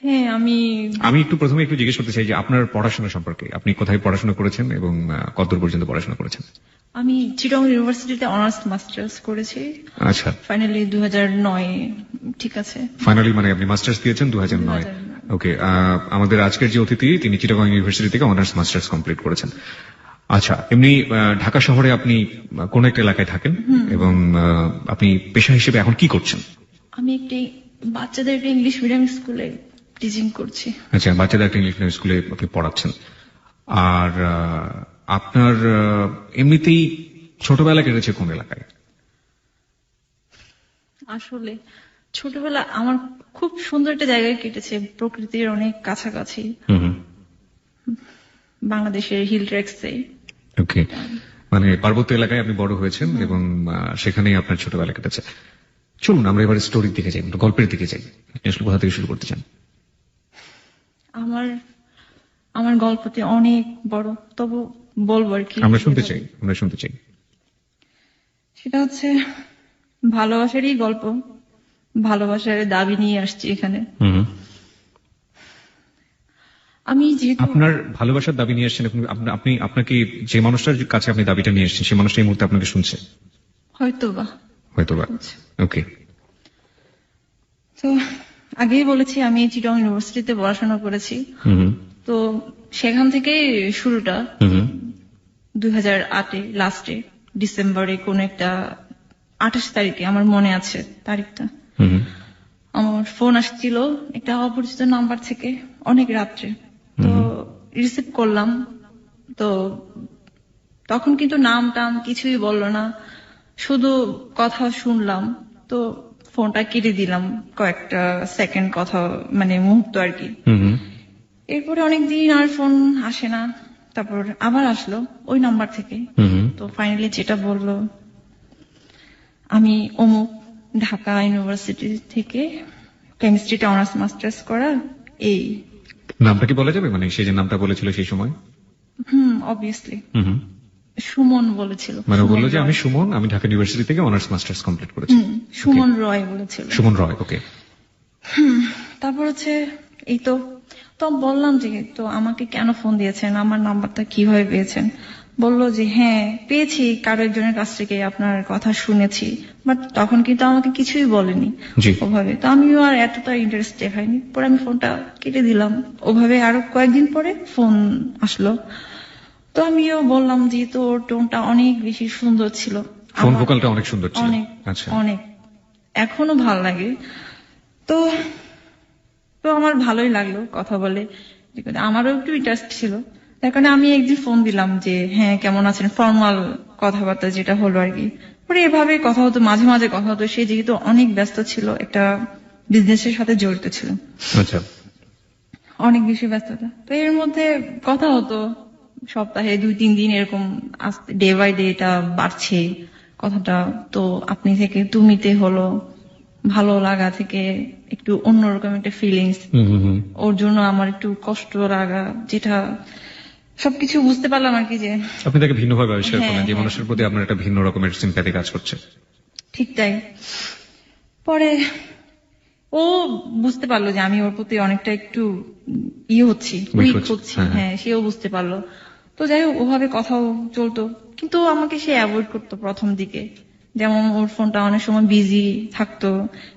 হ্যাঁ, আমি প্রথমে একটু জিজ্ঞেস করতে চাই যে আপনার পড়াশোনা সম্পর্কে, আপনি কোথায় পড়াশোনা করেছেন এবং কতদূর পর্যন্ত পড়াশোনা করেছেন? আমি চিটং ইউনিভার্সিটিতে অনার্স মাস্টার্স করেছি। আচ্ছা, ফাইনালি 2009। ঠিক আছে, ফাইনালি মানে আপনি মাস্টার্স দিয়েছেন 2009। ওকে, আমাদের আজকের যে অতিথি তিনি চিটাগং ইউনিভার্সিটি থেকে অনার্স মাস্টার্স কমপ্লিট করেছেন। আচ্ছা, এমনি ঢাকা শহরে আপনি কোন একটা এলাকায় থাকেন এবং আপনি পেশা হিসেবে এখন কি করছেন? আমি একটি বাচ্চাদেরকে ইংলিশ মিডিয়াম স্কুলে টিচিং করছি। আচ্ছা, বাচ্চাদের একটা ইংলিশ মিডিয়াম স্কুলে আপনি পড়াচ্ছেন। আর আপনার এমনিতেই ছোটবেলা কেটেছে কোন এলাকায়? আসলে ছোটবেলা আমার খুব সুন্দর একটা জায়গায় কেটেছে, প্রকৃতির অনেক কাছাকাছি, বাংলাদেশের হিল ট্রেক্সে। ওকে, মানে পার্বত্য এলাকায় আপনি বড় হয়েছেন এবং সেখানেই আপনার ছোটবেলা কেটেছে। চলুন আমরা এবার স্টোরির দিকে যাই, গল্পের দিকে যাই। আপনি আসলে কোথা থেকে শুরু করতে চান? আমার গল্পটি অনেক বড়, তবু বলবো আর কি। আমরা শুনতে চাই। সেটা হচ্ছে ভালোবাসারই গল্প, ভালোবাসার দাবি নিয়ে আসছি এখানে। আমি যেহেতু আপনার ভালোবাসার দাবি নিয়ে আসছেন, আপনি আপনাকে যে মানুষটার কাছে আপনি দাবিটা নিয়ে এসেছেন সেই মানুষটা এই মুহূর্তে আপনাকে শুনছে হয়তোবা। ওকে, তো আগেই বলেছি আমি চিটং ইউনিভার্সিটিতে পড়াশোনা করেছি। তো সেখান থেকে শুরুটা 2008 লাস্টে ডিসেম্বরে কোন একটা 28 তারিখে, আমার মনে আছে তারিখটা। আমার ফোন আসছিল একটা অপরিচিত নাম্বার থেকে অনেক রাত্রে। তো রিসিভ করলাম, তো তখন কিন্তু নাম টাম কিছুই বললো না, শুধু কথা শুনলাম। তো ফোনটা কেটে দিলাম, কয়েকটা সেকেন্ড কথা মানে মুহূর্ত আর কি। এরপরে অনেকদিন আর ফোন আসে না, তারপর আবার আসলো ওই নাম্বার থেকে। তো ফাইনালি যেটা বললো, আমি অমুক ঢাকা ইউনিভার্সিটি থেকে কেমিস্ট্রিতে অনার্স মাস্টার্স করা। এই নামটা কি বলা যাবে, মানে সে যে নামটা বলেছিল সেই সময়? অবভিয়াসলি সুমন বলেছিল। মানে বললো যে আমি সুমন, আমি ঢাকা ইউনিভার্সিটি থেকে অনার্স মাস্টার্স কমপ্লিট করেছি। সুমন রয় বলেছিল। সুমন রয়, ওকে। তারপর হচ্ছে এই তো বললাম যে তো আমাকে কেন ফোন দিয়েছেন, আমার নাম্বারটা কিভাবে পেয়েছেন? বললো যে হ্যাঁ পেয়েছি, কারো একজনের কাছ থেকে আপনার কথা শুনেছি, বাট তখন কিন্তু আমাকে কিছুই বলেনি ওভাবে। তো আমিও আর এতটা ইন্টারেস্ট দেখাইনি, পরে আমি ফোনটা কেটে দিলাম। ওভাবে আরো কয়েকদিন পরে ফোন আসলো, তো আমিও বললাম যে তো ওর টোনটা অনেক বেশি সুন্দর ছিল, ফোন ভোকালটা অনেক সুন্দর ছিল, অনেক, এখনো ভালো লাগে। তো আমার ভালোই লাগলো কথা বলে, আমারও একটু ইন্টারেস্ট ছিল। তার কারণে আমি একদিন ফোন দিলাম যে হ্যাঁ কেমন আছেন, ফর্মাল কথাবার্তা যেটা হলো আর কি। পরে এভাবে কথা হতো, মাঝে মাঝে কথা হতো। সে যেহেতু অনেক ব্যস্ত ছিল, একটা বিজনেসের সাথে জড়িত ছিল, অনেক বেশি ব্যস্ততা। তো এর মধ্যে কথা হতো সপ্তাহে 2-3 দিন এরকম, আস্তে ডে বাই ডে এটা বাড়ছে কথাটা। তো আপনি থেকে তুমিতে হলো, ভালো লাগা থেকে একটু অন্যরকম একটা ফিলিংস। ওর জন্য আমার একটু কষ্ট লাগা, যেটা সবকিছু বুঝতে পারলাম আর কি, যে আপনি তাকে ভিন্নভাবে আবিষ্কার করলেন, যে মানুষের প্রতি আপনার একটা ভিন্ন রকমের সিম্প্যাথি কাজ করছে। ঠিক তাই। পরে ও বুঝতে পারলো যে আমি ওর প্রতি অনেকটা একটু উইক হচ্ছি। হ্যাঁ, সেও বুঝতে পারলো। তো যাই হোক, ওভাবে কথাও চলতো, কিন্তু আমাকে সে অ্যাভয়েড করতো প্রথম দিকে। যেমন ওর ফোনটা অনেক সময় বিজি থাকতো,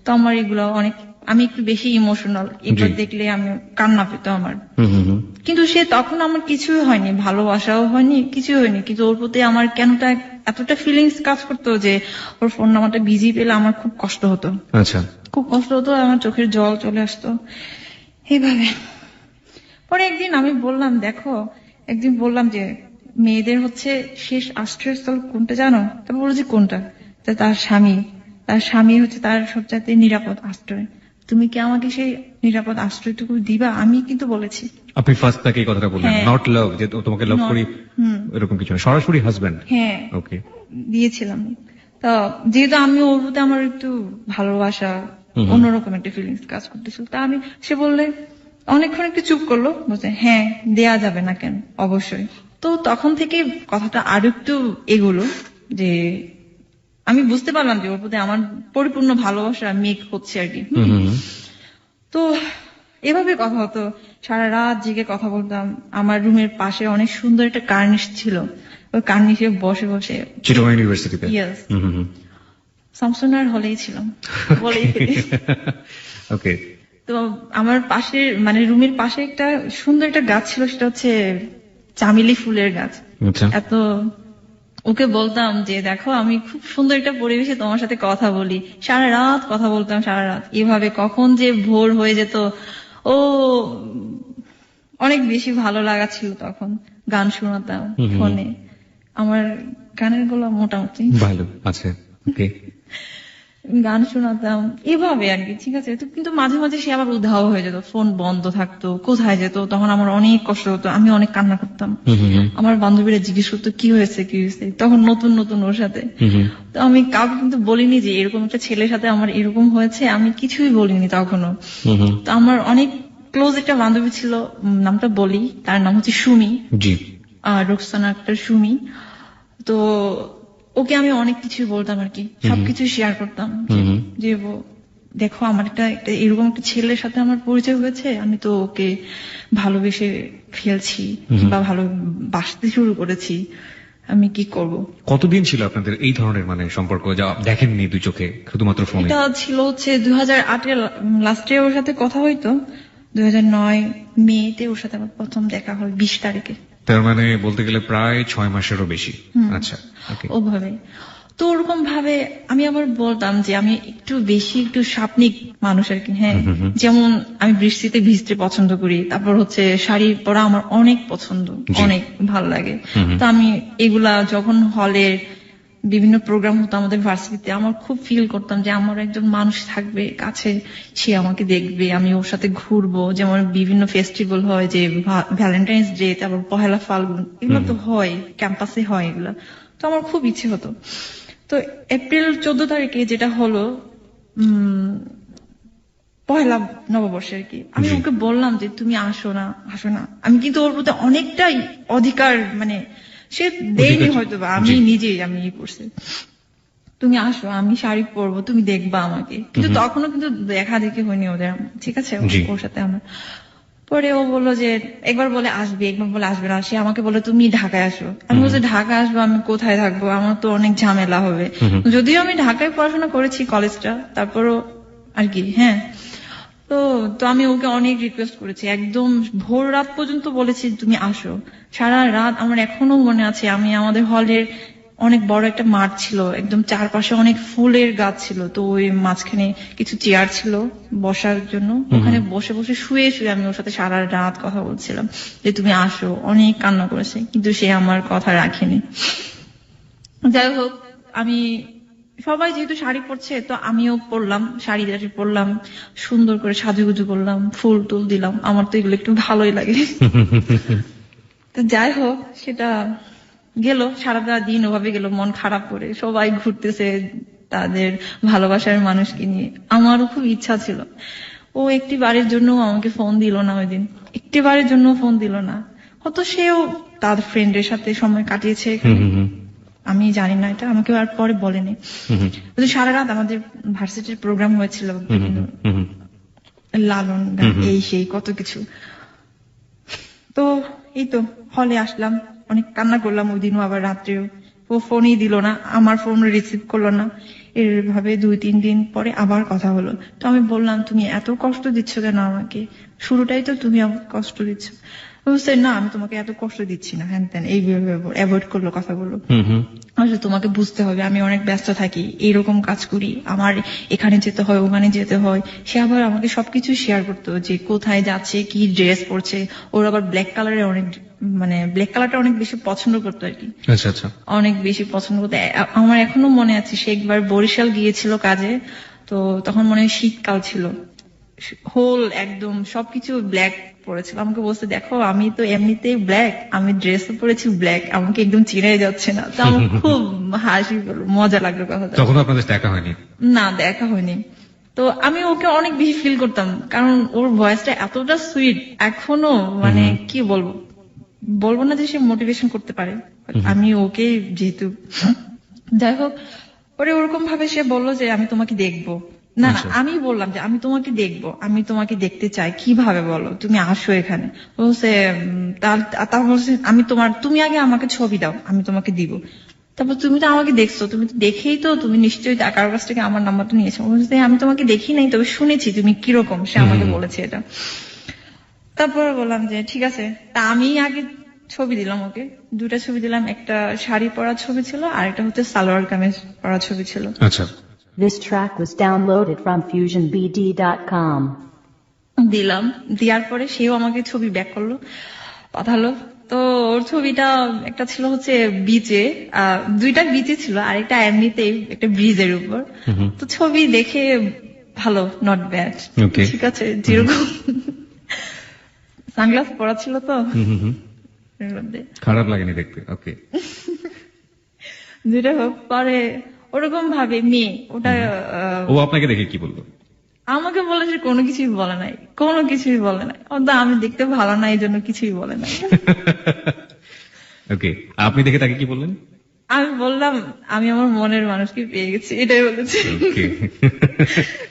তো আমার এগুলো অনেক, আমি একটু বেশি ইমোশনাল, এগুলো দেখলে আমি কান্না পেতো আমার। কিন্তু সে তখন আমার কিছুই হয়নি, ভালোবাসাও হয়নি, কিছুই হয়নি, কিন্তু ওর প্রতি আমার কেনটা এতটা ফিলিংস কাজ করতো যে ওর ফোন নাম্বারটা বিজি পেলে আমার খুব কষ্ট হতো। আচ্ছা, খুব কষ্ট হতো, আমার চোখের জল চলে আসতো এইভাবে। পরে একদিন আমি বললাম, দেখো, একদিন বললাম যে মেয়েদের হচ্ছে শেষ আশ্রয়স্থল কোনটা জানো? তো বললো যে কোনটা? তার স্বামী হচ্ছে তার সবচাইতে নিরাপদ আশ্রয়। তুমি কি আমাকে সেই নিরাপদ আশ্রয়টুকু দিবা? আমি কিন্তু বলেছি। আপনি ফার্স্ট তাকে এই কথাটা বললেন, নট লাভ, যে তোমাকে লাভ করি এরকম কিছু না, সরাসরি হাজবেন্ড। হ্যাঁ, ওকে, দিয়েছিলাম। তো যেহেতু আমি ওর প্রতি আমার একটু ভালোবাসা, অন্যরকম একটা ফিলিংস কাজ করতেছিল, তা আমি, সে বললে অনেকক্ষণ একটু চুপ করলো, বলছে হ্যাঁ দেয়া যাবে না কেন, অবশ্যই। তো তখন থেকে কথাটা আরো একটু এগোলো, যে আমি বুঝতে পারলাম যে ওর প্রতি আমার পরিপূর্ণ ভালোবাসা মেক হচ্ছে আর কি। তো এভাবে কথা হতো, সারা রাত জেগে কথা বলতাম। আমার রুমের পাশে অনেক সুন্দর একটা কার্নিশ ছিল, ওই কার্নিশে বসে বসে চিটাগং ইউনিভার্সিটিতে। ইয়েস, শামসুনার হলেই ছিলাম বলেই ফেলি। ওকে। তো আমার পাশে মানে রুমের পাশে একটা সুন্দর একটা গাছ ছিল, সেটা হচ্ছে চামেলি ফুলের গাছ। আচ্ছা। এত ওকে বলতাম যে দেখো আমি খুব সুন্দর একটা পরিবেশে তোমার সাথে কথা বলি, সারা রাত কথা বলতাম, সারা রাত এভাবে কখন যে ভোর হয়ে যেত। ও অনেক বেশি ভালো লাগা ছিল তখন। গান শোনাতাম ফোনে, আমার গানের গুলো মোটামুটি ভালো আছে। ওকে। গান শোনাতাম এভাবে আর কি, ঠিক আছে। তো কিন্তু মাঝে মাঝে সে আবার উধাও হয়ে যেত, ফোন বন্ধ থাকতো, কোথায় যেত, তখন আমার অনেক কষ্ট হতো, আমি অনেক কান্না করতাম। আমার বান্ধবীরা জিজ্ঞেস করতো কি হয়েছে কি হয়েছে, তখন নতুন নতুন ওর সাথে। তো আমি কাউকে কিন্তু বলিনি যে এরকম একটা ছেলের সাথে আমার এরকম হয়েছে, আমি কিছুই বলিনি তখনও। তো আমার অনেক ক্লোজ একটা বান্ধবী ছিল, নামটা বলি, তার নাম হচ্ছে সুমি, জি। রোকসানা আক্তার সুমি। তো ওকে আমি অনেক কিছু বলতাম আর কি, সবকিছু শেয়ার করতাম যে দেখো আমার একটা এরকম একটা ছেলের সাথে আমার পরিচয় হয়েছে, আমি তো ওকে ভালোবেসে ফেলছি বা ভালোবাসতে শুরু করেছি, আমি কি করব। কতদিন ছিল আপনাদের এই ধরনের মানে সম্পর্ক, যা দেখেননি দুই চোখে, শুধুমাত্র ফোনে? এটা ছিল হচ্ছে 2008 লাস্টে ওর সাথে কথা হইতো, 2009 মেতে ওর সাথে আমার প্রথম দেখা হয় 20 তারিখে। তার মানে বলতে গেলে প্রায় 6 মাসেরও বেশি। আচ্ছা। ওকে। ওভাবে তো ওরকম ভাবে আমি আবার বলতাম যে আমি একটু বেশি একটু স্বপ্নিক মানুষ আর কি। হ্যাঁ, যেমন আমি বৃষ্টিতে ভিজতে পছন্দ করি, তারপর হচ্ছে শাড়ি পরা আমার অনেক পছন্দ, অনেক ভালো লাগে। তো আমি এগুলা যখন হলের বিভিন্ন প্রোগ্রাম হতো আমাদের ভার্সিটিতে, আমার খুব ফিল করতাম যে আমার একজন মানুষ থাকবে কাছে, সে আমাকে দেখবে, আমি ওর সাথে ঘুরবো। যেমন বিভিন্ন ফেস্টিভ্যাল হয়, যে ভ্যালেন্টাইন্স ডে, তারপর পহেলা ফাল্গুন, এগুলো তো হয়, ক্যাম্পাসে হয় এগুলা। তো আমার খুব ইচ্ছে হতো। তো এপ্রিল 14 তারিখে যেটা হলো পহেলা নববর্ষ আর কি, আমি ওকে বললাম যে তুমি আসো না, আসো না। আমি কিন্তু ওর প্রতি অনেকটাই অধিকার, মানে সে দেয়নি হয়তো, বা আমি নিজেই আমি করছি, তুমি আসো, আমি শাড়ি পরবো, তুমি দেখবা আমাকে। কিন্তু তখনও কিন্তু দেখা দেখি হয়নি ওদের, ঠিক আছে, ওর সাথে আমার। পরে ও বললো যে একবার বলে আসবে, একবার বলে আসবে না। সে আমাকে বলে তুমি ঢাকায় আসো। আমি বলছি ঢাকা আসবো, আমি কোথায় থাকবো, আমার তো অনেক ঝামেলা হবে। যদিও আমি ঢাকায় পড়াশোনা করেছি কলেজটা, তারপরও আর কি। হ্যাঁ, তো তো আমি ওকে অনেক রিকোয়েস্ট করেছি, একদম ভোর রাত পর্যন্ত বলেছি তুমি আসো। সারা রাত আমার এখনো মনে আছে, আমি আমাদের হলের অনেক বড় একটা মাঠ ছিল, একদম চারপাশে অনেক ফুলের গাছ ছিল। তো ওই মাঝখানে কিছু চেয়ার ছিল বসার জন্য, ওখানে বসে বসে শুয়ে শুয়ে আমি ওর সাথে সারা রাত কথা বলছিলাম যে তুমি আসো। অনেক কান্না করেছে, কিন্তু সে আমার কথা রাখেনি। যাই হোক, আমি সবাই যেহেতু শাড়ি পরছে, তো আমিও পরলাম, শাড়ি টাড়ি পরলাম, সুন্দর করে সাজুগুজু করলাম, ফুল টুল দিলাম। আমার তো এগুলো একটু ভালোই লাগে। তো যাই হোক, সেটা গেল, সারাটা দিন ওভাবে গেল, মন খারাপ করে সবাই ঘুরতেছে তাদের ভালোবাসার মানুষকে নিয়ে। আমারও খুব ইচ্ছা ছিল। ও একটি বারের জন্য আমাকে ফোন দিল না ওই দিন, একটি বারের জন্য ফোন দিল না। হয়তো সেও তার ফ্রেন্ডের সাথে সময় কাটিয়েছে এখানে, আমি জানি না, এটা আমাকে আর পরে বলেনি। সারা রাত আমাদের ভার্সিটির প্রোগ্রাম হয়েছিল, লালন গান, এই সেই কত কিছু। তো এই তো হলে আসলাম, অনেক কান্না করলাম ওই দিনও, আবার রাত্রেও। ও ফোনই দিল না, আমার ফোন রিসিভ করলো না। এভাবে 2-3 দিন পরে আবার কথা হলো। তো আমি বললাম তুমি এত কষ্ট দিচ্ছ কেন আমাকে, শুরুটাই তো তুমি আমাকে কষ্ট দিচ্ছ। বলছে না আমি তোমাকে এত কষ্ট দিচ্ছি না, হ্যান ত্যান, এইভাবে অ্যাভয়েড করলো কথাগুলো। আসলে তোমাকে বুঝতে হবে, আমি অনেক ব্যস্ত থাকি, এইরকম কাজ করি, আমার এখানে যেতে হয়, ওখানে যেতে হয়। সে আবার আমাকে সবকিছু শেয়ার করতো, যে কোথায় যাচ্ছে, কি ড্রেস পরছে। ওর আবার ব্ল্যাক কালারের অনেক, মানে ব্ল্যাক কালারটা অনেক বেশি পছন্দ করতো আর কি। আচ্ছা আচ্ছা। অনেক বেশি পছন্দ করতো। আমার এখনো মনে আছে, সে একবার বরিশাল গিয়েছিল কাজে, তো তখন মনে হয় শীতকাল ছিল, হোল একদম সবকিছু ব্ল্যাক পরেছিল। আমাকে বলছে দেখো আমি তো এমনিতেই ব্ল্যাক, আমি ড্রেসও পরেছি ব্ল্যাক, আমাকে একদম চিনাই যাচ্ছে না। তো আমার খুব হাসি পেল, মজা লাগলো কথাটা। তখন আপনাদের দেখা হয়নি? না, দেখা হয়নি। তো আমি ওকে অনেক বেশি ফিল করতাম, কারণ ওর ভয়েসটা এতটা সুইট এখনো, মানে কি বলবো না যে সে মোটিভেশন করতে পারে, আমি ওকে যেহেতু। যাই হোক, পরে ওরকম ভাবে সে বললো যে আমি তোমাকে দেখবো, না না আচ্ছা। আমি বললাম যে আমি তোমাকে দেখবো, আমি তোমাকে দেখতে চাই, কিভাবে বলো, তুমি আসো এখানে। বলছে তারপর বলছে তুমি আগে আমাকে ছবি দাও, আমি তোমাকে দিব। তারপর তুমি তো আমাকে দেখছো, তুমি তো দেখেই তো তুমি নিশ্চয়ই কারোর কাছ থেকে আমার নাম্বারটা নিয়েছো। বলছে আমি তোমাকে দেখি নাই, তবে শুনেছি তুমি কিরকম, সে আমাকে বলেছে এটা। তারপর বললাম যে ঠিক আছে। তা আমি আগে ছবি দিলাম ওকে, 2টা ছবি দিলাম, একটা শাড়ি পরা ছবি ছিল আর একটা হচ্ছে সালোয়ার কামিজ পরা ছবি ছিল। আচ্ছা। This track was downloaded from FusionBD.com. দিলাম, দেওয়ার পরে সেও আমাকে ছবি ব্যাক করলো, পাঠালো। তো ওর ছবিটা একটা ছিল হচ্ছে বিচে, 2টা বিচে ছিল, আর একটা এমনিতেই একটা ব্রিজের উপর। তো ছবি দেখে ভালো, নট ব্যাড, Okay. ঠিক আছে, যেরকম সানগ্লাস পরা ছিল তো এর মধ্যে। খারাপ লাগেনি দেখতে। ওকে। যেটা হোক, পরে ওরকম ভাবে মেয়ে ওটা ও আপনাকে দেখে কি বললো? আমাকে বলেছে কোনো কিছুই বলে নাই, কোনো কিছুই বলে নাই। অন্তত আমি দেখতে ভালো না, এই জন্য কিছুই বলে নাই। ওকে, আপনি দেখে তাকে কি বললেন? আমি বললাম আমি আমার মনের মানুষকে পেয়ে গেছি, এটাই বলেছি। ওকে।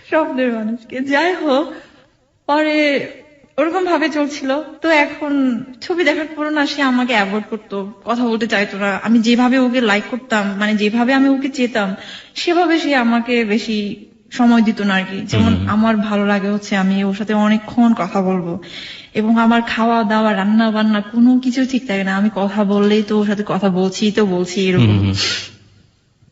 স্বপ্নের মানুষকে। যাই হোক, পরে ওরকম ভাবে চলছিল। তো এখন ছবি দেখার পর না সে আমাকে অ্যাভয়েড করতো, কথা বলতে চাইতো না। আমি যেভাবে ওকে লাইক করতাম, মানে যেভাবে আমি ওকে চেতাম, সেভাবে সে আমাকে বেশি সময় দিত না আর কি। যেমন আমার ভালো লাগে হচ্ছে আমি ওর সাথে অনেকক্ষণ কথা বলবো, এবং আমার খাওয়া দাওয়া রান্না বান্না কোনো কিছু ঠিক থাকে না, আমি কথা বললেই তো ওর সাথে কথা বলছি এরকম।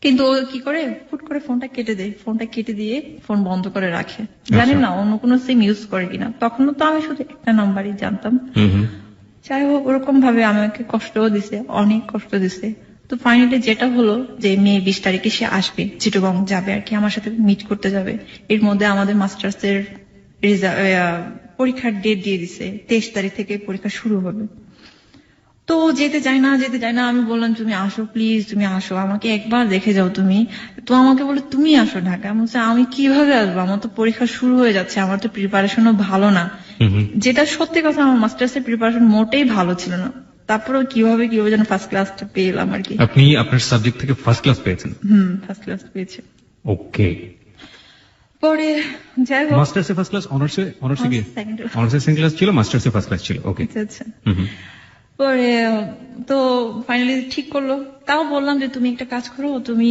কিন্তু ও কি করে, ফুট করে ফোনটা কেটে দেয়, ফোনটা কেটে দিয়ে ফোন বন্ধ করে রাখে। জানি না অন্য কোনো সিম ইউজ করে কিনা, তখনও তো আমি শুধু একটা নাম্বারই জানতাম। যাই হোক, ওরকম ভাবে আমাকে কষ্টও দিছে, অনেক কষ্ট দিছে। তো ফাইনালি যেটা হলো যে মে 20 তারিখে সে আসবে, চিটাগং যাবে আর কি, আমার সাথে মিট করতে যাবে। এর মধ্যে আমাদের মাস্টার্স এর পরীক্ষার ডেট দিয়ে দিছে, 23 তারিখ থেকে পরীক্ষা শুরু হবে। তো ও যেতে চায় না। আমি বললাম তুমি আসো প্লিজ, তুমি আসো, আমাকে একবার দেখে যাও তুমি। তো আমাকে বলে তুমি আসো ঢাকা। আমি বলছি আমি কিভাবে আসবো, আমার তো পরীক্ষা শুরু হয়ে যাচ্ছে, আমার তো প্রিপারেশনও ভালো না। যেটা সত্যি কথা, আমার মাস্টার্স এর প্রিপারেশন মোটেই ভালো ছিল না। তারপরেও কিভাবে যেন ফার্স্ট ক্লাসটা পেলাম আর কি। আপনি আপনার সাবজেক্ট থেকে ফার্স্ট ক্লাস পেয়েছেন? ফার্স্ট ক্লাস পেয়েছি। ওকে। পরে যাই হোক, মাস্টার্সে ফার্স্ট ক্লাস, অনার্সে কি? second class। অনার্সে সেকেন্ড ক্লাস ছিল, মাস্টার্সে ফার্স্ট ক্লাস ছিল। ওকে। আচ্ছা। পরে তো ফাইনালি ঠিক করলো। তাও বললাম যে তুমি একটা কাজ করো, তুমি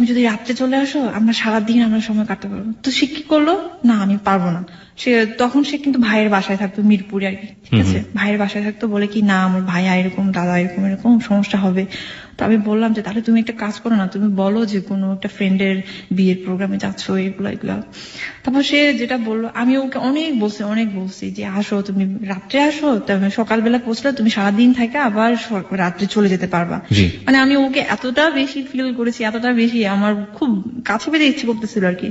যদি রাত্রে চলে আসো, আমরা সারাদিন আমরা সময় কাটাতে পারবো। তো সে কি করলো, না আমি পারবো না। তখন সে কিন্তু ভাইয়ের বাসায় থাকতো, মিরপুরে আর কি, ঠিক আছে। ভাইয়ের বাসায় থাকতো, বলে কি না আমার ভাইয়া এরকম, দাদা এরকম সমস্যা হবে। তো আমি বললাম যে তাহলে তুমি একটা কাজ করো না, তুমি বলো যে কোনো একটা ফ্রেন্ডের বিয়ের প্রোগ্রামে যাচ্ছ, এগুলা। তারপর সে যেটা বললো, আমি ওকে অনেক বলছি যে আসো, তুমি রাত্রে আসো, সকালবেলা পৌঁছলে তুমি সারাদিন থাকে আবার রাত্রে চলে যেতে পারবা। মানে আমি ওকে এতটা বেশি ফিল করেছি, এতটা বেশি আমার খুব কাছে পেতে ইচ্ছে করতেছিল আর কি।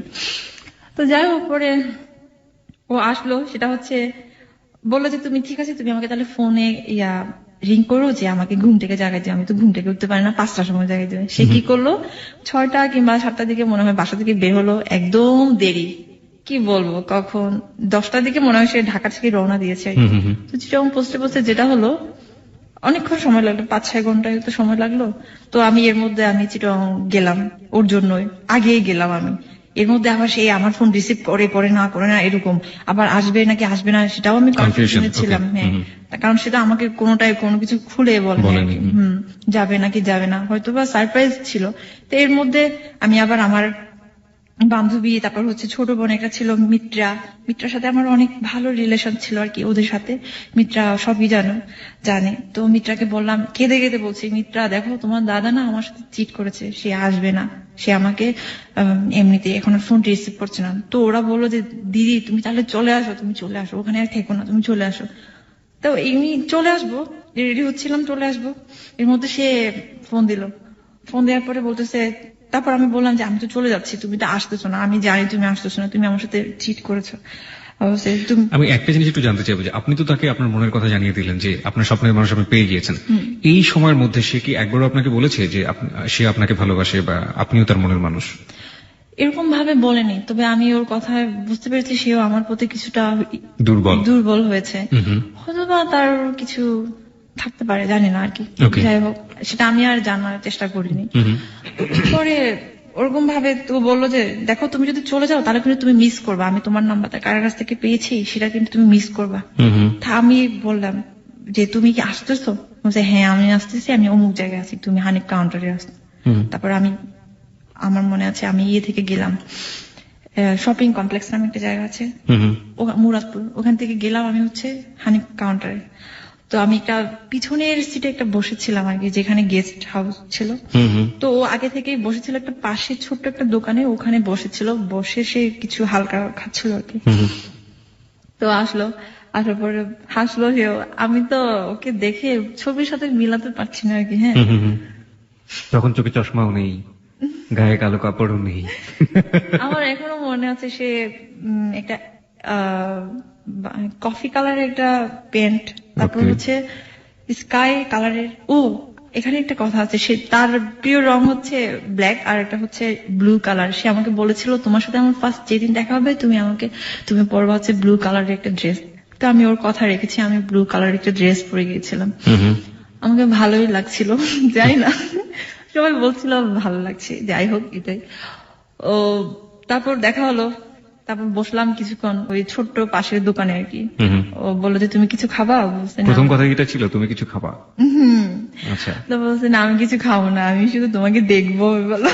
তো যাই হোক, পরে ও আসলো, সেটা হচ্ছে বললো যে তুমি ঠিক আছে, তুমি আমাকে তাহলে ফোনে রিং করো যে আমাকে ঘুম থেকে জাগাই দিও। আমি তো ঘুম থেকে উঠতে পারি না, 5টার সময় জাগাই দিবে। সে কি করলো, 6টা কিংবা 7টার দিকে মনে হয় বাসা থেকে বের হলো, একদম দেরি, কি বলবো, কখন 10টার দিকে মনে হয় সে ঢাকা থেকে রওনা দিয়েছে। তো চিটাগং পৌঁছতে যেটা হলো, অনেকক্ষণ সময় লাগলো, 5-6 ঘন্টায় তো সময় লাগলো। তো আমি এর মধ্যে আমি চিটাগং গেলাম ওর জন্যই, আগেই গেলাম আমি। এর মধ্যে আবার সে আমার ফোন রিসিভ করে না এরকম, আবার আসবে নাকি আসবে না সেটাও আমি কনফিউশনে ছিলাম। হ্যাঁ, কারণ সেটা আমাকে কোনো কিছু খুলে বলেনি, যাবে নাকি যাবে না, হয়তো বা সারপ্রাইজ ছিল। তো এর মধ্যে আমি আবার আমার বান্ধবী, তারপর হচ্ছে ছোট বোন একটা ছিল মিত্রার সাথে আমার অনেক ভালো রিলেশন ছিল আর কি ওদের সাথে। মিত্রা সবই জানে। তো মিত্রাকে বললাম, কেঁদে বলছি, মিত্রা দেখো তোমার দাদা না আমার সাথে চিট করেছে, সে আসবে না, সে আমাকে এমনিতে এখন ফোন রিসিভ করছে না। তো ওরা বললো যে দিদি তুমি তাহলে চলে আসো, ওখানে আর থেকো না, তুমি চলে আসো। তো এমনি চলে আসবো, রেডি হচ্ছিলাম, চলে আসবো। এর মধ্যে সে ফোন দেওয়ার পরে বলতেছে, তারপর আমি বললাম যে আমি তো চলে যাচ্ছি, তুমি তো আসতেছো না, আমি জানি তুমি আসতেছো না, তুমি আমার সাথে চিট করেছো। আমি একটা জিনিস একটু জানতে চাইবো যে আপনি তো তাকে আপনার মনের কথা জানিয়ে দিলেন যে আপনার স্বপ্নের মানুষ আপনি পেয়ে গিয়েছেন, এই সময়ের মধ্যে সে কি একবারও আপনাকে বলেছে যে সে আপনাকে ভালোবাসে বা আপনিও তার মনের মানুষ? এরকম ভাবে বলেনি, তবে আমি ওর কথায় বুঝতে পেরেছি সেও আমার প্রতি কিছুটা দুর্বল হয়েছে। হয়তো বা তার কিছু থাকতে পারে, জানি না আর কি। যাই হোক, সেটা আমি আর জানার চেষ্টা করিনি। পরে ওরকম ভাবে তো বললো যে দেখো তুমি যদি চলে যাও তাহলে কিন্তু তুমি মিস করবা, আমি তোমার নাম্বারটা কার কাছ থেকে পেয়েছি সেটা কিন্তু তুমি মিস করবা। তা আমি বললাম যে তুমি কি আসতেছো? বলছে হ্যাঁ আমি আসতেছি, আমি অমুক জায়গায় আছি, তুমি হানিফ কাউন্টারে আসো। তারপর আমি, আমার মনে আছে আমি ইয়ে থেকে গেলাম, শপিং কমপ্লেক্স নামে একটা জায়গা আছে মুরাদপুর, ওখান থেকে গেলাম আমি হচ্ছে হানিফ কাউন্টারে। তো আমি একটা পিছনের সিটে একটা বসেছিলাম আর কি, যেখানে গেস্ট হাউস ছিল। তো ও আগে থেকেই বসেছিল একটা পাশে ছোট্ট একটা দোকানে, ওখানে বসেছিল, বসে সে কিছু হালকা খাচ্ছিল আর কি। তো আসলো, আসার পরে হাসলো সেও, আমি তো ওকে দেখে ছবির সাথে মিলাতে পারছি না আর কি। হ্যাঁ, তখন চোখে চশমাও নেই, গায়ে কালো কাপড়ও নেই। আমার এখনো মনে আছে সে একটা কফি কালারের একটা প্যান্ট, তারপর Okay. হচ্ছে স্কাই কালারের। ও এখানে একটা কথা আছে, সে তার প্রিয় রং হচ্ছে ব্ল্যাক আর একটা হচ্ছে ব্লু কালার। সে আমাকে বলেছিল তোমার সাথে আমার ফার্স্ট যেদিন দেখা হবে তুমি পরবা হচ্ছে ব্লু কালারের একটা ড্রেস। তো আমি ওর কথা রেখেছি, আমি ব্লু কালারের একটা ড্রেস পরে গিয়েছিলাম। আমাকে ভালোই লাগছিল, জানি না সবাই বলছিল ভালো লাগছে, যাই হোক এটাই। ও তারপর দেখা হলো, তারপর বসলাম কিছুক্ষণ ওই ছোট্ট পাশের দোকানে আর কি। ও বললো যে তুমি কিছু খাবা? বলছে না। প্রথম কথা এটা ছিল তুমি কিছু খাবা? আচ্ছা, তো বলছে না আমি কিছু খাবো না, আমি শুধু তোমাকে দেখবো বলো।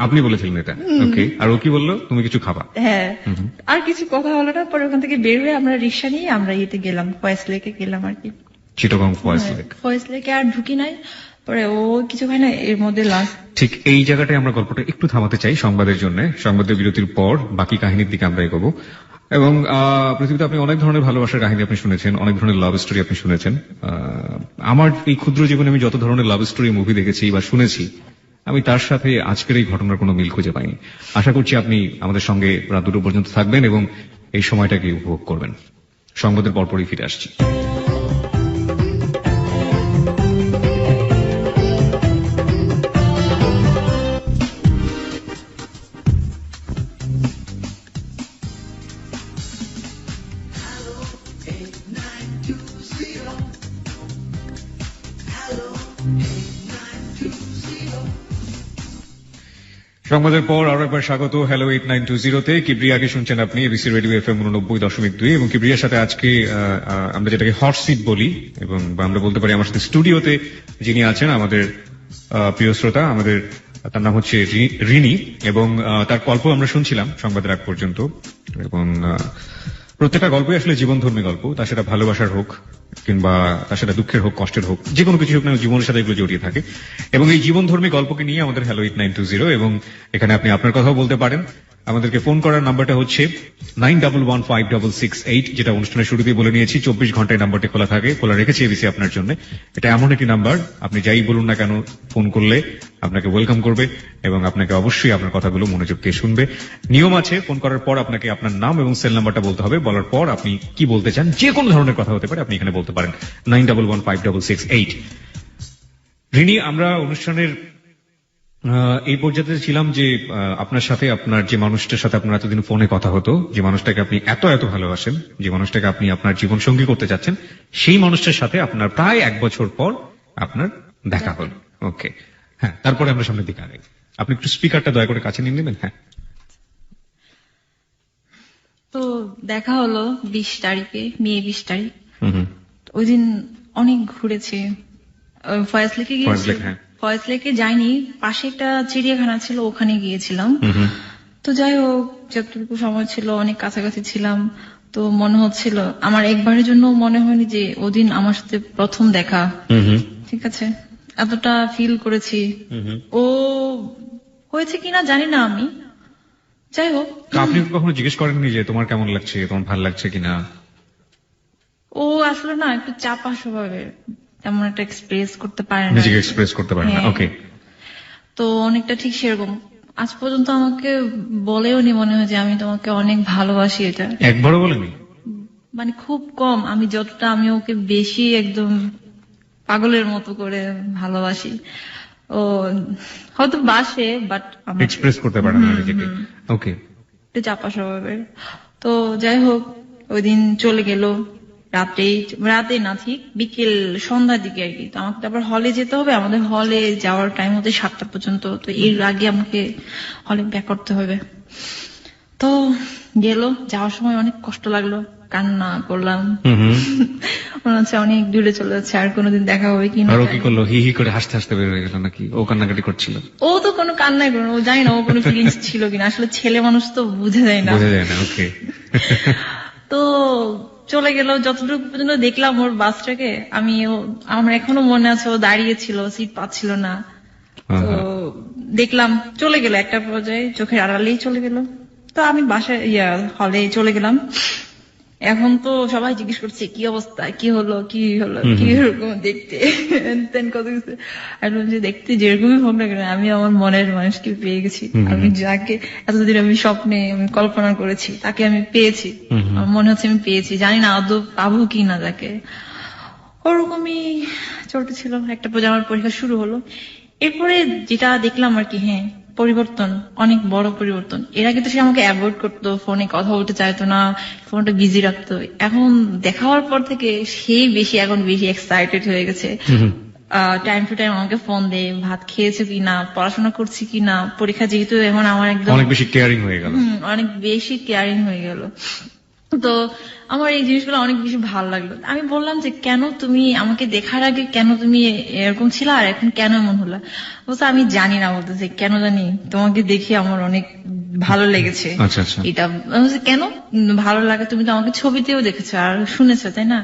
আপনি বলেছিলেন এটা? ওকে, আর ও কি বললো? তুমি কিছু খাবা? হ্যাঁ, আর কিছু কথা হলো না। পরে ওখান থেকে বের হয়ে আমরা রিক্সা নিয়ে আমরা ইয়েতে গেলাম, ফয়েজ লেকে গেলাম আর কি। চিটাগং ফয়েজ লেক। ফয়েজ লেকে আর ঢুকি নাই, পরে ও কিছু খায় না, এর মধ্যে লাস্ট। ঠিক এই জায়গাটায় আমরা গল্পটা একটু থামাতে চাই সংবাদের জন্য। সংবাদের বিরতির পর বাকি কাহিনীর দিকে আমরা এগোবো। এবং পৃথিবীতে আপনি অনেক ধরনের ভালোবাসার কাহিনী আপনি শুনেছেন, অনেক ধরনের লাভ স্টোরি আপনি শুনেছেন। আমার এই ক্ষুদ্র জীবনে আমি যত ধরনের লাভ স্টোরি মুভি দেখেছি বা শুনেছি, আমি তার সাথে আজকের এই ঘটনার কোনো মিল খুঁজে পাইনি। আশা করছি আপনি আমাদের সঙ্গে রাত 2টো পর্যন্ত থাকবেন এবং এই সময়টাকে উপভোগ করবেন। সংবাদের পরপরই ফিরে আসছি। সংবাদের পর আরো একবার স্বাগত হ্যালো 8920-তে। কিবরিয়াকে শুনছেন আপনি এবিসি রেডিও FM 89.2 এবং কিবরিয়ার সাথে আজকে আমরা যেটাকে হট সিট বলি, এবং আমরা বলতে পারি আমার সাথে স্টুডিওতে যিনি আছেন আমাদের প্রিয় শ্রোতা, আমাদের তার নাম হচ্ছে রিনি, এবং তার গল্প আমরা শুনছিলাম সংবাদের আগ পর্যন্ত। এবং প্রত্যেকটা গল্পই আসলে জীবনধর্মী গল্প, তা সেটা ভালোবাসার হোক কিংবা তা সেটা দুঃখের হোক, কষ্টের হোক, যে কোনো কিছু হোক না, জীবনের সাথে এগুলো জড়িয়ে থাকে। এবং এই জীবনধর্মী গল্পকে নিয়ে আমাদের হ্যালো 8920, এবং এখানে আপনি আপনার কথাও বলতে পারেন। আমাদেরকে ফোন করার নাম্বারটা হচ্ছে 91156668, যেটা অনুষ্ঠানের শুরুতেই বলে নিয়েছি। 24 ঘন্টায় নাম্বারটি খোলা থাকে, খোলা রেখেছি এবিসি আপনার জন্য। এটা এমন একটি নাম্বার, আপনি যাই বলুন না কেন ফোন করলে আপনাকে ওয়েলকাম করবে এবং আপনাকে অবশ্যই আপনার কথাগুলো মনোযোগ দিয়ে শুনবে। নিয়ম আছে, ফোন করার পর আপনাকে আপনার নাম এবং সেল নাম্বারটা বলতে হবে। বলার পর আপনি কি বলতে চান, যে কোনো ধরনের কথা হতে পারে, আপনি এখানে বলতে পারেন 91156668। রিনি, আমরা অনুষ্ঠানের এই পর্যায়ে ছিলাম যে আপনার সাথে, আপনার যে মানুষটার সাথে আপনার এতদিন ফোনে কথা হতো, যে মানুষটাকে আপনি এত এত ভালোবাসেন, যে মানুষটাকে আপনি আপনার জীবন সঙ্গী করতে চাচ্ছেন, সেই মানুষটার সাথে আপনার প্রায় 1 বছর পর আপনার দেখা হল। ওকে, হ্যাঁ, তারপরে আমরা সামনের দিকে আগাই। আপনি একটু স্পিকারটা দয়া করে কাছে নিয়ে নেবেন। হ্যাঁ, তো দেখা হলো 20 তারিখে, মে 20 তারিখ। ওই দিন অনেক ঘুরেছি, ফয়েজ লেকে গিয়েছি। ফয়েজ লেকে যাইনি, পাশে একটা চিড়িয়াখানা ছিল, ওখানে গিয়েছিলাম। তো যাই হোক, যতটুকু সময় ছিল অনেক কাছাকাছি ছিলাম। তো মনে হচ্ছিল, আমার একবারের জন্য মনে হয়নি যে ওদিন আমার সাথে প্রথম দেখা। ঠিক আছে, এতটা ফিল করেছি। ও হয়েছে কিনা জানি না আমি, যাই হোক। আপনি কখনো জিজ্ঞেস করেননি যে তোমার কেমন লাগছে, তোমার ভালো লাগছে কিনা? ও আসলে না একটু চাপা স্বভাবের, তেমন একটা এক্সপ্রেস করতে পারে না, নিজেকে এক্সপ্রেস করতে পারে না। ওকে, তো অনেকটা ঠিক সেরকম। আজ পর্যন্ত আমাকে বলেও নি মনে হয় যে আমি তোমাকে অনেক ভালোবাসি, এটা একবারও বলেনি। মানে খুব কম, আমি যতটা আমি ওকে বেশি একদম পাগলের মতো করে ভালোবাসি। ও হয়তো বাসে, বাট এক্সপ্রেস করতে পারে না নিজেকে। ওকে, একটু চাপা স্বভাবের। তো যাই হোক, ওই দিন চলে গেল, রাতে না, ঠিক বিকেল সন্ধ্যার দিকে আর কি। তো আমাকে তো আবার হলে যেতে হবে, আমাদের হলে যাওয়ার টাইম হতে 7টা পর্যন্ত, তো এর আগে আমাকে হলে ব্যাক করতে হবে। তো গেল, যাওয়ার সময় অনেক কষ্ট লাগলো, কান্না করলাম, মনে হচ্ছে অনেক দূরে চলে যাচ্ছে, আর কোনোদিন দেখা হবে কিনা। আর ও কি করলো? হি হি করে হাসতে হাসতে বের হয়ে গেল নাকি ও কান্নাকাটি করছিল? ও তো কোনো কান্নাই করলো, ও জানি না ও কোনো ফিলিংস ছিল কিনা, আসলে ছেলে মানুষ তো বুঝে যায় না। বোঝা যায় না। ওকে। তো চলে গেল, যতটুকু পর্যন্ত দেখলাম ওর বাসটাকে, আমার এখনো মনে আছে ও দাঁড়িয়ে ছিল, সিট পাচ্ছিল না। তো দেখলাম চলে গেল, একটা পর্যায়ে চোখের আড়ালেই চলে গেল। তো আমি বাসায় হলে চলে গেলাম। এখন তো সবাই জিজ্ঞেস করছে কি অবস্থা, কি হলো কি এরকম দেখতে কত কিছু। আর বলছি দেখতে যেরকমই হোক না কেন, আমি আমার মনের মানুষকে পেয়ে গেছি। আমি যাকে এতদিন আমি স্বপ্নে আমি কল্পনা করেছি তাকে আমি পেয়েছি। আমার মনে হচ্ছে আমি পেয়েছি, জানি না আদৌ পাবো কি না তাকে। ওরকমই চলতেছিল। একটা পর্যায়ে আমার পরীক্ষা শুরু হলো। এরপরে যেটা দেখলাম আর কি, হ্যাঁ পরিবর্তন, অনেক বড় পরিবর্তন। এর আগে তো সে আমাকে অ্যাভয়েড করতো, ফোনে কথা বলতে চাইতো না, ফোনটা বিজি রাখতো। এখন দেখা হওয়ার পর থেকে সেই এখন বেশি এক্সাইটেড হয়ে গেছে। টাইম টু টাইম আমাকে ফোন দেয়, ভাত খেয়েছে কিনা, পড়াশোনা করছি কিনা, পরীক্ষা যেহেতু এখন আমার একদম অনেক বেশি কেয়ারিং হয়ে গেল। অনেক বেশি কেয়ারিং হয়ে গেল। তো আমার এই জিনিসগুলো অনেক বেশি ভালো লাগলো। আমি বললাম যে কেন তুমি আমাকে দেখার আগে কেন তুমি এরকম ছিল আর এখন কেন এমন হলো? বলছে আমি জানি না, বলতেছে কেন জানি, তোমাকে দেখে আমার অনেক ভালো লেগেছে। আচ্ছা আচ্ছা। এটা কেন ভালো লাগে, তুমি তো আমাকে ছবিতেও দেখেছো আর শুনেছো, তাই না?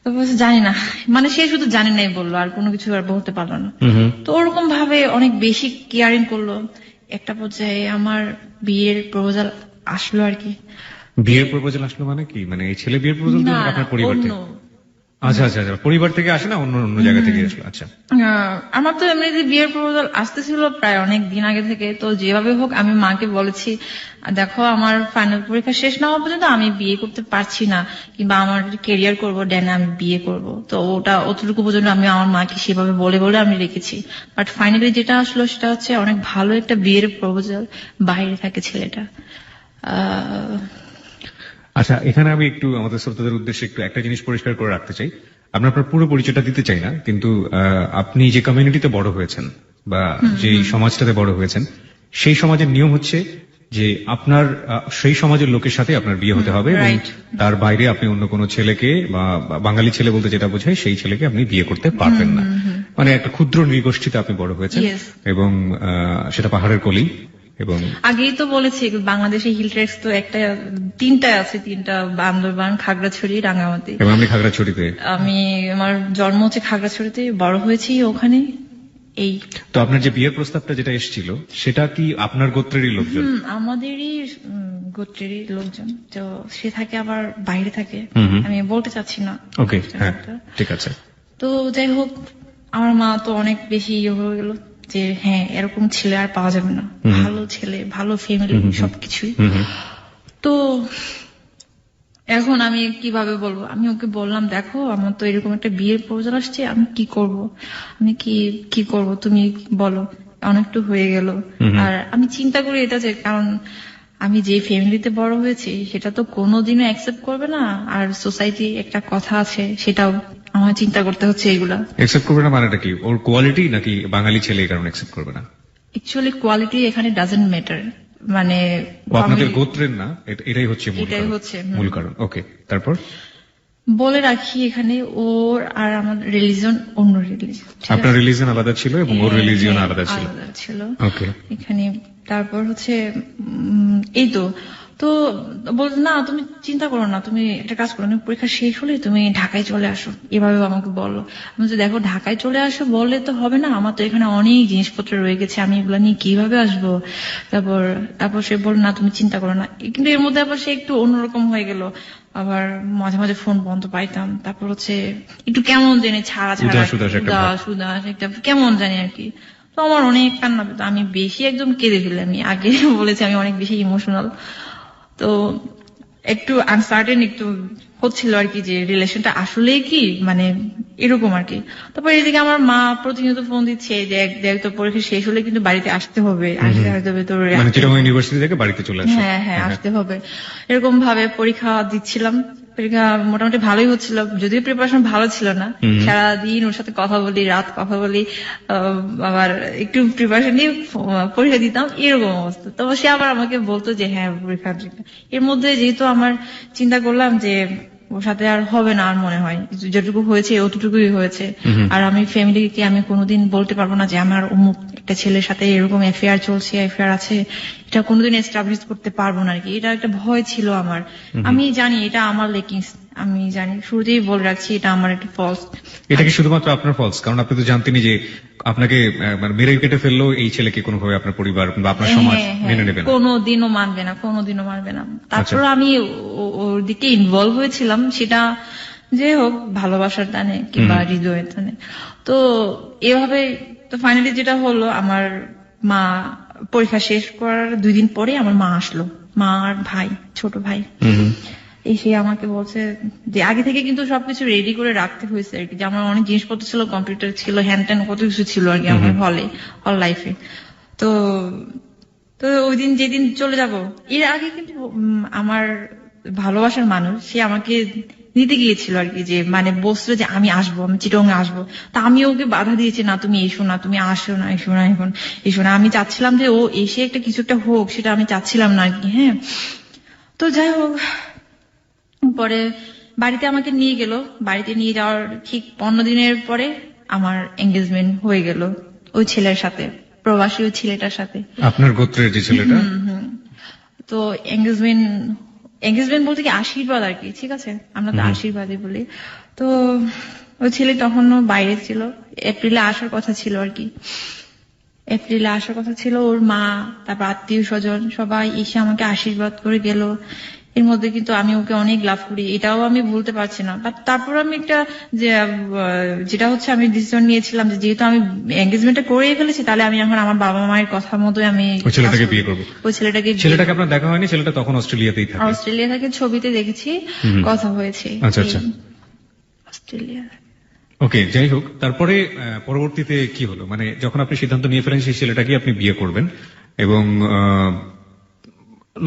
তো বলছে জানি না, মানে সে শুধু জানি নাই বললো, আর কোনো কিছু আর বলতে পারলো না। তো ওরকম ভাবে অনেক বেশি কেয়ারিং করলো। একটা পর্যায়ে আমার বিয়ের প্রপোজাল আসলো আর কি। বিয়ের প্রপোজাল আসলো মানে কি? মানে এই ছেলে বিয়ের প্রপোজাল দিল আপনার পরিবার থেকে? আচ্ছা আচ্ছা আচ্ছা, পরিবার থেকে আসে না, অন্য অন্য জায়গা থেকে আসলো। আচ্ছা। আমার তো এমনিতে বিয়ের প্রপোজাল আসতেছিল প্রায় অনেক দিন আগে থেকে। তো যেভাবে হোক আমি মাকে বলেছি, দেখো আমার ফাইনাল পরীক্ষা শেষ না হওয়া পর্যন্ত আমি বিয়ে করতে পারছি না, কিংবা আমার ক্যারিয়ার করবো ড্যানে আমি বিয়ে করব। তো ওটা অতটুকু পর্যন্ত আমি আমার মাকে সেভাবে বলে বলে আমি রেখেছি। বাট ফাইনালি যেটা আসলো সেটা হচ্ছে অনেক ভালো একটা বিয়ের প্রপোজাল, বাইরে থাকে ছেলেটা। আচ্ছা, এখানে আমি একটু আমাদের শ্রোতাদের উদ্দেশ্যে একটু একটা জিনিস পরিষ্কার করে রাখতে চাই। আমি আপনার পুরো পরিচয়টা দিতে চাই না, কিন্তু আপনি যে কমিউনিটিতে বড় হয়েছেন বা যে সমাজটাতে বড় হয়েছেন, সেই সমাজের নিয়ম হচ্ছে যে আপনার সেই সমাজের লোকের সাথে আপনার বিয়ে হতে হবে এবং তার বাইরে আপনি অন্য কোনো ছেলেকে বা বাঙালি ছেলে বলতে যেটা বোঝায় সেই ছেলেকে আপনি বিয়ে করতে পারবেন না। মানে একটা ক্ষুদ্র নৃগোষ্ঠীতে আপনি বড় হয়েছেন এবং সেটা পাহাড়ের কোলেই। এবং আগেই তো বলেছি বাংলাদেশে হিল ট্রেক্স তো তিনটা আছে, বান্দরবান, খাগড়াছড়ি, রাঙ্গামাটি। এবং আমি খাগড়াছড়িতে, আমার জন্ম হচ্ছে খাগড়াছড়িতে, বড় হয়েছি ওখানে। এই তো আপনার যে বিয়ের প্রস্তাবটা যেটা এসেছিল সেটা কি আপনার গোত্রেরই লোকজন? আমাদেরই গোত্রেরই লোকজন। তো সে থাকে আবার বাইরে থাকে, আমি বলতে চাচ্ছি না। ওকে, হ্যাঁ ঠিক আছে। তো যাই হোক, আমার মা তো অনেক বেশি ইয়ে হয়ে গেল যে হ্যাঁ এরকম ছেলে আর পাওয়া যাবে না, ভালো ছেলে, ভালো ফ্যামিলি, সবকিছুই। তো এখন আমি কিভাবে বলবো? আমি ওকে বললাম দেখো আমার তো এরকম একটা বিয়ের প্রপোজাল আসছে, আমি কি করব, আমি কি করব তুমি বলো। অনেকটা হয়ে গেল। আর আমি চিন্তা করি এটা যে, কারণ আমি যে ফ্যামিলিতে বড় হয়েছি সেটা তো কোনোদিনও অ্যাকসেপ্ট করবে না। আর সোসাইটি একটা কথা আছে, সেটাও আমার চিন্তা করতে হচ্ছে। এগুলা অ্যাকসেপ্ট করবে না মানেটা কি? ওর কোয়ালিটি নাকি বাঙালি ছেলে এই কারণে অ্যাকসেপ্ট করবে না? অ্যাকচুয়ালি কোয়ালিটি এখানে ডাজন্ট ম্যাটার, মানে আপনাদের গোত্রের না, এটাই হচ্ছে মূল কারণ। ওকে, তারপর বলে রাখি এখানে ওর আর আমার রিলিজন অন্য রিলিজন। আপনার রিলিজন আলাদা ছিল এবং ওর রিলিজন আলাদা ছিল। ওকে, এখানে তারপর হচ্ছে এই তো বলতো না তুমি চিন্তা করো না, তুমি একটা কাজ করো, তুমি পরীক্ষা শেষ হলে তুমি ঢাকায় চলে আসো, এভাবে আমাকে বললো। আমি বলছি দেখো ঢাকায় চলে আসো বললে তো হবে না, আমার তো এখানে অনেক জিনিসপত্র রয়ে গেছে, আমি এগুলো নিয়ে কিভাবে আসবো। তারপর সে বলল না তুমি চিন্তা করো না। কিন্তু এর মধ্যে আবার সে একটু অন্যরকম হয়ে গেল, আবার মাঝে মাঝে ফোন বন্ধ পাইতাম। তারপর হচ্ছে একটু কেমন জানি ছাড়া একটা কেমন জানি আর কি। তো আমার অনেক কান্না পেত, আমি বেশি একদম কেঁদে ফেলি। আমি আগে বলেছি আমি অনেক বেশি ইমোশনাল। তো একটু আনসার্টেন একটু হচ্ছিল আর কি, যে রিলেশনটা আসলে কি, মানে এরকম আর কি। তারপর এদিকে আমার মা প্রতিনিয়ত ফোন দিচ্ছে যে দেখ তো পরীক্ষা শেষ হলে কিন্তু বাড়িতে আসতে হবে, আসতে হবে তোর। মানে চিটাগং ইউনিভার্সিটি থেকে বাড়িতে চলে আসে। হ্যাঁ আসতে হবে। এরকম ভাবে পরীক্ষা দিচ্ছিলাম, পরীক্ষা মোটামুটি ভালোই হচ্ছিল, যদিও প্রিপারেশন ভালো ছিল না। সারাদিন ওর সাথে কথা বলি, রাত কথা বলি, আবার একটু প্রিপারেশন নিয়ে পরীক্ষা দিতাম, এরকম অবস্থা। তো সে আবার আমাকে বলতো যে হ্যাঁ পরীক্ষা। এর মধ্যে যেহেতু আমার চিন্তা করলাম যে ওর সাথে আর হবে না, আর মনে হয় যেটুকু হয়েছে অতটুকুই হয়েছে, আর আমি ফ্যামিলিকে আমি কোনোদিন বলতে পারবো না যে আমার অমুক একটা ছেলের সাথে এরকম অ্যাফেয়ার চলছে, অ্যাফেয়ার আছে, এটা কোনোদিন এস্টাবলিশ করতে পারবো না আর কি। এটা একটা ভয় ছিল আমার। আমি জানি এটা আমার লেকিংস, আমি জানি, শুরুতেই বলে রাখছি এটা আমার একটা ফলস। এটা কি শুধুমাত্র আপনার ফলস? কারণ আপনি তো জানতেনই যে আপনাকে মানে মেরে কেটে ফেললেও এই ছেলেকে কোনোভাবে আপনার পরিবার বা আপনার সমাজ মেনে নেবে না, কোনোদিনও মানবে না, কোনোদিনও মানবে না। তারপর আমি ওর দিকে ইনভলভ হয়েছিলাম, সেটা যে হোক ভালোবাসার টানে কিংবা হৃদয়ের টানে। তো এভাবে তো ফাইনালি যেটা হলো, আমার মা পরীক্ষা শেষ করার 2 দিন পরে আমার মা আসলো, মা আর ভাই, ছোট ভাই এসে আমাকে বলছে যে আগে থেকে কিন্তু সবকিছু রেডি করে রাখতে হয়েছে আর কি, যে আমার অনেক জিনিসপত্র ছিল, কম্পিউটার ছিল, হ্যান্ড ট্যান্ড কত কিছু ছিল আর কি আমার হল লাইফে। তো ওই দিন যেদিন চলে যাব, এর আগে কিন্তু আমার ভালোবাসার মানুষ সে আমাকে নিতে গিয়েছিল আর কি, যে মানে বলছিল যে আমি আসবো, আমি চিটং আসবো। তা আমি ওকে বাধা দিয়েছি, না তুমি এসো না, তুমি আসো না, এসো না, এখন এসো না। আমি চাচ্ছিলাম যে ও এসে একটা কিছু একটা হোক, সেটা আমি চাচ্ছিলাম না আর কি। হ্যাঁ, তো যাই হোক, পরে বাড়িতে আমাকে নিয়ে গেল। বাড়িতে নিয়ে যাওয়ার ঠিক 15 দিনের পরে আমার এঙ্গেজমেন্ট হয়ে গেল ওই ছেলের সাথে, প্রবাসী ওই ছেলেটার সাথে, আপনার গোত্রের যে ছেলেটা। তো এঙ্গেজমেন্ট বলতে কি আশীর্বাদ আর কি, ঠিক আছে, আমরা তো আশীর্বাদই বলি। তো ওই ছেলে তখনও বাইরে ছিল, এপ্রিলে আসার কথা ছিল আর কি, এপ্রিলে আসার কথা ছিল। ওর মা, তারপর আত্মীয় স্বজন সবাই এসে আমাকে আশীর্বাদ করে গেল। এর মধ্যে কিন্তু আমি ওকে অনেক লাভ করি, এটাও আমি ভুলতে পারছি না। বাট তারপর আমি একটা যেটা হচ্ছে আমি ডিসিশন নিয়েছিলাম যে যেহেতু আমি এঙ্গেজমেন্টটা করেই ফেলেছি, তাহলে আমি এখন আমার বাবা মায়ের কথা মতো আমি ওই ছেলেটাকে বিয়ে করবো। ওই ছেলেটাকে আপনার দেখা হয়নি? ছেলেটা তখন অস্ট্রেলিয়াতেই থাকে। অস্ট্রেলিয়া থাকে, ছবিতে দেখেছি, কথা হয়েছে। আচ্ছা আচ্ছা, অস্ট্রেলিয়া। ওকে, যাই হোক, তারপরে পরবর্তীতে কি হলো? মানে যখন আপনি সিদ্ধান্ত নিয়ে ফেলেন সেই ছেলেটাকে আপনি বিয়ে করবেন, এবং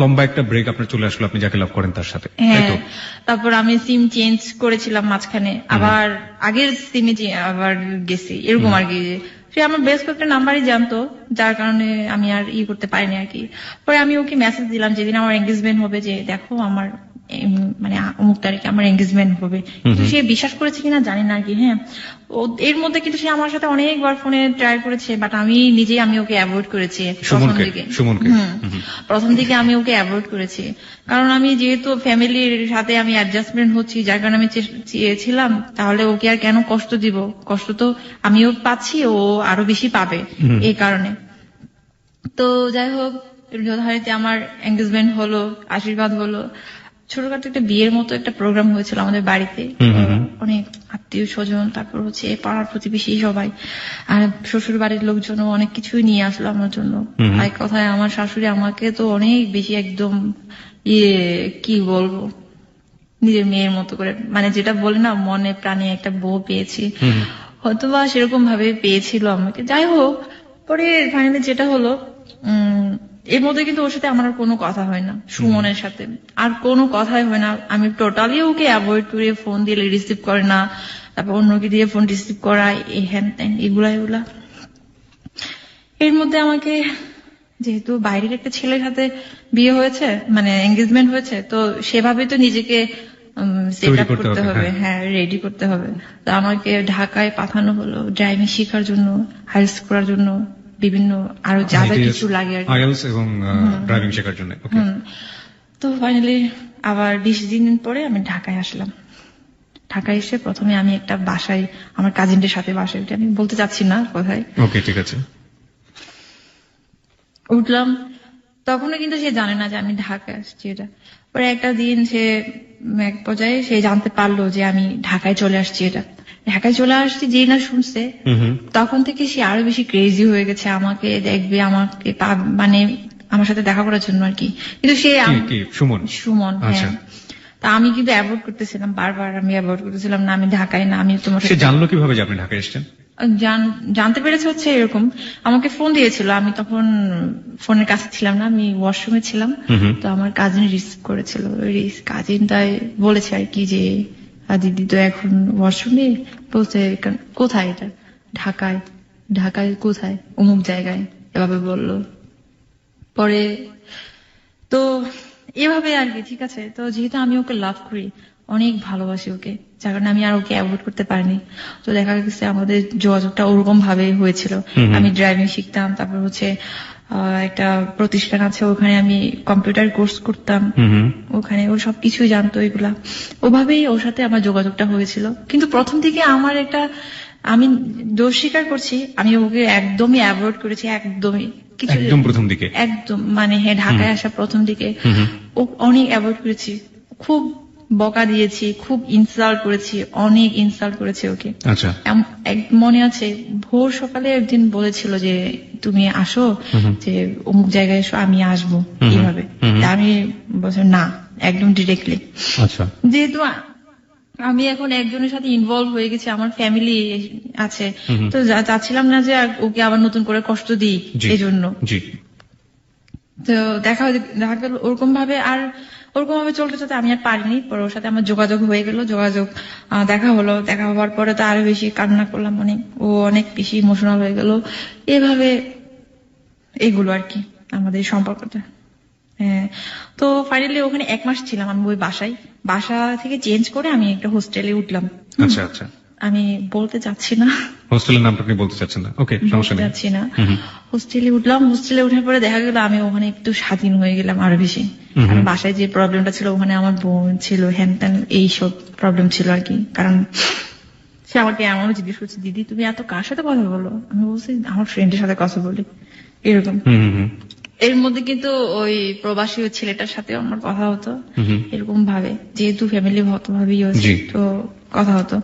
লম্বা একটা ব্রেক আপনার চলে আসলো, আপনি যাকে লাভ করেন তার সাথে, তাই তো? তারপর আমি সিম চেঞ্জ করেছিলাম মাঝখানে, আবার আগের সিমে আবার গেছি, এরকম আর কি। সে আমার বেশ কয়েকটা নাম্বারই জানতো, যার কারণে আমি আর করতে পারিনি আর কি। পরে আমি ওকে মেসেজ দিলাম যেদিন আমার এঙ্গেজমেন্ট হবে, যে দেখো আমার মানে অমুক তারিখে আমার এঙ্গেজমেন্ট হবে। কিন্তু সে বিশ্বাস করেছে কিনা জানি না আর কি। হ্যাঁ, এর মধ্যে কিন্তু সে আমার সাথে অনেকবার ফোনে ট্রাই করেছে, বাট আমি নিজেই আমি ওকে অ্যাভয়েড করেছি প্রথম দিকে আমি ওকে অ্যাভয়েড করেছি, কারণ আমি যেহেতু ফ্যামিলির সাথে আমি অ্যাডজাস্টমেন্ট হচ্ছি, যার কারণে আমি চেয়েছিলাম তাহলে ওকে আর কেন কষ্ট দিব, কষ্ট তো আমিও পাচ্ছি, ও আরো বেশি পাবে, এই কারণে। তো যাই হোক, যথারীতি আমার এঙ্গেজমেন্ট হলো, আশীর্বাদ হলো, ছোটখাটো একটা বিয়ের মতো একটা প্রোগ্রাম হয়েছিল আমাদের বাড়িতে, অনেক আত্মীয় স্বজন, তারপর হচ্ছে পাড়ার প্রতিবেশী সবাই, আর শ্বশুর বাড়ির লোকজনও অনেক কিছুই নিয়ে আসলো আমার জন্য। এক কথায় আমার শাশুড়ি আমাকে তো অনেক বেশি একদম কি বলবো, নিজের মেয়ের মতো করে, মানে যেটা বলে না মনে প্রাণে একটা বউ পেয়েছি, হয়তোবা সেরকম ভাবে পেয়েছিল আমাকে। যাই হোক, পরে ফাইনালি যেটা হলো, এর মধ্যে কিন্তু ওর সাথে আমার কোনো কথা হয় না, সুমনের সাথে আর কোনো কথাই হয় না। আমি টোটালি ওকে অ্যাভয়েড করি, ফোন দিলে রিসিভ করে না, তারপর অন্যকে দিয়ে ফোন রিসিভ করাই, এই হ্যান ত্যান এগুলা। এর মধ্যে আমাকে যেহেতু বাইরের একটা ছেলের সাথে বিয়ে হয়েছে, মানে এঙ্গেজমেন্ট হয়েছে, তো সেভাবে তো নিজেকে সেট আপ করতে হবে, হ্যাঁ রেডি করতে হবে। তো আমাকে ঢাকায় পাঠানো হলো ড্রাইভিং শেখার জন্য, হাইলস করার জন্য, বিভিন্ন আরো যা যা কিছু লাগে আর আইএলস এবং ড্রাইভিং শেখার জন্য। তো ফাইনালি আবার 20 দিন পরে আমি ঢাকায় আসলাম। ঢাকায় এসে প্রথমে আমি একটা বাসায়, আমার কাজিনদের সাথে বাসায়, আমি বলতে চাচ্ছি না কোথায়, ওকে ঠিক আছে, উঠলাম। তখনও কিন্তু সে জানে না যে আমি ঢাকায় আসছি। এটা পরে একটা দিন সে এক পর্যায়ে সে জানতে পারলো যে আমি ঢাকায় চলে আসছি। এটা ঢাকায় চলে আসছি যে না শুনছে, তখন থেকে সে আরো বেশি ক্রেজি হয়ে গেছে, আমাকে দেখবে, আমাকে মানে আমার সাথে দেখা করার জন্য আর কি। কিন্তু সে সুমন, হ্যাঁ। তা আমি কিন্তু অ্যাভয়েড করতেছিলাম, বারবার আমি অ্যাভয়েড করতেছিলাম, না আমি ঢাকায় না, আমি তোমার সে সাথে জানলো কিভাবে যে আপনি ঢাকায় এসেছেন? জানতে পেরেছে হচ্ছে এরকম, আমাকে ফোন দিয়েছিল, আমি তখন ফোনের কাছে ছিলাম না, আমি ওয়াশরুমে ছিলাম। তো আমার কাজিন রিসিভ করেছিল, কাজিনটাই বলেছে আর কি যে দিদি তো এখন ওয়াশরুমে, বলছে কোথায় এটা, ঢাকায়। ঢাকায় কোথায়, অমুক জায়গায়, এভাবে বললো। পরে তো এভাবে আর কি, ঠিক আছে। তো যেহেতু আমি ওকে লাভ করি, অনেক ভালোবাসি ওকে, যার কারণে আমি আর ওকে অ্যাভয়েড করতে পারিনি। তো দেখা গেছে আমাদের যোগাযোগটা ওরকম ভাবে হয়েছিল। আমি ড্রাইভিং শিখতাম, তারপর হচ্ছে একটা প্রতিষ্ঠান আছে, ওখানে আমি কম্পিউটার কোর্স করতাম, ওখানে ও সবকিছুই জানতো, এগুলা ওভাবেই ওর সাথে আমার যোগাযোগটা হয়েছিল। কিন্তু প্রথম থেকে আমার একটা, আমি দোষ স্বীকার করছি, আমি ওকে একদমই অ্যাভয়েড করেছি, একদমই কিছু, একদম প্রথম দিকে? একদম, মানে হ্যাঁ, ঢাকায় আসা প্রথম দিকে ও অনেক অ্যাভয়েড করেছি, খুব বকা দিয়েছি, খুব ইনসাল্ট করেছি, অনেক ইনসাল্ট করেছি ওকে। আচ্ছা। মনে আছে ভোর সকালে একদিন বলেছিল যে তুমি আসো, যে অমুক জায়গায় এসো, আমি আসবো, এইভাবে। তা আমি বলছি না, একদম ডিরেক্টলি। আচ্ছা। যেহেতু আমি এখন একজনের সাথে ইনভলভ হয়ে গেছি, আমার ফ্যামিলি আছে, তো চাচ্ছিলাম না যে ওকে আবার নতুন করে কষ্ট দিই, এই জন্য। তো দেখা গেল ওরকম ভাবে, আর ওরকম ভাবে চলতে চলতে আমি আর পারিনি। পরে ওর সাথে আমার যোগাযোগ হয়ে গেল, দেখা হলো, দেখা হওয়ার পরে তো আরো বেশি কান্না করলাম, অনেক, ও অনেক বেশি ইমোশনাল হয়ে গেল, এভাবে এগুলো আর কি আমাদের সম্পর্কটা। হ্যাঁ, তো ফাইনালি ওখানে 1 মাস ছিলাম আমি ওই বাসায়। বাসা থেকে চেঞ্জ করে আমি একটা হোস্টেলে উঠলাম। আচ্ছা আচ্ছা। আমি বলতে চাচ্ছি না হোস্টেলের নামটা আপনি বলতে চাচ্ছেন না? ওকে, সমস্যা নেই। যাচ্ছি না। হোস্টেলে উঠলাম, হোস্টেলে উঠার পরে দেখা গেল আমি ওখানে একটু স্বাধীন হয়ে গেলাম আরো বেশি। কারণ বাসায় যে প্রবলেমটা ছিল, ওখানে আমার বোন ছিল, হ্যান ত্যান এইসব প্রবলেম ছিল আর কি। কারণ সে আমাকে এমনও জিজ্ঞেস করছে, দিদি তুমি এত কার সাথে কথা বলো? আমি বলছি আমার ফ্রেন্ডের সাথে কথা বলি, এরকম। এর মধ্যে কিন্তু ওই প্রবাসী ওই ছেলেটার সাথে আমার কথা হতো, এরকম ভাবে, যেহেতু ফ্যামিলি ভক্ত ভাবেই তো কথা হতো,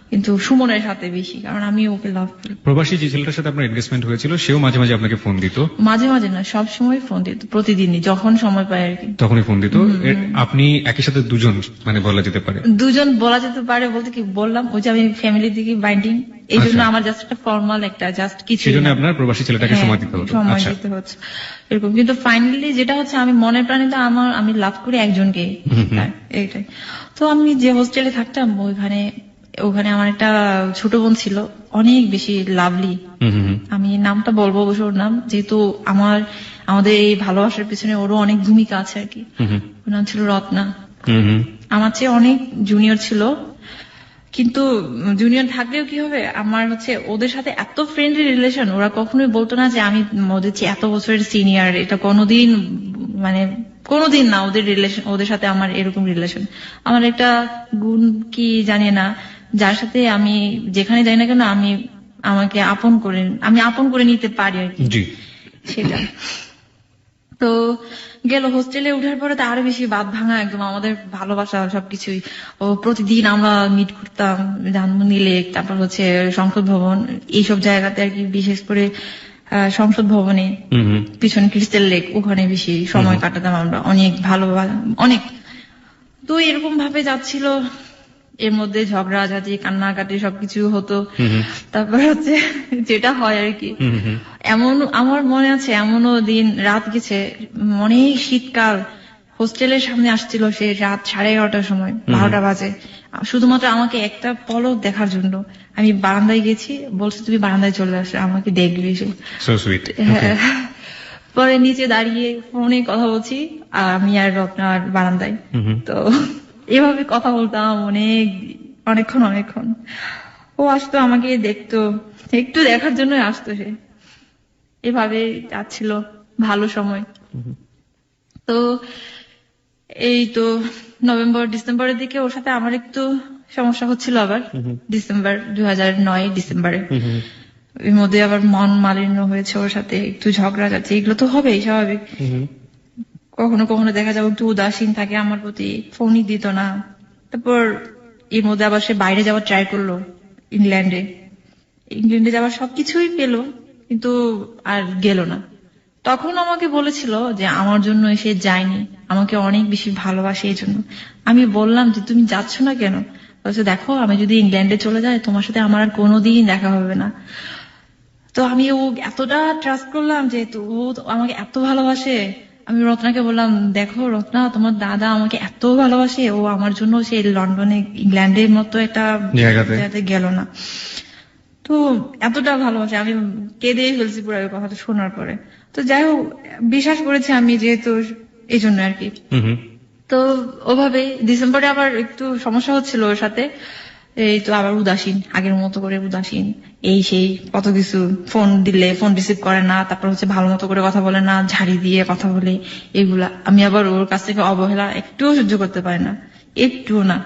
কিন্তু সুমনের সাথে বেশি, কারণ আমি ওকে লাভ করি। প্রবাসী যে ছেলেটার সাথে আপনার এনগেজমেন্ট হয়েছিল, সেও মাঝে মাঝে আপনাকে ফোন দিত? মাঝে মাঝে না, সব সময় ফোন দিত, প্রতিদিনই যখন সময় পায় আর কি, তখনই ফোন দিত। আপনি একই সাথে দুজন, মানে বলা যেতে পারে দুজন বলা যেতে পারে, বলতে কি বললাম, ওই যে আমি ফ্যামিলি দিকে বাইন্ডিং, এই জন্য আমার জাস্ট একটা ফর্মাল একটা জাস্ট কিছু, সেই জন্য আপনার প্রবাসী ছেলেটাকে সময় দিতে হতো। সময় দিতে হচ্ছে এরকম। কিন্তু ফাইনালি যেটা হচ্ছে, আমি মনের প্রাণে তো আমি লাভ করি একজনকে, এইটাই। তো আমি যে হোস্টেলে থাকতাম, ওখানে আমার একটা ছোট বোন ছিল, অনেক বেশি লাভলি। আমি নামটা বলবো অবশ্য ওর নাম, যেহেতু আমাদের এই ভালোবাসার পিছনে ওরও অনেক ভূমিকা আছে আর কি। ওর নাম ছিল রত্না। আমার চেয়ে অনেক জুনিয়র ছিল, কিন্তু জুনিয়র থাকলেও কি হবে, আমার হচ্ছে ওদের সাথে এত ফ্রেন্ডলি রিলেশন, ওরা কখনোই বলতো না যে আমি ওদের চেয়ে এত বছরের সিনিয়র, এটা কোনোদিন, মানে কোনোদিন না। ওদের সাথে আমার এরকম রিলেশন, আমার একটা গুণ কি জানি না, যার সাথে আমি যেখানে যাই না কেন, আমাকে আপন করে নিতে পারি আর কি, সেটা। তো গেল হোস্টেলে উঠার পরে তো আরো বেশি বাদ ভাঙা, একদম আমাদের ভালোবাসা সবকিছুই। ও প্রতিদিন আমরা মিট করতাম, ধানমন্ডি লেক, তারপর হচ্ছে সংসদ ভবন, এইসব জায়গাতে আর কি, বিশেষ করে সংসদ ভবনে পিছনে ক্রিস্টাল লেক, ওখানে বেশি সময় কাটাতাম আমরা, অনেক ভালো, অনেক। তো এরকম ভাবে যাচ্ছিল, এর মধ্যে ঝগড়াঝাটি, কান্নাকাটি সবকিছু হতো। তারপর হচ্ছে যেটা হয় আর কি, আমার মনে আছে এমনও দিন রাত গেছে, অনেক শীতকাল, হোস্টেলের সামনে আসছিল সে রাত 11:30টার সময়, 12টা বাজে, শুধুমাত্র আমাকে একটা পলক দেখার জন্য। আমি বারান্দায় গেছি, বলছে তুমি বারান্দায় চলে আসো, আমাকে দেখবি এসে। পরে নিচে দাঁড়িয়ে ফোনে কথা বলছি, আর আমি আর রত্নার বারান্দায়। তো এভাবে কথা বলতাম অনেকক্ষণ। ও আসতো, আমাকে দেখতো, একটু দেখার জন্য আসতো সে। এভাবে যাচ্ছিল ভালো সময়। তো এই তো নভেম্বর ডিসেম্বরের দিকে ওর সাথে আমার একটু সমস্যা হচ্ছিল, আবার 2009 ডিসেম্বরে। এর মধ্যে আবার মন মালিন্য হয়েছে ওর সাথে, একটু ঝগড়া যাচ্ছে, এগুলো তো হবেই স্বাভাবিক। কখনো কখনো দেখা যাবে একটু উদাসীন থাকে আমার প্রতি, ফোনই দিত না। তারপর এর মধ্যে আবার সে বাইরে যাওয়ার ট্রাই করলো, ইংল্যান্ডে যাওয়ার সবকিছুই পেলো, কিন্তু আর গেল না। তখন আমাকে বলেছিল যে আমার জন্য এসে যায়নি, আমাকে অনেক বেশি ভালোবাসে এই জন্য। আমি বললাম যে তুমি যাচ্ছ না কেন? বলছে দেখো আমি যদি ইংল্যান্ডে চলে যাই তোমার সাথে আমার আর কোনোদিন দেখা হবে না। তো আমি ও এতটা ট্রাস্ট করলাম যে ও আমাকে এত ভালোবাসে। আমি রত্নাকে বললাম দেখো রত্না তোমার দাদা আমাকে এত ভালোবাসে, ও আমার জন্য সে লন্ডনে ইংল্যান্ডের মতো একটা জায়গাতে গেল না। তো এতটা ভালোবাসে, আমি কেঁদে ফেলছি পুরো কথাটা শোনার পরে। তো যাই হোক বিশ্বাস করেছি আমি যেহেতু এই জন্য আর কি। তো ওভাবে ডিসেম্বরে আবার একটু সমস্যা হচ্ছিল ওর সাথে, এই তো আবার উদাসীন, আগের মতো করে উদাসীন, এই সেই কত কিছু, ফোন দিলে ফোন রিসিভ করে না, তারপর হচ্ছে ভালো মতো করে কথা বলে না, ঝাড়ি দিয়ে কথা বলে, এগুলা আমি আবার ওর কাছ থেকে অবহেলা একটুও সহ্য করতে পারি না, একটুও না।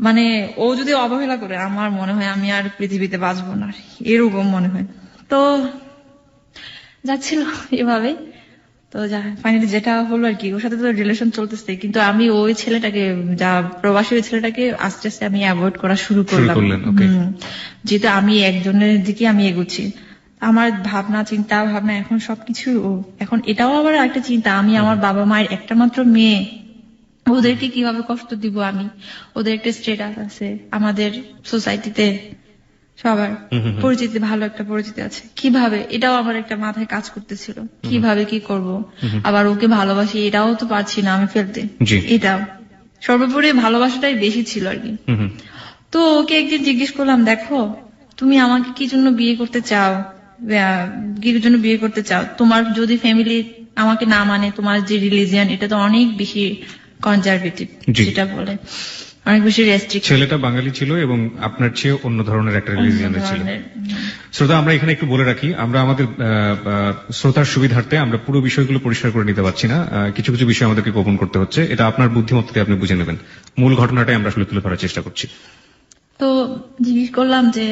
মানে ও যদি অবহেলা করে আমার মনে হয় আমি আর পৃথিবীতে বাঁচবো না, এরকম মনে হয়। তো যাচ্ছিল এভাবে। তো ফাইনালি যেটা হলো আর কি, ওর সাথে তো রিলেশন চলতেছে, কিন্তু আমি ওই ছেলেটাকে, যা প্রবাসী ওই ছেলেটাকে আস্তে আস্তে আমি অ্যাভয়েড করা শুরু করলাম। যেহেতু আমি একজনের দিকে আমি এগোচ্ছি, আমার ভাবনা চিন্তা ভাবনা এখন সবকিছু এখন এটাও আবার একটা চিন্তা, আমি আমার বাবা মায়ের একটা মাত্র মেয়ে, ওদেরকে কিভাবে কষ্ট দিব আমি। ওদের একটা স্ট্যাটাস আছে আমাদের সোসাইটিতে, সবার পরিচিতি, ভালো একটা পরিচিতি আছে, কিভাবে, এটাও আমার একটা মাথায় কাজ করতেছিল, কিভাবে কি করব। আবার ওকে ভালোবাসি এটাও তো পারছি না আমি ফেলতে, এটাও সর্বোপরি ভালোবাসাটাই বেশি ছিল আর কি। তো ওকে একদিন জিজ্ঞেস করলাম দেখো তুমি আমাকে কি জন্য বিয়ে করতে চাও, কি জন্য বিয়ে করতে চাও, তোমার যদি ফ্যামিলি আমাকে না মানে, তোমার যে রিলিজিয়ান এটা তো অনেক বেশি কনজারভেটিভ, যেটা বলে অনেক বেশি রেস্ট্রিক্ট। ছেলেটা বাঙালি ছিল এবং আপনার চেয়ে অন্য ধরনের একটা রিলিজিয়নের ছিল। শ্রোতা আমরা এখানে একটু বলে রাখি, আমরা আমাদের শ্রোতার সুবিধার্থে আমরা পুরো বিষয়গুলো পরিষ্কার করে নিতে পারছি না, কিছু কিছু বিষয় আমাদেরকে গোপন করতে হচ্ছে, এটা আপনার বুদ্ধিমত্তাতে আপনি বুঝে নেবেন। মূল ঘটনাটাই আমরা আসলে তুলে ধরার চেষ্টা করছি। তো জিজ্ঞেস করলাম যে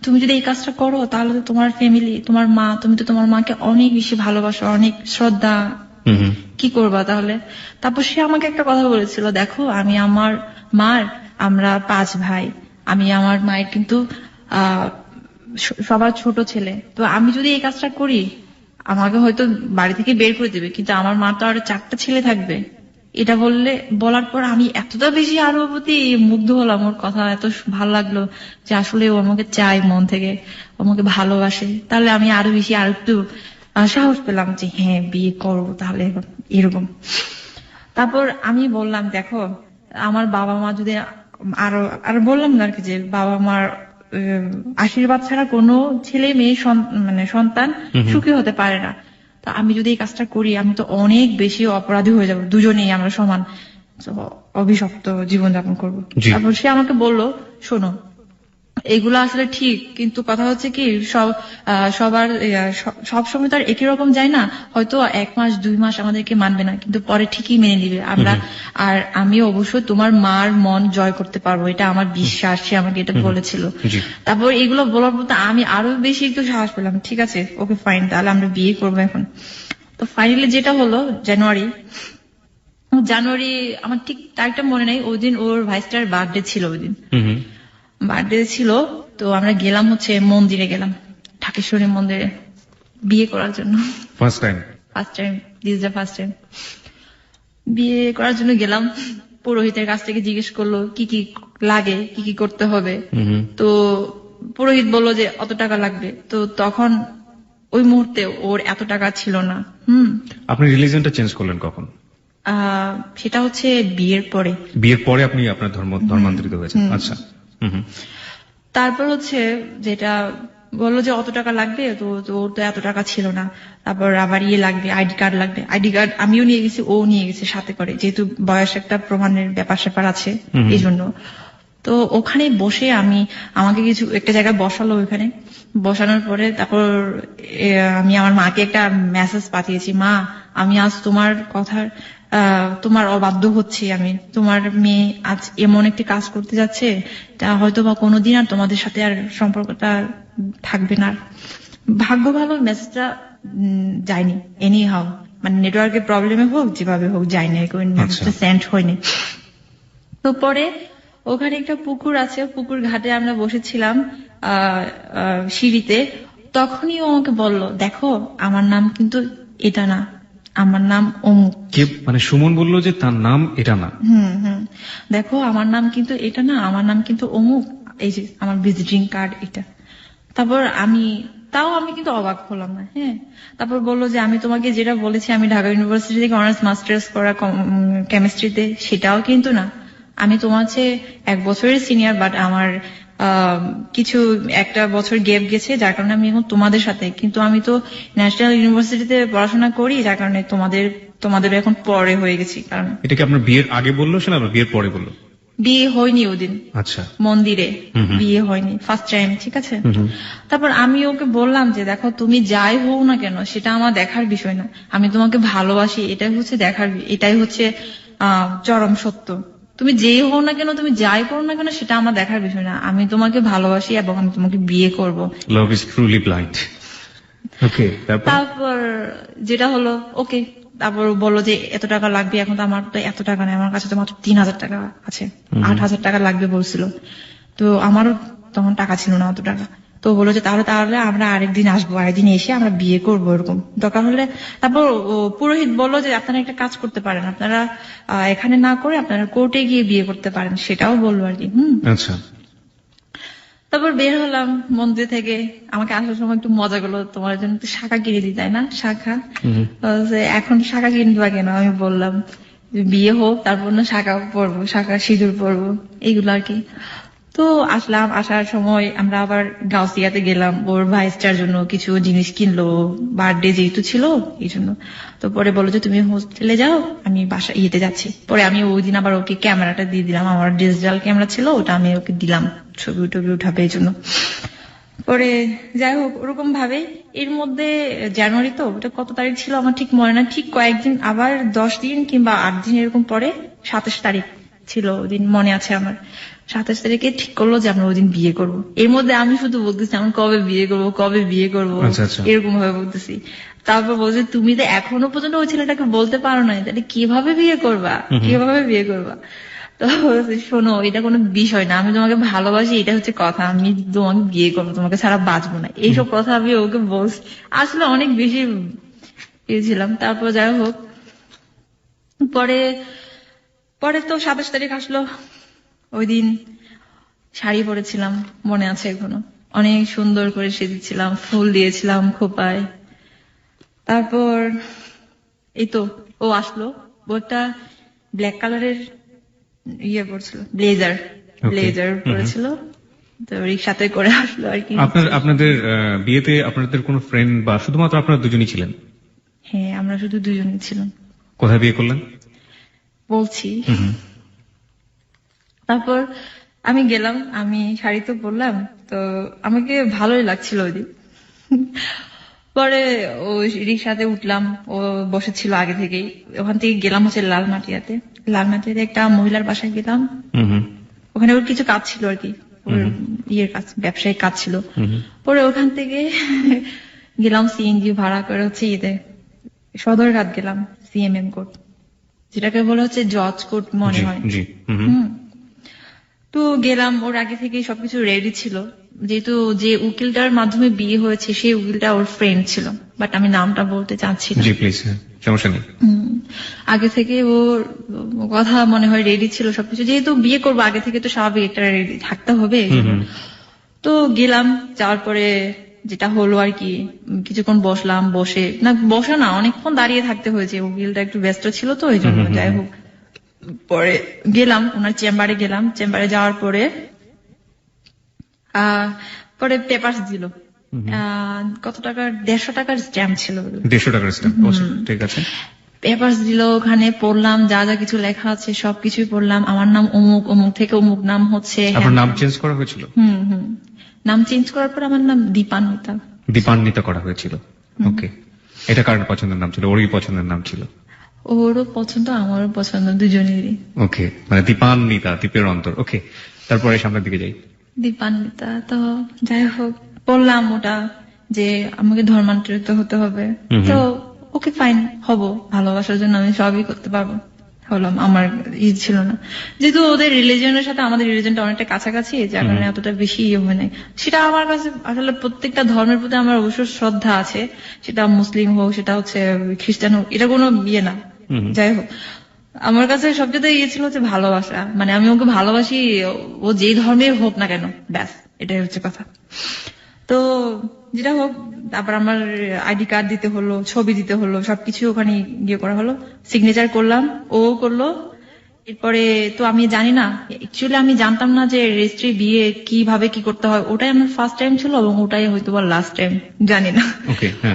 তুমি যদি এই কাজটা করো তাহলে তো তোমার ফ্যামিলি, তোমার মা, তুমি তো তোমার মাকে অনেক বেশি ভালোবাসো, অনেক শ্রদ্ধা, কি করবা তাহলে। তারপর সে আমাকে একটা কথা বলেছিল, দেখো আমি আমার মার, আমরা 5 ভাই, আমি আমার মায়ের কিন্তু সবার ছোট ছেলে, তো আমি যদি এই কাজটা করি আমাকে হয়তো বাড়ি থেকে বের করে দেবে, কিন্তু আমার মা তো আরো 4টা ছেলে থাকবে। এটা বলার পর আমি এতটা বেশি আরো প্রতি মুগ্ধ হলাম, ওর কথা এত ভালো লাগলো যে আসলে ও আমাকে চায় মন থেকে, আমাকে ভালোবাসে। তাহলে আমি আরো বেশি আর একটু সাহস পেলাম যে হ্যাঁ বিয়ে করবো তাহলে এরকম। তারপর আমি বললাম দেখো আমার বাবা মা যদি আরো বললাম না আর কি, যে বাবা মার আশীর্বাদ ছাড়া কোনো ছেলে মেয়ে মানে সন্তান সুখী হতে পারে না। তো আমি যদি এই কাজটা করি আমি তো অনেক বেশি অপরাধী হয়ে যাবো, দুজনেই আমরা সমান অভিশপ্ত জীবনযাপন করবো। তারপর সে আমাকে বলল শোনো এগুলো আসলে ঠিক, কিন্তু কথা হচ্ছে কি সবার সবসময় তো আর একই রকম যায় না, হয়তো 1 মাস 2 মাস আমাদেরকে মানবে না, কিন্তু পরে ঠিকই মেনে নিবে আমরা। আর আমি অবশ্যই তোমার মার মন জয় করতে পারবো, এটা আমার বিশ্বাস, সে আমাকে এটা বলেছিল। তারপর এগুলো বলার পর আমি আরো বেশি একটু সাহস পেলাম, ঠিক আছে ওকে ফাইন, তাহলে আমরা বিয়ে করবো এখন। তো ফাইনালি যেটা হলো জানুয়ারি আমার ঠিক তারিখটা মনে নাই, ওই দিন ওর ভাইস্টার বার্থডে ছিল, ওই দিন বার্থডে ছিল। তো আমরা গেলাম হচ্ছে মন্দিরে, গেলাম ঢাকেশ্বরী মন্দিরে বিয়ে করার জন্য। First time this is the first time বিয়ে করার জন্য গেলাম। পুরোহিতের কাছ থেকে জিজ্ঞেস করলো কি কি লাগে, কি কি করতে হবে। তো পুরোহিত বললো যে অত টাকা লাগবে। তো তখন ওই মুহূর্তে ওর এত টাকা ছিল না। আপনি রিলিজিয়নটা চেঞ্জ করলেন কখন? সেটা হচ্ছে বিয়ের পরে আপনি আপনার ধর্মান্তরিত হয়েছেন। আচ্ছা। তারপর হচ্ছে যেটা বললো যে অত টাকা লাগবে, তো ওর তো এত টাকা ছিল না। তারপর আবার লাগবে, আইডি কার্ড লাগবে। আইডি কার্ড আমিও নিয়ে গেছি, ও নিয়ে গেছে সাথে করে, যেহেতু বয়স একটা প্রমাণের ব্যাপার আছে এই জন্য। তো ওখানে বসে আমাকে কিছু একটা জায়গায় বসালো, ওইখানে বসানোর পরে তারপর আমি আমার মাকে একটা মেসেজ পাঠিয়েছি, মা আমি আজ তোমার কথার তোমার অবাধ্য হচ্ছি, আমি তোমার মেয়ে আজ এমন একটি কাজ করতে যাচ্ছে তা হয়তো বা কোনোদিন আর তোমাদের সাথে আর সম্পর্কটা থাকবে না। ভাগ্য ভালো মেসেজটা যায়নি, এনি হাও, মানে নেটওয়ার্কের প্রবলেমে হোক যেভাবে হোক যায়নি, মেসেজটা সেন্ড হয়নি। তো পরে ওখানে একটা পুকুর আছে, পুকুর ঘাটে আমরা বসেছিলাম সিঁড়িতে। তখনই ও আমাকে বলল দেখো আমার নাম কিন্তু এটা না, আমার নাম অমুক। কে মানে সুমন বললো যে তার নাম এটা না? হুম, দেখো আমার নাম কিন্তু এটা না, আমার নাম কিন্তু অমুক, এই যে আমার ভিজিটিং কার্ড এটা। তারপর আমি কিন্তু অবাক হলাম না। হ্যাঁ, তারপর বললো যে আমি তোমাকে যেটা বলেছি আমি ঢাকা ইউনিভার্সিটি থেকে অনার্স মাস্টার্স করা কেমিস্ট্রিতে, সেটাও কিন্তু না। আমি তোমার চেয়ে 1 বছরের সিনিয়র, বাট আমার কিছু একটা বছর গ্যাপ গেছে, যার কারণে আমি এখন তোমাদের সাথে, কিন্তু আমি তো ন্যাশনাল ইউনিভার্সিটিতে পড়াশোনা করি, যার কারণে তোমাদের এখন পরে হয়ে গেছি। কারণ এটা কি আপনার বিয়ের আগে বললো সে না বিয়ের পরে বললো? বিয়ে হয়নি ওদিন, আচ্ছা, মন্দিরে বিয়ে হয়নি, ফার্স্ট টাইম, ঠিক আছে। তারপর আমি ওকে বললাম যে দেখো তুমি যাই হও না কেন সেটা আমার দেখার বিষয় না, আমি তোমাকে ভালোবাসি, এটাই হচ্ছে চরম সত্য। তুমি যেই হও না কেন, তুমি যাই করো না কেন, সেটা আমার দেখার বিষয় না, আমি তোমাকে ভালোবাসি এবং আমি তোমাকে বিয়ে করব। Love is truly blind. Okay, তারপর যেটা হলো, ওকে, তারপর বললো যে এত টাকা লাগবে। এখন তো আমার তো এত টাকা নেই, আমার কাছে তো মাত্র 3,000 টাকা আছে, 8,000 টাকা লাগবে বলছিল। তো আমারও তখন টাকা ছিল না অত টাকা। তো বললো যে তাহলে আমরা আরেকদিন আসবো, আরেকদিন এসে আমরা বিয়ে করবো, এরকম দরকার হলে। তারপর পুরোহিত বললো যে আপনারা একটা কাজ করতে পারেন, আপনারা এখানে না করে আপনারা কোর্টে গিয়ে বিয়ে করতে পারেন, সেটাও বললো আর কি। আচ্ছা। তারপর বের হলাম মন্দির থেকে। আমাকে আসার সময় একটু মজা করলো, তোমার জন্য একটু শাখা কিনে দিই, তাই না, শাখা। এখন শাখা কিনবা কেন, আমি বললাম বিয়ে হোক তারপর না শাখা পরবো, শাখা সিঁদুর পরবো, এইগুলো আর কি। তো আসলাম, আসার সময় আমরা আবার গাউসিয়াতে গেলাম, ওর ভাইস্টার জন্য কিছু জিনিস কিনলো, বার্থডে যেহেতু ছিল এই জন্য। তো পরে বললো যে তুমি হোস্টেলে যাও, আমি বাসা ইয়েতে যাচ্ছি। পরে আমি ওই দিন আবার ওকে ক্যামেরাটা দিয়ে দিলাম, আমার ডিজিটাল ক্যামেরা ছিল, ওটা আমি ওকে দিলাম ছবি টবি উঠাবে এই জন্য। পরে যাই হোক ওরকম ভাবে এর মধ্যে জানুয়ারি, তো ওটা কত তারিখ ছিল আমার ঠিক মনে না, ঠিক কয়েকদিন আবার 10 দিন কিংবা 8 দিন এরকম পরে 27 তারিখ ছিল ওদিন, মনে আছে আমার। 27 তারিখে ঠিক করলো যে আমরা ওইদিন বিয়ে করব। এর মধ্যে আমি শুধু বলতেছি আমরা কবে বিয়ে করবো, এরকম ভাবে বলতেছি। তারপর বলছে তুমি তো এখনো পর্যন্ত ওই ছেলেটাকে বলতে পারো না, তাহলে কিভাবে বিয়ে করবা। তো শোনো, এটা কোনো বিষয় না, আমি তোমাকে ভালোবাসি, এটা হচ্ছে কথা, আমি তোমাকে বিয়ে করবো, তোমাকে ছাড়া বাঁচবো না, এইসব কথা আমি ওকে বলছি। আসলে অনেক বেশি ছিলাম। তারপর যাই হোক পরে তো 27 তারিখ আসলো। ওই দিন শাড়ি পরেছিলাম, মনে আছে এখনো, অনেক সুন্দর করে সেজেছিলাম, ফুল দিয়েছিলাম খোপায়। তারপর এই তো ও আসলো, ও একটা ব্ল্যাক কালারের ইয়ে পড়ছিল, ব্লেজার পড়েছিল, তো রিক্সাতে করে আসলো আর কি। আপনাদের বিয়েতে আপনাদের কোনো ফ্রেন্ড বা শুধুমাত্র আপনারা দুজনই ছিলেন? হ্যাঁ, আমরা শুধু দুজনই ছিলাম। কোথায় বিয়ে করলেন? বলছি। তারপর আমি গেলাম, আমি শাড়ি তো পরলাম, তো আমাকে ভালোই লাগছিল ওই দিন। পরে ও রিক্সাতে উঠলাম, ও বসেছিল আগে থেকেই। ওখান থেকে গেলাম হচ্ছে লালমাটিয়াতে একটা মহিলার বাসায় গেলাম। ওখানে ওর কিছু কাজ ছিল আর কি, ওর ইয়ের কাজ, ব্যবসায়িক কাজ ছিল। পরে ওখান থেকে গেলাম সিএনজি ভাড়া করে হচ্ছে ইয়েতে সদরঘাট গেলাম, সিএমএম কোর্ট, যেটাকে বলা হচ্ছে জজ কোর্ট মনে হয়। তো গেলাম, ওর আগে থেকে সবকিছু রেডি ছিল, যেহেতু যে উকিলটার মাধ্যমে বিয়ে হয়েছে সেই উকিলটা ওর ফ্রেন্ড ছিল, বাট আমি নামটা বলতে চাচ্ছি না। সমস্যা নেই। আগে থেকে ওর কথা মনে হয় রেডি ছিল সবকিছু, যেহেতু বিয়ে করবো আগে থেকে তো স্বাভাবিক একটা রেডি থাকতে হবে। তো গেলাম, যাওয়ার পরে যেটা হলো আর কি, কিছুক্ষণ বসলাম, বসা না অনেকক্ষণ দাঁড়িয়ে থাকতে হয়েছে, উকিলটা একটু ব্যস্ত ছিল তো এই জন্য। যাই হোক পরে গেলাম ওনার চেম্বারে যাওয়ার পরে পেপারস দিল, কত টাকা, 150 টাকার স্ট্যাম্প ছিল। 150 টাকার স্ট্যাম্প, ঠিক আছে। পেপারস দিল, ওখানে পড়লাম, যা যা কিছু লেখা আছে সবকিছুই পড়লাম। আমার নাম অমুক, অমুক থেকে অমুক নাম হচ্ছে। আপনার নাম চেঞ্জ করা হয়েছিল? নাম চেঞ্জ করার পর আমার নাম দীপান্বিতা করা হয়েছিল। ওকে, এটা কার পছন্দের নাম ছিল? ওরই পছন্দের নাম ছিল? ওরও পছন্দ, আমারও পছন্দ, দুজনেরই। ওকে, মানে দীপান্বিতা, দ্বীপের অন্তর। ওকে, তারপরে সামনের দিকে যাই। দীপান্বিতা। তো যাই হোক বললাম ওটা যে আমাকে ধর্মান্তরিত হতে হবে। তো ওকে ফাইন, হব, ভালোবাসার জন্য আমি সবই করতে পারবো। হলাম, আমার ছিল না, যেহেতু ওদের রিলিজনের সাথে আমাদের রিলিজনটা অনেকটা কাছাকাছি, যার কারণে এতটা বেশি হয় নাই। সেটা আমার কাছে আসলে প্রত্যেকটা ধর্মের প্রতি আমার অবশ্য শ্রদ্ধা আছে, সেটা মুসলিম হোক, সেটা হচ্ছে খ্রিস্টান হোক, এটা কোনো ইয়ে না। যাই হোক, আমার কাছে সবচেয়ে ছিল হচ্ছে ভালোবাসা, মানে আমি ওকে ভালোবাসি, ও যেই ধর্মের হোক না কেন, ব্যাস এটাই হচ্ছে কথা। তো যেটা হোক, তারপর আমার আইডি কার্ড দিতে হলো, ছবি দিতে হলো, সবকিছু ওখানে ইয়ে করা হলো, সিগনেচার করলাম, ও করলো। এরপরে তো আমি জানি না, অ্যাকচুয়ালি আমি জানতাম না যে রেজিস্ট্রি বিয়ে কিভাবে কি করতে হয়, ওটাই আমার ফার্স্ট টাইম ছিল এবং ওটাই হয়তো বা লাস্ট টাইম, জানি না।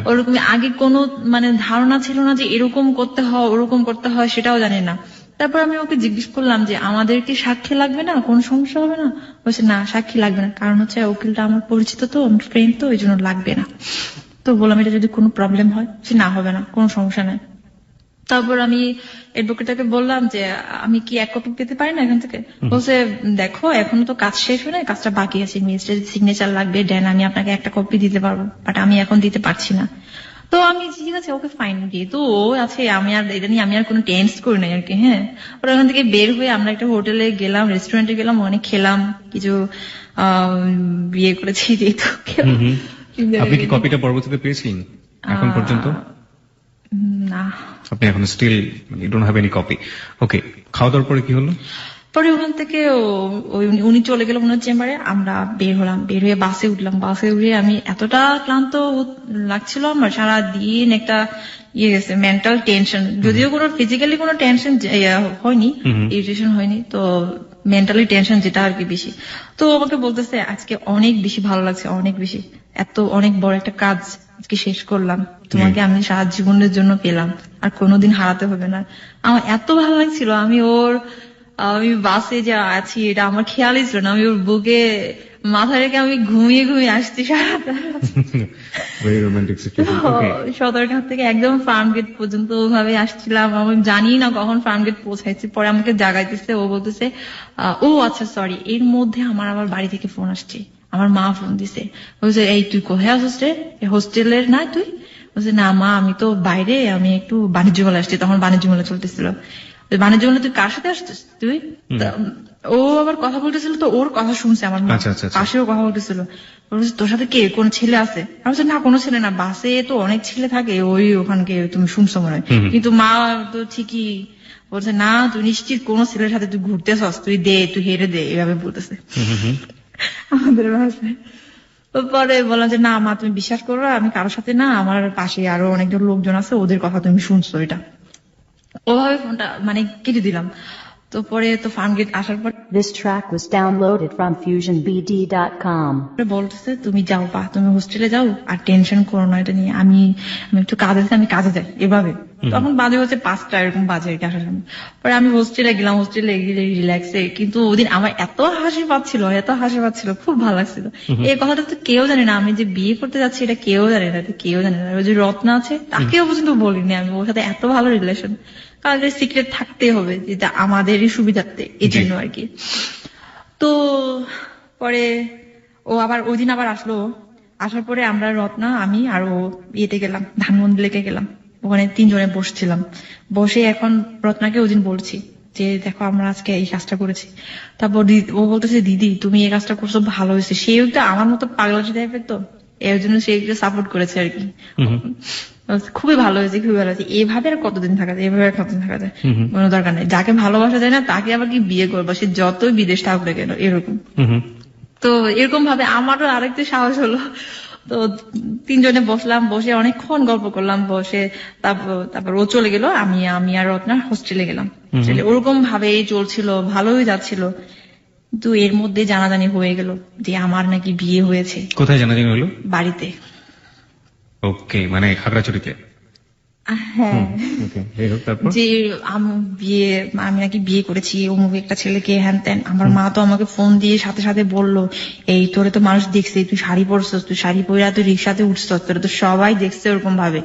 ওরকম আগে কোনো মানে ধারণা ছিল না যে এরকম করতে হয় ওরকম করতে হয়, সেটাও জানি না। তারপর আমি ওকে জিজ্ঞেস করলাম যে আমাদের কি সাক্ষী লাগবে না, কোন সমস্যা হবে না? বলছে না, সাক্ষী লাগবে না, কারণ হচ্ছে উকিলটা আমার পরিচিত, তো আমার ফ্রেন্ড, তো এই জন্য লাগবে না। তো বললাম এটা যদি কোনো প্রবলেম হয়, সে না হবে না, কোনো সমস্যা নাই। তারপর আমি অ্যাডভোকেটকে বললাম যে আমি কি এক কপি পেতে পারি না এখান থেকে? বলছে দেখো এখনো তো কাজ শেষ হয় না, কাজটা বাকি আছে, ম্যাজিস্ট্রেট সিগনেচার লাগবে, দেন আমি আপনাকে একটা কপি দিতে পারবো, বাট আমি এখন দিতে পারছি না। তো আমি ঠিক আছে, ওকে ফাইন, যেহেতু ও আছে, আমি আর এটা নিয়ে আমি আর কোনো টেন্স করি নাই আর কি। হ্যাঁ, ওরা ওখান থেকে বের হয়ে আমরা একটা হোটেলে গেলাম, রেস্টুরেন্টে গেলাম, অনেক খেলাম, কিছু বিয়ে করেছি যেহেতু। আপনি কি কপিটা পরবর্তীতে পেয়েছিলেন এখন পর্যন্ত? না, আপনি এখন still you don't have any copy. Okay, খাওয়া দাওয়ার পরে কি হলো? পরে ওখান থেকে উনি চলে গেল ওনার চেম্বারে, আমরা বের হলাম, বের হয়ে বাসে উঠলাম। বাসে উঠে আমি এতটা ক্লান্ত লাগছিল, আমার সারাদিন একটা ইয়ে গেছে, মেন্টাল টেনশন, যদিও কোনো ফিজিক্যালি কোনো টেনশন হয়নি, ইরিটেশন হয়নি, তো মেন্টালি টেনশন যেটা আর কি বেশি। তো আমাকে বলতেছে আজকে অনেক বেশি ভালো লাগছে, অনেক বেশি, এত অনেক বড় একটা কাজ আজকে শেষ করলাম, তোমাকে আমি সারা জীবনের জন্য পেলাম, আর কোনোদিন হারাতে হবে না। আমার এত ভালো লাগছিল, আমি বাসে যে আছি এটা আমার খেয়ালই ছিল না, আমি ওর বুকে মাথা রেখে আমি ঘুমিয়ে ঘুমিয়ে আসছি সারাটা। সদরঘাট থেকে একদম ফার্ম গেট পর্যন্ত ওভাবে আসছিলাম, আমি জানি না কখন ফার্ম গেট পৌঁছাইছি। পরে আমাকে জাগাইতেছে, ও বলতেছে ও আচ্ছা সরি, এর মধ্যে আমার বাড়ি থেকে ফোন আসছে, আমার মা ফোন দিছে, বলছে এই তুই কোথায় আসছিস রে, হোস্টেলের না তুই? বলছে না মা, আমি তো বাইরে, আমি একটু বাণিজ্য মেলা আসছি, তখন বাণিজ্য মেলা চলতেছিল। বাণিজ্য মেলা তুই কার সাথে আসছিস তুই? ও আবার কথা বলতেছিল, তো ওর কথা শুনছে আমার মা, পাশেও কথা বলতেছিল, তোর সাথে কে, কোন ছেলে আছে? আমি বলছি না কোনো ছেলে না, বাসে তো অনেক ছেলে থাকে, ওই ওখানকে তুমি শুনছো মনে হয়। কিন্তু মা তো ঠিকই বলছে, না তুই নিশ্চিত কোনো ছেলের সাথে তুই ঘুরতেছস, তুই দে, তুই হেরে দে, এভাবে বলতেছে আমাদের ভাষায়। পরে বললাম যে না মা, তুমি বিশ্বাস করো, আমি কারোর সাথে না, আমার পাশে আরো অনেকজন লোকজন আছে, ওদের কথা তুমি শুনছো, এটা ওভাবে ফোনটা মানে কেটে দিলাম। তো পরে তো ফার্ম গেট আসার পর This track was downloaded from FusionBD.com. বলতেছে তুমি যাও বা তুমি হোস্টেলে যাও, আর টেনশন করো না এটা নিয়ে, আমি একটু কাজ আছে, আমি কাজে যাই, এভাবে। তখন বাজে হচ্ছে 5টা, এরকম বাজে আর কি আসার সময়। পরে আমি হোস্টেলে গেলাম, হোস্টেলে গিয়ে রিল্যাক্সে, কিন্তু ওদিন আমার এত হাসি পাচ্ছিল, খুব ভালো লাগছিল। এই কথাটা তো কেউ জানে না, আমি যে বিয়ে করতে যাচ্ছি এটা কেউ জানে না, কেউ জানে না। ওই যে রত্না আছে, তাকেও পর্যন্ত বলিনি আমি, ওর সাথে এত ভালো রিলেশন, কারণ সিক্রেট থাকতেই হবে, যেটা আমাদেরই সুবিধার্থে, এই জন্য আর কি। তো পরে ও আবার ওই দিন আবার আসলো, আসার পরে আমরা রত্না, আমি আর ও ইয়েতে গেলাম, ধানমন্ডি লেকে গেলাম, ওখানে 3 জনে বসছিলাম। বসে এখন রত্নাকে ওই দিন বলছি যে দেখো আমরা আজকে এই কাজটা করেছি। তারপর ও বলতেছে দিদি তুমি এই কাজটা করছো, ভালো হয়েছে। সে একটু আমার মতো পাগলাটি টাইপের, তো এর জন্য সে একটু সাপোর্ট করেছে আর কি। খুবই ভালো হয়েছে, খুবই ভালো হয়েছে, এভাবে আর কতদিন থাকা যায়, এভাবে আর কতদিন থাকা যায়, কোনো দরকার নেই। যাকে ভালোবাসা যায় না তাকে আবার কি বিয়ে করবো, সে যতই বিদেশ থাকুক না কেন, এরকম। তো এরকম ভাবে আমারও আরেকটু সাহস হলো। তো 3 জনে বসলাম, বসে অনেকক্ষণ গল্প করলাম, বসে তারপর ও চলে গেল, আমি আর রত্না হোস্টেলে গেলাম। ওরকম ভাবে চলছিল, ভালোই যাচ্ছিল। কিন্তু এর মধ্যে জানাজানি হয়ে গেল যে আমার নাকি বিয়ে হয়েছে। কোথায় জানাজানি হলো? বাড়িতে। ওকে, মানে খাগড়াছড়িতে? হ্যাঁ, যে আমি নাকি বিয়ে করেছি অমুক একটা ছেলেকে, হ্যান ত্যান। আমার মা তো আমাকে ফোন দিয়ে সাথে সাথে বললো, এই তোরে তো মানুষ দেখছে, তুই শাড়ি পরছস, তুই শাড়ি পরে তুই রিক্সাতে উঠছস, তোরে তো সবাই দেখছে ওরকম ভাবে।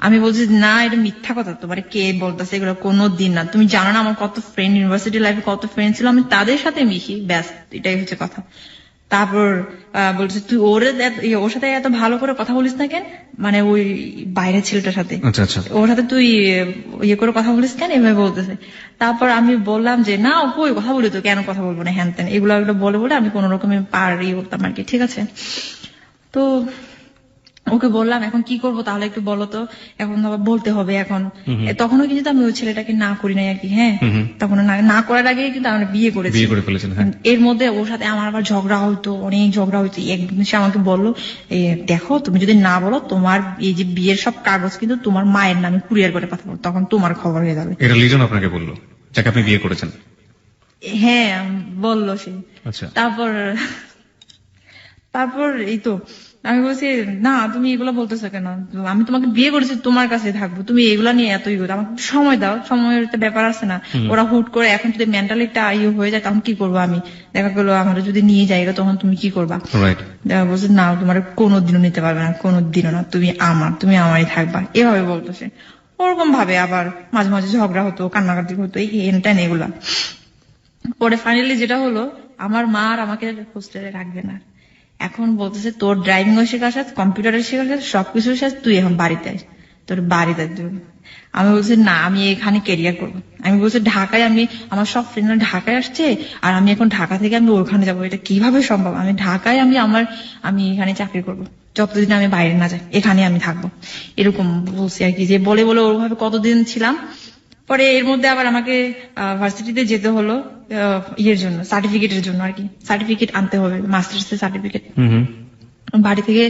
আমি বলছি না, এটা মিথ্যা কথা, তোমার কে বলতেছে এগুলো, কোনো দিন না। তুমি জানো না আমার কত ফ্রেন্ড, ইউনিভার্সিটি লাইফে কত ফ্রেন্ড ছিল, আমি তাদের সাথে মিশি, ব্যাস এটাই হচ্ছে কথা। তারপর বলছে তুই ওর সাথে এত ভালো করে কথা বলিস না কেন, মানে ওই বাইরের ছেলেটার সাথে, আচ্ছা আচ্ছা। ওর সাথে তুই ইয়ে করে কথা বলিস কেন, এভাবে বলতেছে। তারপর আমি বললাম যে না কই কথা বলি তো, কেন কথা বলবো না, হ্যান তেন এগুলো বলে বলে আমি কোন রকমে ইয়ে করতাম আর কি, ঠিক আছে। তো ওকে বললাম এখন কি করবো তাহলে একটু বলো তো, এখন আবার বলতে হবে এখন। তখনও কিন্তু আমি ওই ছেলেটাকে না করি নাই আর কি, হ্যাঁ তখন না করার আগে কিন্তু আমরা বিয়ে করেছি। বিয়ে করে ফেলেছেন, হ্যাঁ। এর মধ্যে ওর সাথে আমার আবার ঝগড়া হইতো, অনেক ঝগড়া হইতো। একদিন সে আমাকে বললো দেখো তুমি যদি না বলো তোমার এই যে বিয়ের সব কাগজ কিন্তু তোমার মায়ের নামে কুরিয়ার করে পাঠাবো, তখন তোমার খবর হয়ে যাবে। এটা লিজন আপনাকে বললো যাকে আপনি বিয়ে করেছেন? হ্যাঁ বললো সে। আচ্ছা। তারপর এই তো আমি বলছি না তুমি এগুলো বলতেছো কেন, আমি তোমাকে বিয়ে করেছি তোমার কাছে থাকবো, তুমি এগুলা নিয়ে এতই করো, আমাকে সময় দাও, সময়ের একটা ব্যাপার আছে না। ওরা হুট করে এখন যদি মেন্টালি একটা ইয়ে হয়ে যায় তখন কি করবো আমি, দেখা গেলো আমরা যদি নিয়ে যাই তখন তুমি কি করবা। দেখা বলছে না তোমার কোনোদিনও নিতে পারবে না, কোনোদিনও না, তুমি আমারই থাকবা, এভাবে বলতেছে। ওরকম ভাবে আবার মাঝে মাঝে ঝগড়া হতো, কান্নাকাটি হতো, এই হেনটেন এগুলা। পরে ফাইনালি যেটা হলো আমার মা আর আমাকে হোস্টেলে রাখবে না, এখন বলতেছে তোর ড্রাইভিং ও শেখার সাথে কম্পিউটারের শেখার সাথে সবকিছুর সাথে তুই এখন বাড়িতে আস, তোর বাড়িতে। আমি বলছি না আমি এখানে ক্যারিয়ার করবো। আমি বলছি ঢাকায় আমি আমার সব ফ্রেন্ডরা ঢাকায় আসছে আর আমি এখন ঢাকা থেকে আমি ওখানে যাবো, এটা কিভাবে সম্ভব, আমি ঢাকায় আমি এখানে চাকরি করবো, যতদিন আমি বাইরে না যাই এখানে আমি থাকবো, এরকম বলছি আর কি। যে বলে বলে ওরভাবে কতদিন ছিলাম। পরে এর মধ্যে আবার আমাকে ভার্সিটিতে যেতে হলো ইয়ের জন্য, সার্টিফিকেটের জন্য আর কি, সার্টিফিকেট আনতে হবে, মাস্টার্স এর সার্টিফিকেট। বাড়ি থেকে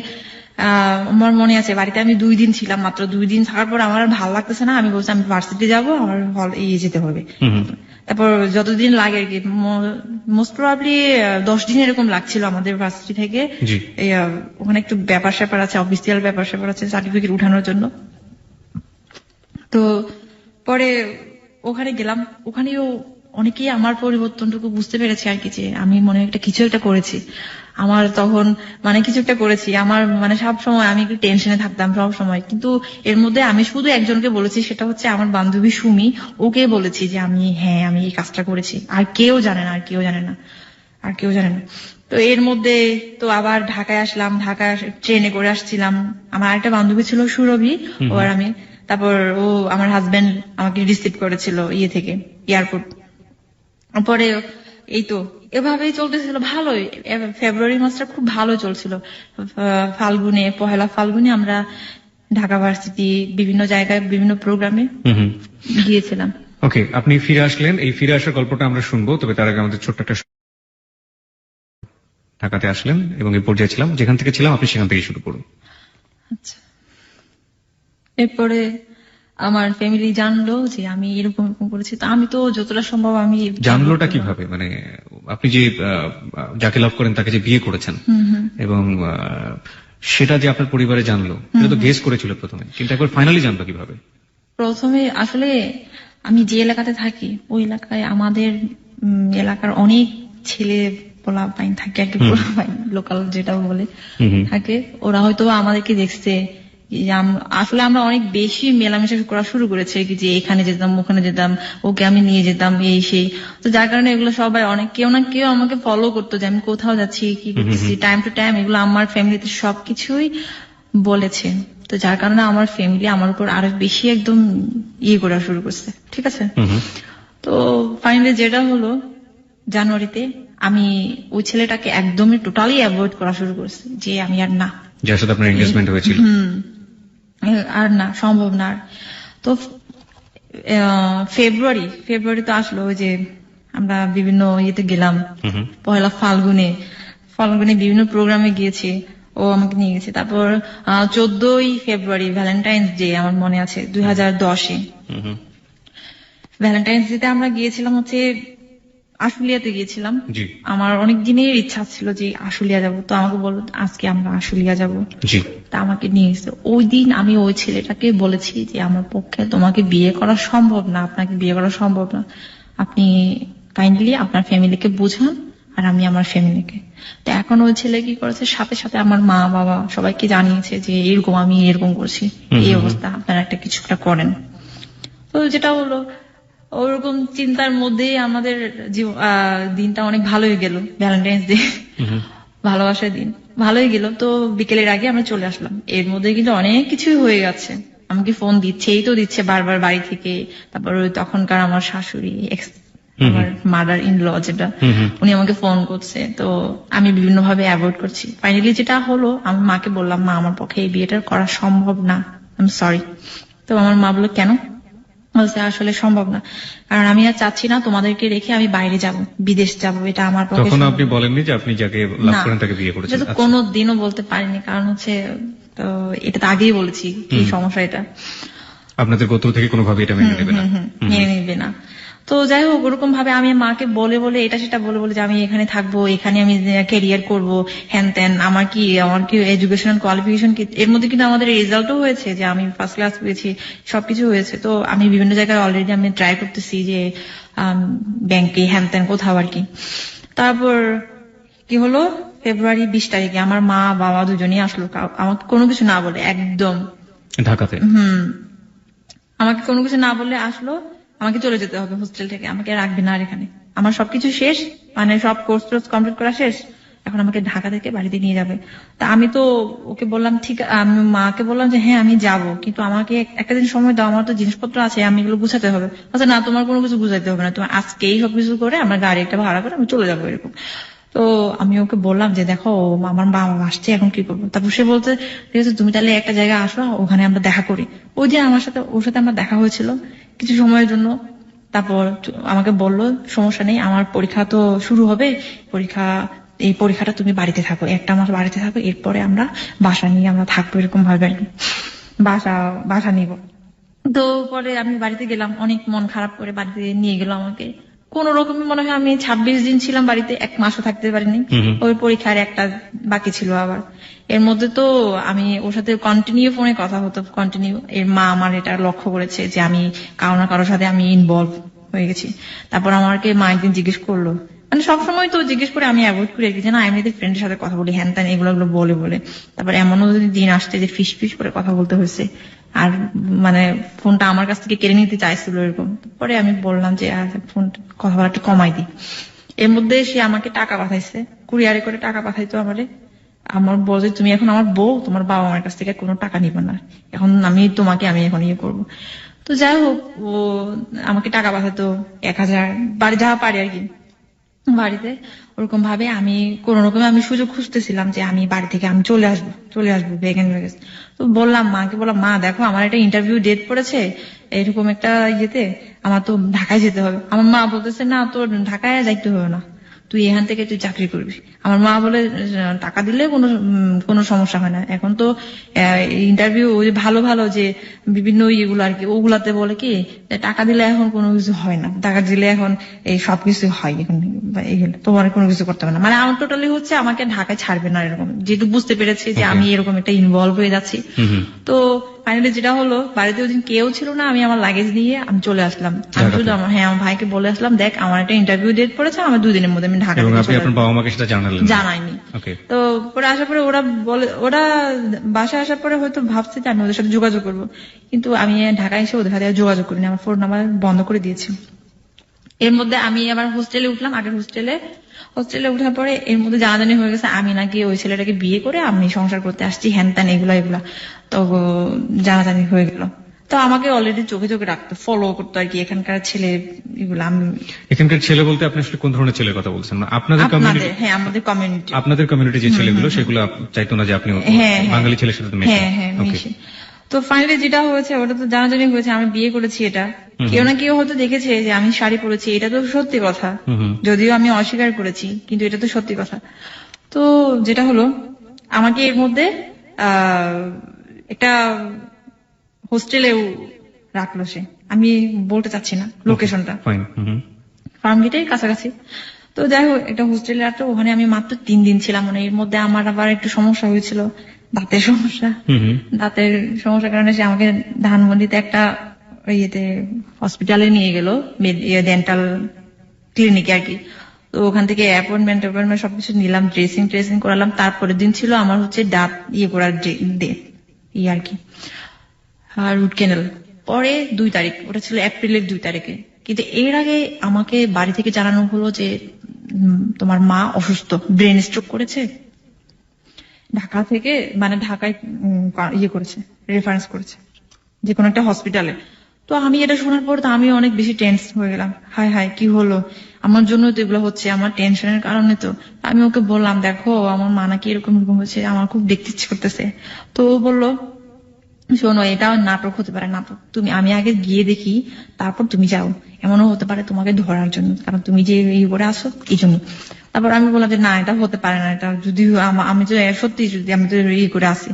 আমার মনে আছে বাড়িতে আমি 2 দিন ছিলাম, মাত্র 2 দিন থাকার পর আমার আর ভালো লাগতেছে না, আমি বলছি আমি ভার্সিটি যাবো, আমার যেতে হবে। তারপর যতদিন লাগে আর কি, মোস্ট প্রবাবলি 10 দিন এরকম লাগছিল আমাদের ভার্সিটি থেকে। ওখানে একটু ব্যাপার স্যাপার আছে, অফিসিয়াল ব্যাপার স্যাপার আছে সার্টিফিকেট উঠানোর জন্য। তো পরে ওখানে গেলাম, ওখানেও অনেকেই আমার পরিবর্তনটুকু বুঝতে পেরেছে আর কি, যে আমি মনে হয় কিছু একটা করেছি। আমার তখন কিছু একটা করেছি, আমার সব সময় আমি একটু টেনশনে থাকতাম সব সময়। কিন্তু এর মধ্যে আমি শুধু একজনকে বলেছি, সেটা হচ্ছে আমার বান্ধবী সুমি, ওকে বলেছি যে আমি এই কাজটা করেছি। আর কেউ জানে না, আর কেউ জানে না। তো এর মধ্যে তো আবার ঢাকায় আসলাম, ঢাকায় ট্রেনে করে আসছিলাম। আমার আরেকটা বান্ধবী ছিল সুরভি, ও আর আমি। তারপর আমার হাজবেন্ড আমাকে রিসিভ করেছিল থেকে এয়ারপোর্ট। পরে এই তো এভাবেই চলতেছিল ভালোই, ফেব্রুয়ারি মাসটা খুব ভালো চলছিল। পহেলা ফাল্গুনে আমরা ঢাকা ভার্সিটি বিভিন্ন জায়গায় বিভিন্ন প্রোগ্রামে গিয়েছিলাম। ওকে, আপনি ফিরে আসলেন, এই ফিরে আসার গল্পটা আমরা শুনবো, তবে তার আগে আমাদের ছোট্ট একটা ঢাকাতে আসলেন এবং এই পর্যায়ে ছিলাম, যেখান থেকে ছিলাম আপনি সেখান থেকে শুরু করুন। আচ্ছা, এরপরে আমার ফ্যামিলি জানলো যে আমি এরকম করেছি। তো আমি তো যতটা সম্ভব আমি জানলোটা কিভাবে, আপনি যে যাকে লাভ করেন তাকে যে বিয়ে করেছেন এবং সেটা যে আপনার পরিবারে জানলো, এটা তো গেস করেছিল প্রথমে, কিন্তু একবার ফাইনালি জানলো কিভাবে? প্রথমে আসলে আমি যে এলাকাতে থাকি ওই এলাকায় আমাদের এলাকার অনেক ছেলে পোলাপাইন থাকে আর কি, পোলাপাইন লোকাল যেটা বলে থাকে, ওরা হয়তো আমাদেরকে দেখছে। আসলে আমরা অনেক বেশি মেলামেশা করা শুরু করেছে কি, যে এখানে যেতাম ওখানে যেতাম, ওকে আমি নিয়ে যেতাম এই সেই। তো যার কারণে এগুলো সবাই কেউ না কেউ আমাকে ফলো করতো যে আমি কোথাও যাচ্ছি কি করছি, টাইম টু টাইম এগুলো আমার ফ্যামিলিতে সবকিছুই বলেছে। তো যার কারণে আমার ফ্যামিলি আমার উপর আরো বেশি একদম করা শুরু করছে, ঠিক আছে। তো ফাইনালি যেটা হলো জানুয়ারিতে আমি ওই ছেলেটাকে একদমই টোটালি অ্যাভয়েড করা শুরু করছি, যে আমি আর না, যার সাথে আপনার এনগেজমেন্ট হয়েছিল, আর না, সম্ভব না। তো ফেব্রুয়ারি তো আসলো, ওই যে আমরা বিভিন্ন গেলাম, পহেলা ফাল্গুনে বিভিন্ন প্রোগ্রামে গিয়েছি, ও আমাকে নিয়ে গেছে। তারপর 14ই ফেব্রুয়ারি ভ্যালেন্টাইন্স ডে আমার মনে আছে 2010-এ, ভ্যালেন্টাইন্স ডে তে আমরা গিয়েছিলাম হচ্ছে আশুলিয়াতে গিয়েছিলাম। আমার অনেক দিনের ইচ্ছা ছিল যে আশুলিয়া যাব, তো আমাকে বললো আজকে আমরা আশুলিয়া যাব, তা আমাকে নিয়ে গেছে। ওই দিন আমি ওই ছেলেটাকে বলেছি যে আমার পক্ষে তোমাকে বিয়ে করা সম্ভব না, আপনাকে বিয়ে করা সম্ভব না, আপনি কাইন্ডলি আপনার ফ্যামিলিকে বুঝান আর আমি আমার ফ্যামিলিকে। তো এখন ওই ছেলে কি করেছে, সাথে সাথে আমার মা বাবা সবাইকে জানিয়েছে যে আমি এরকম করছি, এই অবস্থা, আপনারা কিছু একটা করেন। তো যেটা হলো ওরকম চিন্তার মধ্যেই আমাদের দিনটা অনেক ভালোই গেল, ভ্যালেন্টাইন্স ডে। ভালোবাসার দিন ভালোই গেল। তো বিকেলের আগে আমরা চলে আসলাম। এর মধ্যে কিন্তু অনেক কিছুই হয়ে গেছে। আমাকে ফোন দিচ্ছেই তো দিচ্ছে বারবার বাড়ি থেকে। তারপর ওই তখনকার আমার শাশুড়ি আমার মাদার ইন ল যেটা, উনি আমাকে ফোন করছে। তো আমি বিভিন্ন ভাবে অ্যাভয়েড করছি। ফাইনালি যেটা হলো, আমি মাকে বললাম, মা আমার পক্ষে এই বিয়েটা করা সম্ভব না, আই এম সরি। তো আমার মা বললো কেন? বলছে আসলে সম্ভব না, কারণ আমি আর চাচ্ছি না তোমাদেরকে রেখে আমি বাইরে যাব, বিদেশ যাব, এটা আমার পক্ষে তখন সম্ভব আপনি না। বলেননি যে আপনি যাকে লাভ না, করেন তাকে বিয়ে করেছেন? এটা তো আচ্ছা। কোনোদিনও বলতে পারিনি, কারণ হচ্ছে তো এটা তো আগেই বলেছি কি সমস্যা এটা। আপনাদের গোত্র থেকে কোনোভাবে এটা মেনে নেবে না? মেনে নিবে না। তো যাই হোক, ওরকম ভাবে আমি মাকে বলে বলে এটা সেটা বলে বলে যে আমি এখানে থাকবো, এখানে আমি ক্যারিয়ার করব, হ্যান ত্যান, আমার কি এডুকেশনাল কোয়ালিফিকেশন কি, এর মধ্যে কিন্তু আমাদের রেজাল্টও হয়েছে যে আমি ফার্স্ট ক্লাস পেয়েছি, সবকিছু হয়েছে। তো আমি বিভিন্ন জায়গায় অলরেডি আমি ট্রাই করতেছি যে ব্যাংকে হ্যান ত্যান কোথাও আর কি। তারপর কি হলো, ফেব্রুয়ারি 20 তারিখে আমার মা বাবা দুজনেই আসলো, আমাকে কোনো কিছু না বলে, একদম ঢাকাতে? আমাকে কোনো কিছু না বললে আসলো। আমাকে চলে যেতে হবে হোস্টেল থেকে, আমাকে রাখবে না আর এখানে। আমার সবকিছু শেষ, মানে সব কোর্স টোর্স কমপ্লিট করা শেষ, এখন আমাকে ঢাকা থেকে বাড়িতে নিয়ে যাবে। তা আমি তো ওকে বললাম ঠিক, আমি মাকে বললাম যে হ্যাঁ আমি যাব, কিন্তু আমাকে একটা দিন সময় দাও, আমার তো জিনিসপত্র আছে, আমি এগুলো গুছাতে হবে। আচ্ছা না, তোমার কোনো কিছু গুছাইতে হবে না, তোমার আজকেই সবকিছু করে আমার গাড়ি একটা ভাড়া করে আমি চলে যাবো, এরকম। তো আমি ওকে বললাম যে দেখো আমার বাবা আসছে, এখন কি করবো? তারপর সে বলতে, ঠিক আছে তুমি তাহলে একটা জায়গায় আসো, ওখানে আমরা দেখা করি। ওই যে আমার সাথে ওর সাথে আমার দেখা হয়েছিল কিছু সময়ের জন্য। তারপর আমাকে বললো সমস্যা নেই, আমার পরীক্ষা তো শুরু হবে, এই পরীক্ষাটা তুমি বাড়িতে থাকো, একটা মাস বাড়িতে থাকো, এরপরে আমরা বাসা নিয়ে আমরা থাকবো, এরকম ভাবে আর কি। বাসা নিব। তো পরে আমি বাড়িতে গেলাম, অনেক মন খারাপ করে বাড়িতে নিয়ে গেল আমাকে। কোন রকমে মনে হয় আমি 26 দিন ছিলাম বাড়িতে, 1 মাসও থাকতে পারিনি। ওই পরীক্ষার একটা বাকি ছিল আবার। এর মধ্যে তো আমি ওর সাথে কন্টিনিউ ফোনে কথা হতো, কন্টিনিউ। এর মা আমার এটা লক্ষ্য করেছে যে আমি কারো না কারোর সাথে আমি ইনভলভ হয়ে গেছি। তারপর আমাকে মা একদিন জিজ্ঞেস করলো, মানে সবসময় তো জিজ্ঞেস করে আমি অ্যাভয়েড করি আর কি, যে না এমনিতে ফ্রেন্ডের সাথে কথা বলি, হ্যান ত্যান এগুলো বলে বলে। তারপর এমনও যদি দিন আসছে যে ফিস ফিস করে কথা বলতে হয়েছে, আর মানে ফোনটা আমার কাছ থেকে কেড়ে নিতে চাইছিল এরকম। পরে আমি বললাম যে ফোন কথা বলা একটু কমাই দিই। এর মধ্যে সে আমাকে টাকা পাঠাইছে, কুরিয়ারে করে টাকা পাঠাইতো আমারে। আমার বলছে তুমি এখন আমার বউ, তোমার বাবা আমার কাছ থেকে কোনো টাকা নিবে না, এখন আমি এখন ইয়ে করবো। তো যাই হোক, ও আমাকে টাকা পাঠাতো 1000, বাড়ি যা পারি আর কি বাড়িতে। ওরকম ভাবে আমি কোন রকমে আমি সুযোগ খুঁজতেছিলাম যে আমি বাড়ি থেকে আমি চলে আসবো বেগেন। তো বললাম মাকে, বললাম মা দেখো আমার একটা ইন্টারভিউ ডেট পড়েছে এরকম একটা ইয়েতে, আমার তো ঢাকায় যেতে হবে। আমার মা বলতেছে না তোর ঢাকায় যাইতে হবে না, তুই এখান থেকে তুই চাকরি করবি। আমার মা বলে টাকা দিলে কোনো সমস্যা হয় না, এখন তো ইন্টারভিউ ভালো ভালো যে বিভিন্ন ইয়েগুলো আর কি, ওগুলাতে বলে কি টাকা দিলে এখন কোনো কিছু হয় না, টাকা দিলে এখন এই সবকিছু হয় এখন, তোমার কোনো কিছু করতে হবে না। মানে আমার টোটালি হচ্ছে আমাকে ঢাকায় ছাড়বে না এরকম, যেহেতু বুঝতে পেরেছি যে আমি এরকম একটা ইনভলভ হয়ে যাচ্ছি। তো ফাইনালি যেটা হলো, বাড়িতে ওই দিন কেউ ছিল না, আমি আমার লাগেজ নিয়ে আমি চলে আসলাম। আমি শুধু আমার ভাইকে বলে আসলাম দেখ আমার একটা ইন্টারভিউ ডেট পড়েছে, আমার 2 দিনের মধ্যে আমি ঢাকা এবং আপনি আপনার বাবা মাকে সেটা জানালেন? জানাইনি। তো পরে আসার পরে ওরা বাসায় আসার পরে হয়তো ভাবছে যে আমি ওদের সাথে যোগাযোগ করবো, কিন্তু আমি ঢাকায় এসে ওদের সাথে যোগাযোগ করিনি, আমার ফোন নাম্বার বন্ধ করে দিয়েছি। এর মধ্যে আমি আবার হোস্টেলে উঠলাম, আগের হোস্টেলে উঠার পরে এর মধ্যে জানাজানি হয়ে গেছে আমি নাকি ওই ছেলেটাকে বিয়ে করে আমি সংসার করতে আসছি, হ্যান ত্যান এগুলা। তো জানাজানি হয়ে গেল। তো আমাকে অলরেডি চোখে চোখে রাখতো, ফলো করতো আর কি এখানকার ছেলে এগুলো। এখানকার ছেলে বলতে আপনি আসলে কোন ধরনের ছেলের কথা বলছেন? আপনাদের কমিউনিটি? হ্যাঁ, আমাদের কমিউনিটি। আপনাদের কমিউনিটি যে ছেলেগুলো সেগুলো চাইতো না যে আপনি বাঙালি ছেলের সাথে মেশেন? তো ফাইনালি যেটা হয়েছে ওটা তো জানাজানি হয়েছে, আমি বিয়ে করেছি। এটা কেউ না কেউ হয়তো দেখেছে যে আমি শাড়ি পরেছি, এটা তো সত্যি কথা, যদিও আমি অস্বীকার করেছি, কিন্তু এটা তো সত্যি কথা। তো যেটা হলো, আমাকে এর মধ্যে একটা হোস্টেলেও রাখলো সে, আমি বলতে চাচ্ছি না লোকেশনটা, ফার্মগেটের কাছাকাছি। তো যাই হোক একটা হোস্টেলে রাখলো, ওখানে আমি মাত্র 3 দিন ছিলাম। মানে এর মধ্যে আমার আবার একটু সমস্যা হয়েছিল, দাঁতের সমস্যার কারণে সে আমাকে ধানমন্ডিতে একটা ইয়েতে হসপিটালে নিয়ে গেল, ডেন্টাল ক্লিনিকে আর কি। তো ওখান থেকে অ্যাপয়েন্টমেন্ট সবকিছু নিলাম, ড্রেসিং করালাম। তারপরের দিন ছিল আমার হচ্ছে দাঁত করার আর কি, রুট ক্যানেল। পরে 2 তারিখ, ওটা ছিল এপ্রিলের 2 তারিখে। কিন্তু এর আগে আমাকে বাড়ি থেকে জানানো হলো যে তোমার মা অসুস্থ, ব্রেন স্ট্রোক করেছে, ঢাকা থেকে মানে ঢাকায় ইয়ে করেছে, রেফারেন্স করেছে যে কোনো একটা হসপিটালে। তো আমি এটা শোনার পর তো আমি অনেক বেশি টেন্স হয়ে গেলাম, হায় হায় কি হলো, আমার জন্য তো এগুলো হচ্ছে, আমার টেনশনের কারণে। তো আমি ওকে বললাম, দেখো আমার মা নাকি এরকম এরকম হয়েছে, আমার খুব দেখতে ইচ্ছে করতেছে। তো ও বললো, শোনো এটা নাটক হতে পারে, নাটক, আমি আগে গিয়ে দেখি, তারপর তুমি যাও, এমনও হতে পারে তোমাকে ধরার জন্য, কারণ তুমি যে ইয়ে করে আসো এই জন্য। তারপর আমি বললাম যে না, এটা হতে পারে না, এটা যদি আমি তো সত্যি যদি আমি তো ইয়ে করে আসি।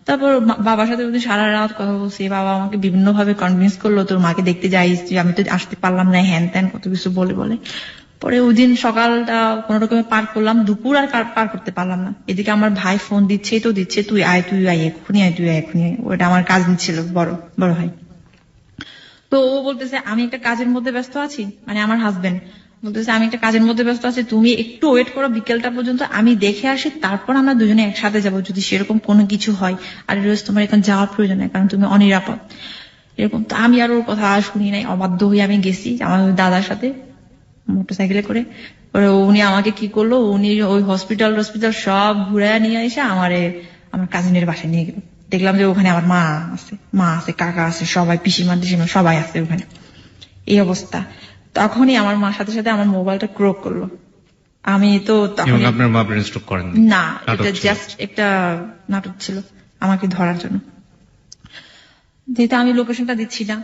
তারপর বাবার সাথে সারা রাত কথা বলছি, বাবা আমাকে বিভিন্ন ভাবে কনভিন্স করলো, তোর মাকে দেখতে যাইস, আমি তো আসতে পারলাম না, হ্যান ত্যান কত কিছু বলে বলে। পরে ওই দিন সকালটা কোন রকমে পার করলাম, দুপুর আর পার করতে পারলাম না। এদিকে আমার ভাই ফোন দিচ্ছে তো দিচ্ছে, তুই আয় এক্ষুনি আয়, তুই আয় এক্ষুনি আয়। ওটা আমার কাজিন ছিল, বড় ভাই। তো ও বলতেছে আমি একটা কাজের মধ্যে ব্যস্ত আছি, মানে আমার হাজবেন্ড বলতেছে আমি একটা কাজের মধ্যে ব্যস্ত আছি, তুমি একটু ওয়েট করো বিকেলটা পর্যন্ত, আমি দেখে আসি, তারপর আমরা দুজনে একসাথে যাবো যদি সেরকম কোনো কিছু হয়। আর রোজ তোমার এখন যাওয়ার প্রয়োজন নেই, কারণ তুমি অনিরাপদ, এরকম। তো আমি আর ওর কথা শুনি নাই, অবাধ্য হয়ে আমি গেছি আমার দাদার সাথে মোটরসাইকেলে করে। উনি আমাকে কি করলো, উনি ওই হসপিটাল সব ঘুরে নিয়ে এসে আমার কাজিনের বাসায় নিয়ে গেল। দেখলাম যে ওখানে আমার মা আছে, কাকা আছে, সবাই পিসিমা টিসিমা সবাই আছে ওখানে। এই অবস্থা। তখনই আমার মার সাথে সাথে আমার মোবাইলটা ক্রোক করলো। আমি তো তখন, আপনার মা ব্রেন স্ট্রোক করেন না, এটা জাস্ট একটা নাটক ছিল আমাকে ধরার জন্য, যেহেতু আমি লোকেশনটা দিচ্ছি না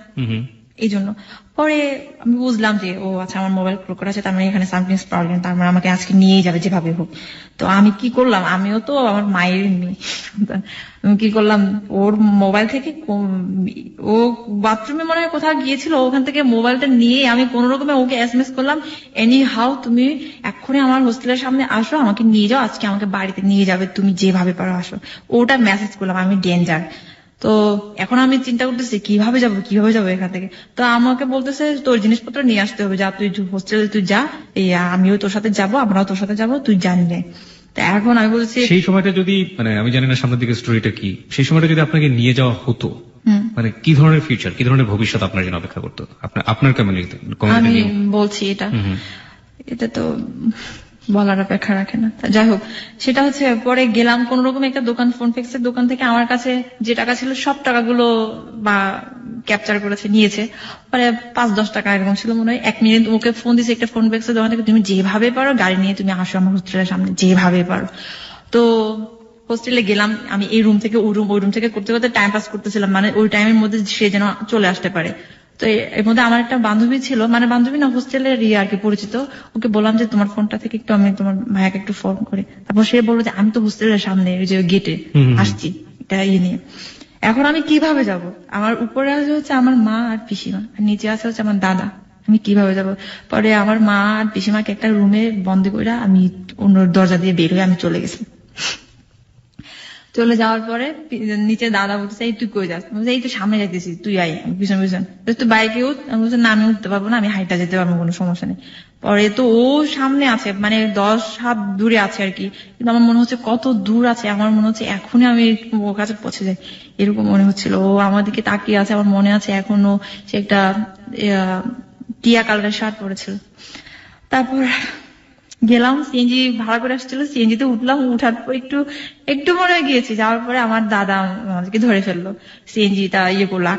এই জন্য। পরে আমি বুঝলাম যে ও আচ্ছা আমার মোবাইল ক্রোক আছে, তার মানে এখানে সামথিং প্রবলেম, তার মানে আমাকে আজকে নিয়েই যাবে যেভাবে হোক। তো আমি কি করলাম, আমিও তো আমার মায়ের মেয়ে, আমি কি করলাম, ওর মোবাইল থেকে ও বাথরুমে মনে হয় কোথাও গিয়েছিল, ওখান থেকে মোবাইলটা নিয়ে আমি কোন রকমে ওকে এসএমএস করলাম, এনি হাউ তুমি এক্ষুনি আমার হোস্টেলের সামনে আসো, আমাকে নিয়ে যাও, আজকে আমাকে বাড়িতে নিয়ে যাবে, তুমি যেভাবে পারো আসো। ওটা মেসেজ করলাম, আমি ডেঞ্জার। তো এখন আমি চিন্তা করতেছি কিভাবে যাবো এখান থেকে। তো আমাকে বলতেছে তোর জিনিসপত্র নিয়ে আসতে হবে, যা তুই হোস্টেলে তুই যা, আমিও তোর সাথে যাবো, আমরাও তোর সাথে যাবো, তুই জানি না। তো এখন আমি বলছি সেই সময়টা যদি, মানে আমি জানি না সামনের দিকে স্টোরিটা কি, সেই সময়টা যদি আপনাকে নিয়ে যাওয়া হতো, মানে কি ধরনের ফিউচার, কি ধরনের ভবিষ্যৎ আপনার জন্য অপেক্ষা করতো, আপনার কমিউনিটি? আমি বলছি এটা তো বলার অপেক্ষা রাখে না। যাই হোক, সেটা হচ্ছে পরে গেলাম কোন রকম একটা দোকান, ফোন ফিক্সের দোকান থেকে আমার কাছে যে টাকা ছিল সব টাকাগুলো বা ক্যাপচার করেছে, নিয়েছে। পরে 5-10 টাকা এরকম ছিল মনে হয়। 1 মিনিট ওকে ফোন দিছে একটা ফোন ফিক্সের দোকান থেকে, তুমি যেভাবে পারো গাড়ি নিয়ে তুমি আসো আমার হোস্টেলের সামনে, যেভাবে পারো। তো হোস্টেলে গেলাম, আমি এই রুম থেকে ওই রুম থেকে করতে করতে টাইম পাস করতেছিলাম, মানে ওই টাইমের মধ্যে সে যেন চলে আসতে পারে। তো এর মধ্যে আমার একটা বান্ধবী ছিল, মানে বান্ধবী না, হোস্টেলের আর কি পরিচিত। ওকে বললাম যে তোমার ফোনটা থেকে একটু আমি তোমার ভাইয়াকে একটু ফোন করি। তারপর সে বললো যে আমি তো হোস্টেলের সামনে ওই যে গেটে আসছি, এটা নিয়ে। এখন আমি কিভাবে যাব? আমার উপরে আছে হচ্ছে আমার মা আর পিসিমা, আর নিচে আছে হচ্ছে আমার দাদা, আমি কিভাবে যাব? পরে আমার মা আর পিসিমাকে একটা রুমে বন্দি করে আমি অন্য দরজা দিয়ে বের হয়ে আমি চলে গেছি। চলে যাওয়ার পরে নিচে দাদা বলতেছে এই তুই কই যাস? এই তো সামনে যাইতেছি, তুই আয় পিছন তুই বাইকে উঠ। আমি বলছি না, আমি উঠতে পারবো না, আমি হাইটা যেতে পারবো, কোনো সমস্যা নেই। পরে তো ও সামনে আছে, মানে 10 হাত দূরে আছে আর কি, কিন্তু আমার মনে হচ্ছে কত দূর আছে, আমার মনে হচ্ছে এখনই আমি ওর কাছে পৌঁছে যাই, এরকম মনে হচ্ছিল। ও আমার দিকে তাকিয়ে আছে, আমার মনে আছে এখনো সে একটা টিয়া কালারের শার্ট পরেছিল। তারপর গেলাম, সিএনজি ভাড়া করে আসছিল, সিএনজিতে উঠলাম, উঠার পর একটু মনে গিয়েছি, যাওয়ার পরে আমার দাদা আমাদেরকে ধরে ফেললো, সিএনজিটা করলো,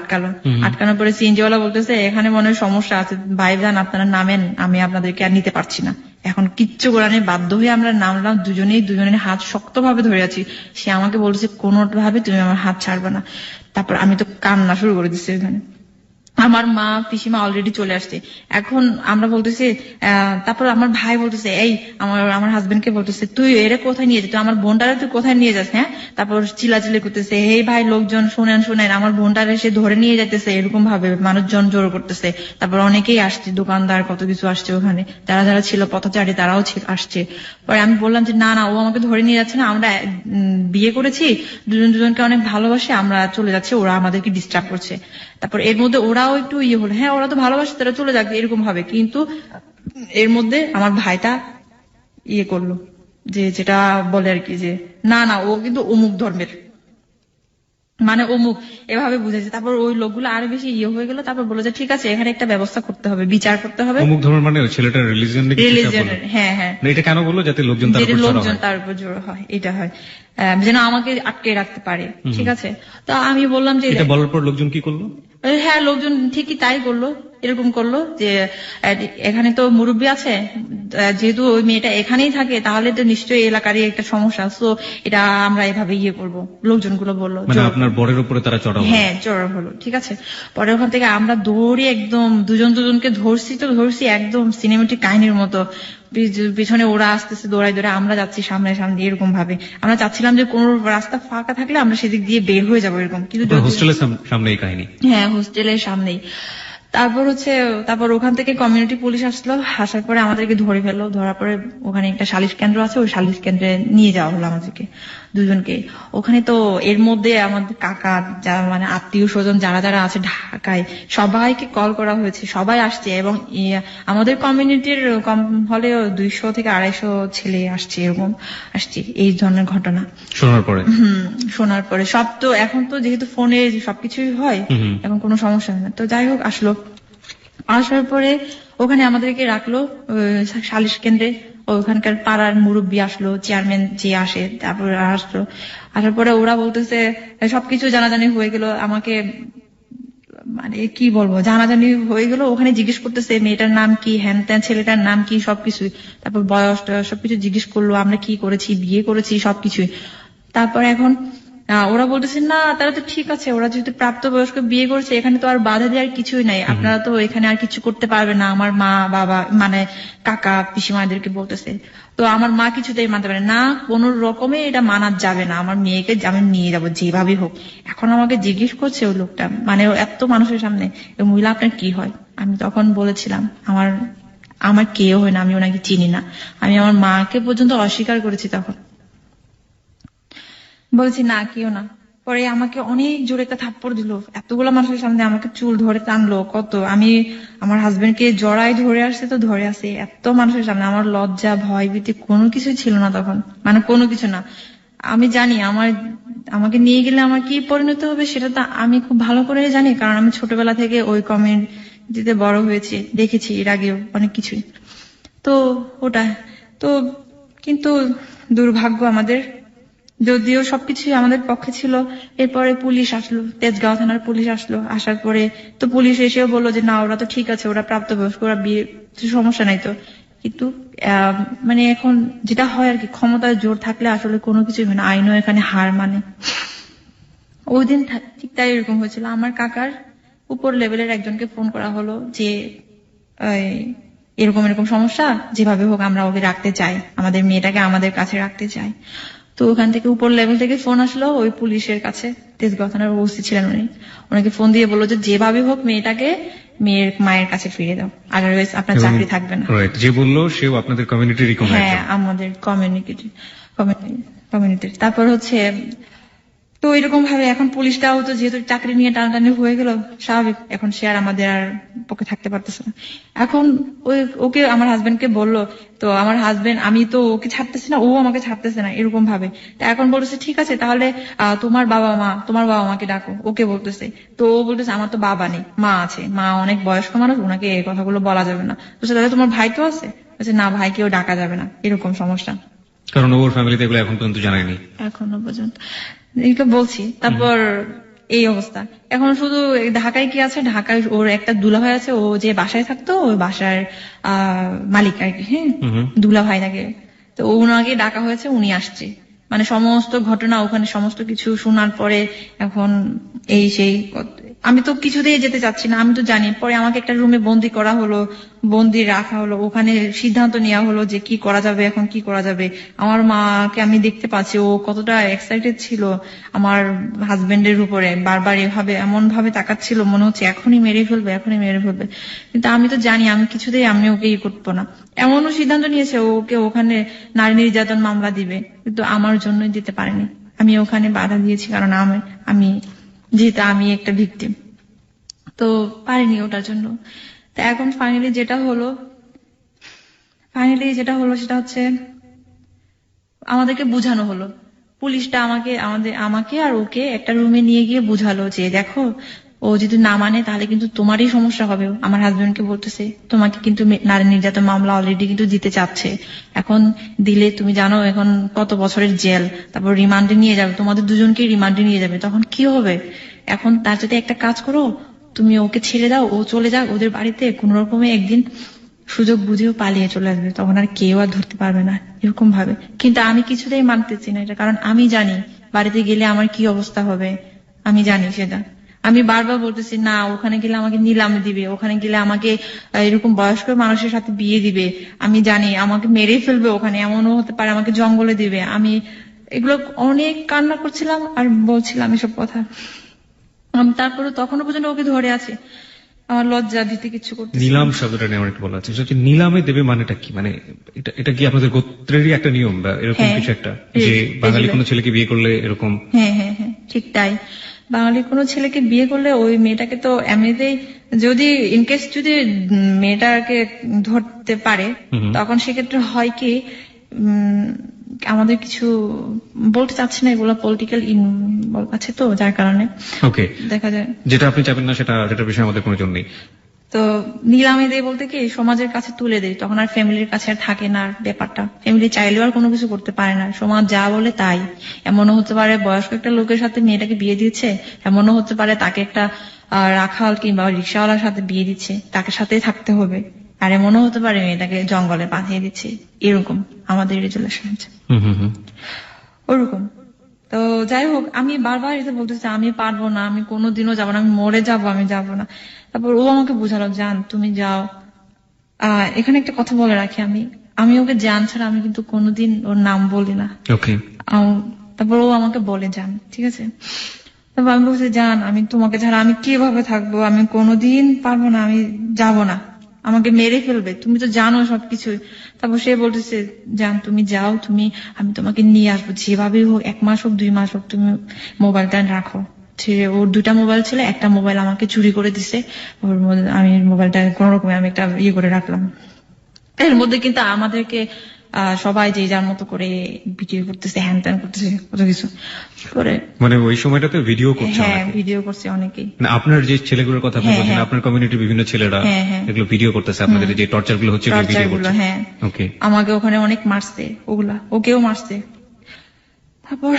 আটকানোর পরে সিএনজি ওয়ালা বলতেছে এখানে মনে হয় সমস্যা আছে, ভাইজান আপনারা নামেন, আমি আপনাদেরকে আর নিতে পারছি না। এখন কিচ্ছু করার নেই, বাধ্য হয়ে আমরা নামলাম, দুজনের হাত শক্ত ভাবে ধরে আছি। সে আমাকে বলছে কোনো ভাবে তুমি আমার হাত ছাড়বে না। তারপর আমি তো কান্না শুরু করে দিচ্ছি ওখানে। আমার মা পিসিমা অলরেডি চলে আসছে। এখন আমরা বলতেছি, তারপর আমার ভাই বলতেছে, এই আমার হাজবেন্ডকে বলতেছে তুই এরে কোথায় নিয়ে যাস, তুই আমার বোনটারে তুই কোথায় নিয়ে যাস? হ্যাঁ, তারপর চিল্লাচিল্লি করতেছে, হে ভাই লোকজন শুনেন, আমার বোনটারে সে ধরে নিয়ে যাইতেছে, এরকম ভাবে মানুষজন জোর করতেছে। তারপর অনেকেই আসছে, দোকানদার কত কিছু আসছে ওখানে, যারা ছিল পথচারী তারাও আসছে। পরে আমি বললাম যে না ও আমাকে ধরে নিয়ে যাচ্ছে না, আমরা বিয়ে করেছি, দুজনকে অনেক ভালোবাসে, আমরা চলে যাচ্ছি, ওরা আমাদেরকে ডিস্টার্ব করছে। তারপর এর মধ্যে ওরাও একটু হলো, হ্যাঁ ওরা তো ভালোবাসে, তারা চলে যাক এরকম ভাবে। কিন্তু এর মধ্যে আমার ভাইটা করলো, যেটা বলে আর কি, যে না ও কিন্তু অমুক ধর্মের, মানে অমুক, এভাবে বুঝেছে। তারপর ওই লোকগুলো আরো বেশি হয়ে গেল। তারপর বলে যে ঠিক আছে এখানে একটা ব্যবস্থা করতে হবে, বিচার করতে হবে। অমুক ধর্মের মানে ছেলেটার রিলিজিয়নের, হ্যাঁ, এটা কেন বললো? যাতে লোকজন তার উপর তার উপর জোর হয়, এটা হয়। যেন আমাকে আটকে রাখতে পারে, ঠিক আছে। তো আমি বললাম যে এটা বলার পর লোকজন কি করলো? হ্যাঁ, লোকজন ঠিকই তাই করলো, এরকম করলো যে এখানে তো মুরব্বী আছে, যেহেতু ওই মেয়েটা এখানেই থাকে তাহলে তো নিশ্চয়ই এলাকারই একটা সমস্যা, তো এটা আমরা এভাবে ইয়ে করবো, লোকজনগুলো বললো। মানে আপনার বরের উপরে তারা চড়াও? হ্যাঁ, চড়াও হলো, ঠিক আছে। পরে ওখান থেকে আমরা দৌড়ে একদম দুজনকে ধরছি একদম সিনেমেটিক কাহিনীর মতো। পিছনে ওরা আসতেছে দৌড়াই দৌড়াই, আমরা যাচ্ছি সামনে সামনে, এরকম ভাবে আমরা চাচ্ছিলাম যে কোন রাস্তা ফাঁকা থাকলে আমরা সেদিক দিয়ে বের হয়ে যাবো এরকম, কিন্তু হোস্টেলের সামনে এই কাহিনী? হ্যাঁ, হোস্টেলের সামনেই। তারপর ওখান থেকে কমিউনিটি পুলিশ আসলো, আসার পরে আমাদেরকে ধরে ফেললো। ধরার পরে ওখানে একটা সালিশ কেন্দ্র আছে, ওই সালিশ কেন্দ্রে নিয়ে যাওয়া হলো আমাদেরকে দুজনকে। ওখানে তো এর মধ্যে আমাদের কাকা, যারা মানে আত্মীয় স্বজন যারা যারা আছে ঢাকায়, সবাইকে কল করা হয়েছে, সবাই আসছে। এবং আমাদের কমিউনিটির কম হলেও 200 থেকে 250 ছেলে আসছে, এরকম আসছে এই ধরনের ঘটনা শোনার পরে। সব তো এখন তো যেহেতু ফোনে সবকিছুই হয়, এখন কোনো সমস্যা হয় না। তো যাই হোক, আসার পরে ওখানে আমাদেরকে রাখলো সালিশ কেন্দ্রে। ওখানকার পাড়ার মুরব্বী আসলো, চেয়ারম্যান যে আসে, তারপরে আসার পরে ওরা বলতেছে সবকিছু জানাজানি হয়ে গেল। আমাকে মানে কি বলবো, জানাজানি হয়ে গেল। ওখানে জিজ্ঞেস করতেছে মেয়েটার নাম কি, হ্যান ত্যান, ছেলেটার নাম কি, সবকিছু। তারপর বয়স সবকিছু জিজ্ঞেস করলো, আমরা কি করেছি, বিয়ে করেছি, সবকিছুই। তারপর এখন ওরা বলতেছে না, তারা তো ঠিক আছে, ওরা যেহেতু প্রাপ্তবয়স্ক বিয়ে করেছে, এখানে তো আর বাধা দেওয়ার কিছুই নাই, আপনারা তো এখানে আর কিছু করতে পারবে না। আমার মা বাবা মানে কাকা পিসিমাদেরকে বলতেছে। তো আমার মা কিছুতেই মানতে পারে না, কোন রকমে এটা মানা যাবে না, আমার মেয়েকে আমি নিয়ে যাবো যেভাবে হোক। এখন আমাকে জিজ্ঞেস করছে ওই লোকটা, মানে এত মানুষের সামনে, মহিলা আপনার কি হয়? আমি তখন বলেছিলাম আমার কেউ হয় না, আমি ওনাকে চিনি না। আমি আমার মাকে পর্যন্ত অস্বীকার করেছি তখন, বলছি না কেউ না। পরে আমাকে অনেক জোরে একটা থাপ্পড় দিল, এতগুলো মানুষের সামনে আমাকে চুল ধরে টানলো কত। আমি আমার হাজবেন্ডকে জড়াই ধরে আসছে, তো ধরে আসে এত মানুষের সামনে। আমার লজ্জা ভয় ভীতি কোনো কিছুই ছিল না তখন, মানে কোনো কিছু না। আমি জানি আমাকে নিয়ে গেলে আমার কি পরিণত হবে সেটা তো আমি খুব ভালো করে জানি, কারণ আমি ছোটবেলা থেকে ওই কমিউনিটিতে বড় হয়েছি, দেখেছি এর আগেও অনেক কিছুই। তো ওটা তো, কিন্তু দুর্ভাগ্য আমাদের, যদিও সবকিছুই আমাদের পক্ষে ছিল। এরপরে পুলিশ আসলো, তেজগাঁও থানার পুলিশ আসলো। আসার পরে তো পুলিশ এসেও বললো যে না, ওরা তো ঠিক আছে, ওরা প্রাপ্তবয়স্ক, ওরা বিয়ে, সমস্যা নাই তো। কিন্তু মানে এখন যেটা হয় আর কি, ক্ষমতার জোর থাকলে আসলে কোনো কিছুই হয় না, আইনও এখানে হার মানে। ওই দিন ঠিক তাই এরকম হয়েছিল। আমার কাকার উপর লেভেলের একজনকে ফোন করা হলো যে এরকম এরকম সমস্যা, যেভাবে হোক আমরা ওকে রাখতে চাই, আমাদের মেয়েটাকে আমাদের কাছে রাখতে চাই। তো ওখান থেকে উপর লেভেল থেকে ফোন আসলো ওই পুলিশের কাছে, তেজগাঁও থানার ওসি ছিলেন উনি, ওনাকে ফোন দিয়ে বললো যে যেভাবে হোক মেয়েটাকে মেয়ের মায়ের কাছে ফিরিয়ে দাও, আদারওয়াইজ আপনার চাকরি থাকবে না। যে বললো সেও আপনাদের কমিউনিটির? হ্যাঁ, আমাদের কমিউনিটির। তারপর হচ্ছে তো এরকম ভাবে এখন পুলিশটাও তো যেহেতু চাকরি নিয়ে টানাটানি হয়ে গেল, স্বাভাবিক এখন সে আর আমাদের আর পক্ষে থাকতে পারতেছে না। এখন ওকে আমার হাজবেন্ডকে বললো, তো আমার হাজবেন্ড, আমি তো ওকে ছাড়তেছি না, ও আমাকে ছাড়তেছে না, এরকম ভাবে। তা এখন বলতেছে ঠিক আছে তাহলে তোমার বাবা মাকে ডাকো, ওকে বলতেছে। তো ও বলতেছে আমার তো বাবা নেই, মা আছে, মা অনেক বয়স্ক মানুষ, ওনাকে এই কথাগুলো বলা যাবে না। বলছে তাহলে তোমার ভাই তো আছে? বলছে না, ভাইকেও ডাকা যাবে না, এরকম সমস্যা, কারণ ওর ফ্যামিলিতে এগুলো এখন পর্যন্ত জানায়নি। এখনো পর্যন্ত এগুলো বলছি। তারপর এই অবস্থা। এখন শুধু ঢাকায় কি আছে, ঢাকায় ওর একটা দুলাভাই আছে, ও যে বাসায় থাকতো ওই বাসার মালিক আর কি, হ্যাঁ, দুলাভাই থাকে। তো ওনাকে ডাকা হয়েছে, উনি আসছে, মানে সমস্ত ঘটনা ওখানে সমস্ত কিছু শোনার পরে এখন এই সেই। আমি তো কিছুতেই যেতে চাচ্ছি না, আমি তো জানি। পরে আমাকে একটা রুমে বন্দি করা হলো, বন্দি রাখা হলো, ওখানে সিদ্ধান্ত নেওয়া হলো যে কি করা যাবে, এখন কি করা যাবে। আমার মাকে আমি দেখতে পাচ্ছি ও কতটা এক্সাইটেড ছিল আমার হাজবেন্ডের উপরে, বারবার এমন ভাবে তাকাচ্ছিল, মনে হচ্ছে এখনই মেরে ফেলবে। কিন্তু আমি তো জানি আমি কিছুতেই আমি ওকে করবো না। এমনও সিদ্ধান্ত নিয়েছে ওকে ওখানে নারী নির্যাতন মামলা দিবে, কিন্তু আমার জন্যই দিতে পারেনি। আমি ওখানে বাধা দিয়েছি, কারণ আমি যেহেতু আমি একটা ভিকটিম, তো পারিনি ওটার জন্য। তো এখন ফাইনালি যেটা হলো সেটা হচ্ছে আমাদেরকে বুঝানো হলো, পুলিশটা আমাকে আর ওকে একটা রুমে নিয়ে গিয়ে বুঝালো যে দেখো ও যদি না মানে তাহলে কিন্তু তোমারই সমস্যা হবে। আমার হাজবেন্ডকে বলতেছে তোমাকে কিন্তু নারী নির্যাতন মামলা অলরেডি কিন্তু দিতে চাচ্ছে, এখন দিলে তুমি জানো এখন কত বছরের জেল, তারপর রিমান্ডে নিয়ে যাবে, তোমাদের দুজনকে রিমান্ডে নিয়ে যাবে, তখন কি হবে? এখন তার যদি একটা কাজ করো, তুমি ওকে ছেড়ে দাও, ও চলে যাক ওদের বাড়িতে, কোন রকমে একদিন সুযোগ বুঝেও পালিয়ে চলে আসবে, তখন আর কেউ আর ধরতে পারবে না, এরকম ভাবে। কিন্তু আমি কিছুতেই মানতেছি না এটা, কারণ আমি জানি বাড়িতে গেলে আমার কি অবস্থা হবে, আমি জানি সেটা। আমি বারবার বলতেছি না, ওখানে গেলে আমাকে নিলামে দিবে, ওখানে গেলে আমাকে এরকম বয়স্ক মানুষের সাথে বিয়ে দিবে, আমি জানি আমাকে মেরে ফেলবে, ওখানে এমনও হতে পারে আমাকে জঙ্গলে দিবে। আমি এগুলো অনেক কান্না করছিলাম আর বলছিলাম এসব কথা। আমি তারপরে তখনও পর্যন্ত ওকে ধরে আছি, আমার লজ্জা দিতে কিছু করতে। নিলাম শব্দটা নিয়ে আমার একটু বলা আছে, সেটা হচ্ছে নিলামে দেবে মানেটা কি? মানে এটা কি আপনাদের গোত্রেরই একটা নিয়ম বা এরকম হ্যাঁ, কিছু একটা, যে বাঙালি কোনো ছেলেকে বিয়ে করলে এরকম? হ্যাঁ হ্যাঁ হ্যাঁ, ঠিক তাই। বাঙালি কোনো ছেলেকে বিয়ে করলে ওই মেয়েটাকে তো এমনিতেই, যদি ইনকেস যদি মেয়েটাকে ধরতে পারে, তখন সেক্ষেত্রে হয় কি, আমাদের কিছু বলতে চাচ্ছি না, এগুলো পলিটিক্যাল আছে তো, যার কারণে ওকে, দেখা যায় যেটা আপনি চাবেন না সেটার বিষয়ে আমাদের কোনো জন্য নেই। তো নিলামে দেয় বলতে কি সমাজের কাছে তুলে দেয়, তখন আর ফ্যামিলির কাছে আর থাকে না আর ব্যাপারটা। ফ্যামিলি চাইলেও আর কোনো কিছু করতে পারে না, সমাজ যা বলে তাই। এমনও হতে পারে বয়স্ক একটা লোকের সাথে মেয়েটাকে বিয়ে দিচ্ছে, এমনও হতে পারে তাকে একটা রাখাল কিংবা রিক্সাওয়ালার সাথে বিয়ে দিচ্ছে, তাকে সাথেই থাকতে হবে। আর এমনও হতে পারে মেয়েটাকে জঙ্গলে পাঠিয়ে দিচ্ছে, এরকম আমাদের রিলেশন আছে ওরকম। তো যাই হোক, আমি বারবার এটা বলতেছি আমি পারবো না, আমি কোনোদিনও যাবো না, আমি মরে যাবো, আমি যাবো না। তারপর ও আমাকে বোঝালো, জান তুমি যাও। এখানে একটা কথা বলে রাখি, আমি ওকে জান ছাড়া আমি কিন্তু কোনোদিন ওর নাম বলি না। ওকে, তারপর ও আমাকে বলে যান, ঠিক আছে। তারপর আমি বলছি জান আমি তোমাকে ছাড়া আমি কিভাবে থাকবো, আমি কোনোদিন পারবো না, আমি যাব না, আমাকে মেরে ফেলবে, তুমি তো জানো সবকিছু। তারপর সে বলতেছে জান তুমি যাও, আমি তোমাকে নিয়ে আসবো যেভাবেই হোক, 1 মাস হোক 2 মাস হোক, তুমি মোবাইলটা রাখো। ওর 2টা মোবাইল ছিল, একটা মোবাইল আমাকে চুরি করে দিছে, আমি মোবাইলটা কোন রকমে আমি একটা করে রাখলাম। এর মধ্যে কিন্তু আমাদেরকে সবাই যে যার মতো করে ভিডিও করতেছে, হ্যান ত্যান করতেছে, কত কিছু করে। মানে ওই সময়টাতে ভিডিও করছে? হ্যাঁ, ভিডিও করছে অনেকেই। না, আপনার যে ছেলেগুলোর কথা আপনি বলছেন, হ্যাঁ। আপনার কমিউনিটির বিভিন্ন ছেলেরা হ্যাঁ। এগুলো ভিডিও করতেছে, আপনাদের যে টর্চার গুলো হচ্ছে এগুলো ভিডিও করছে? হ্যাঁ, ওকে, আমাকে ওখানে অনেক মারছে, ওকেও মারছে। তারপর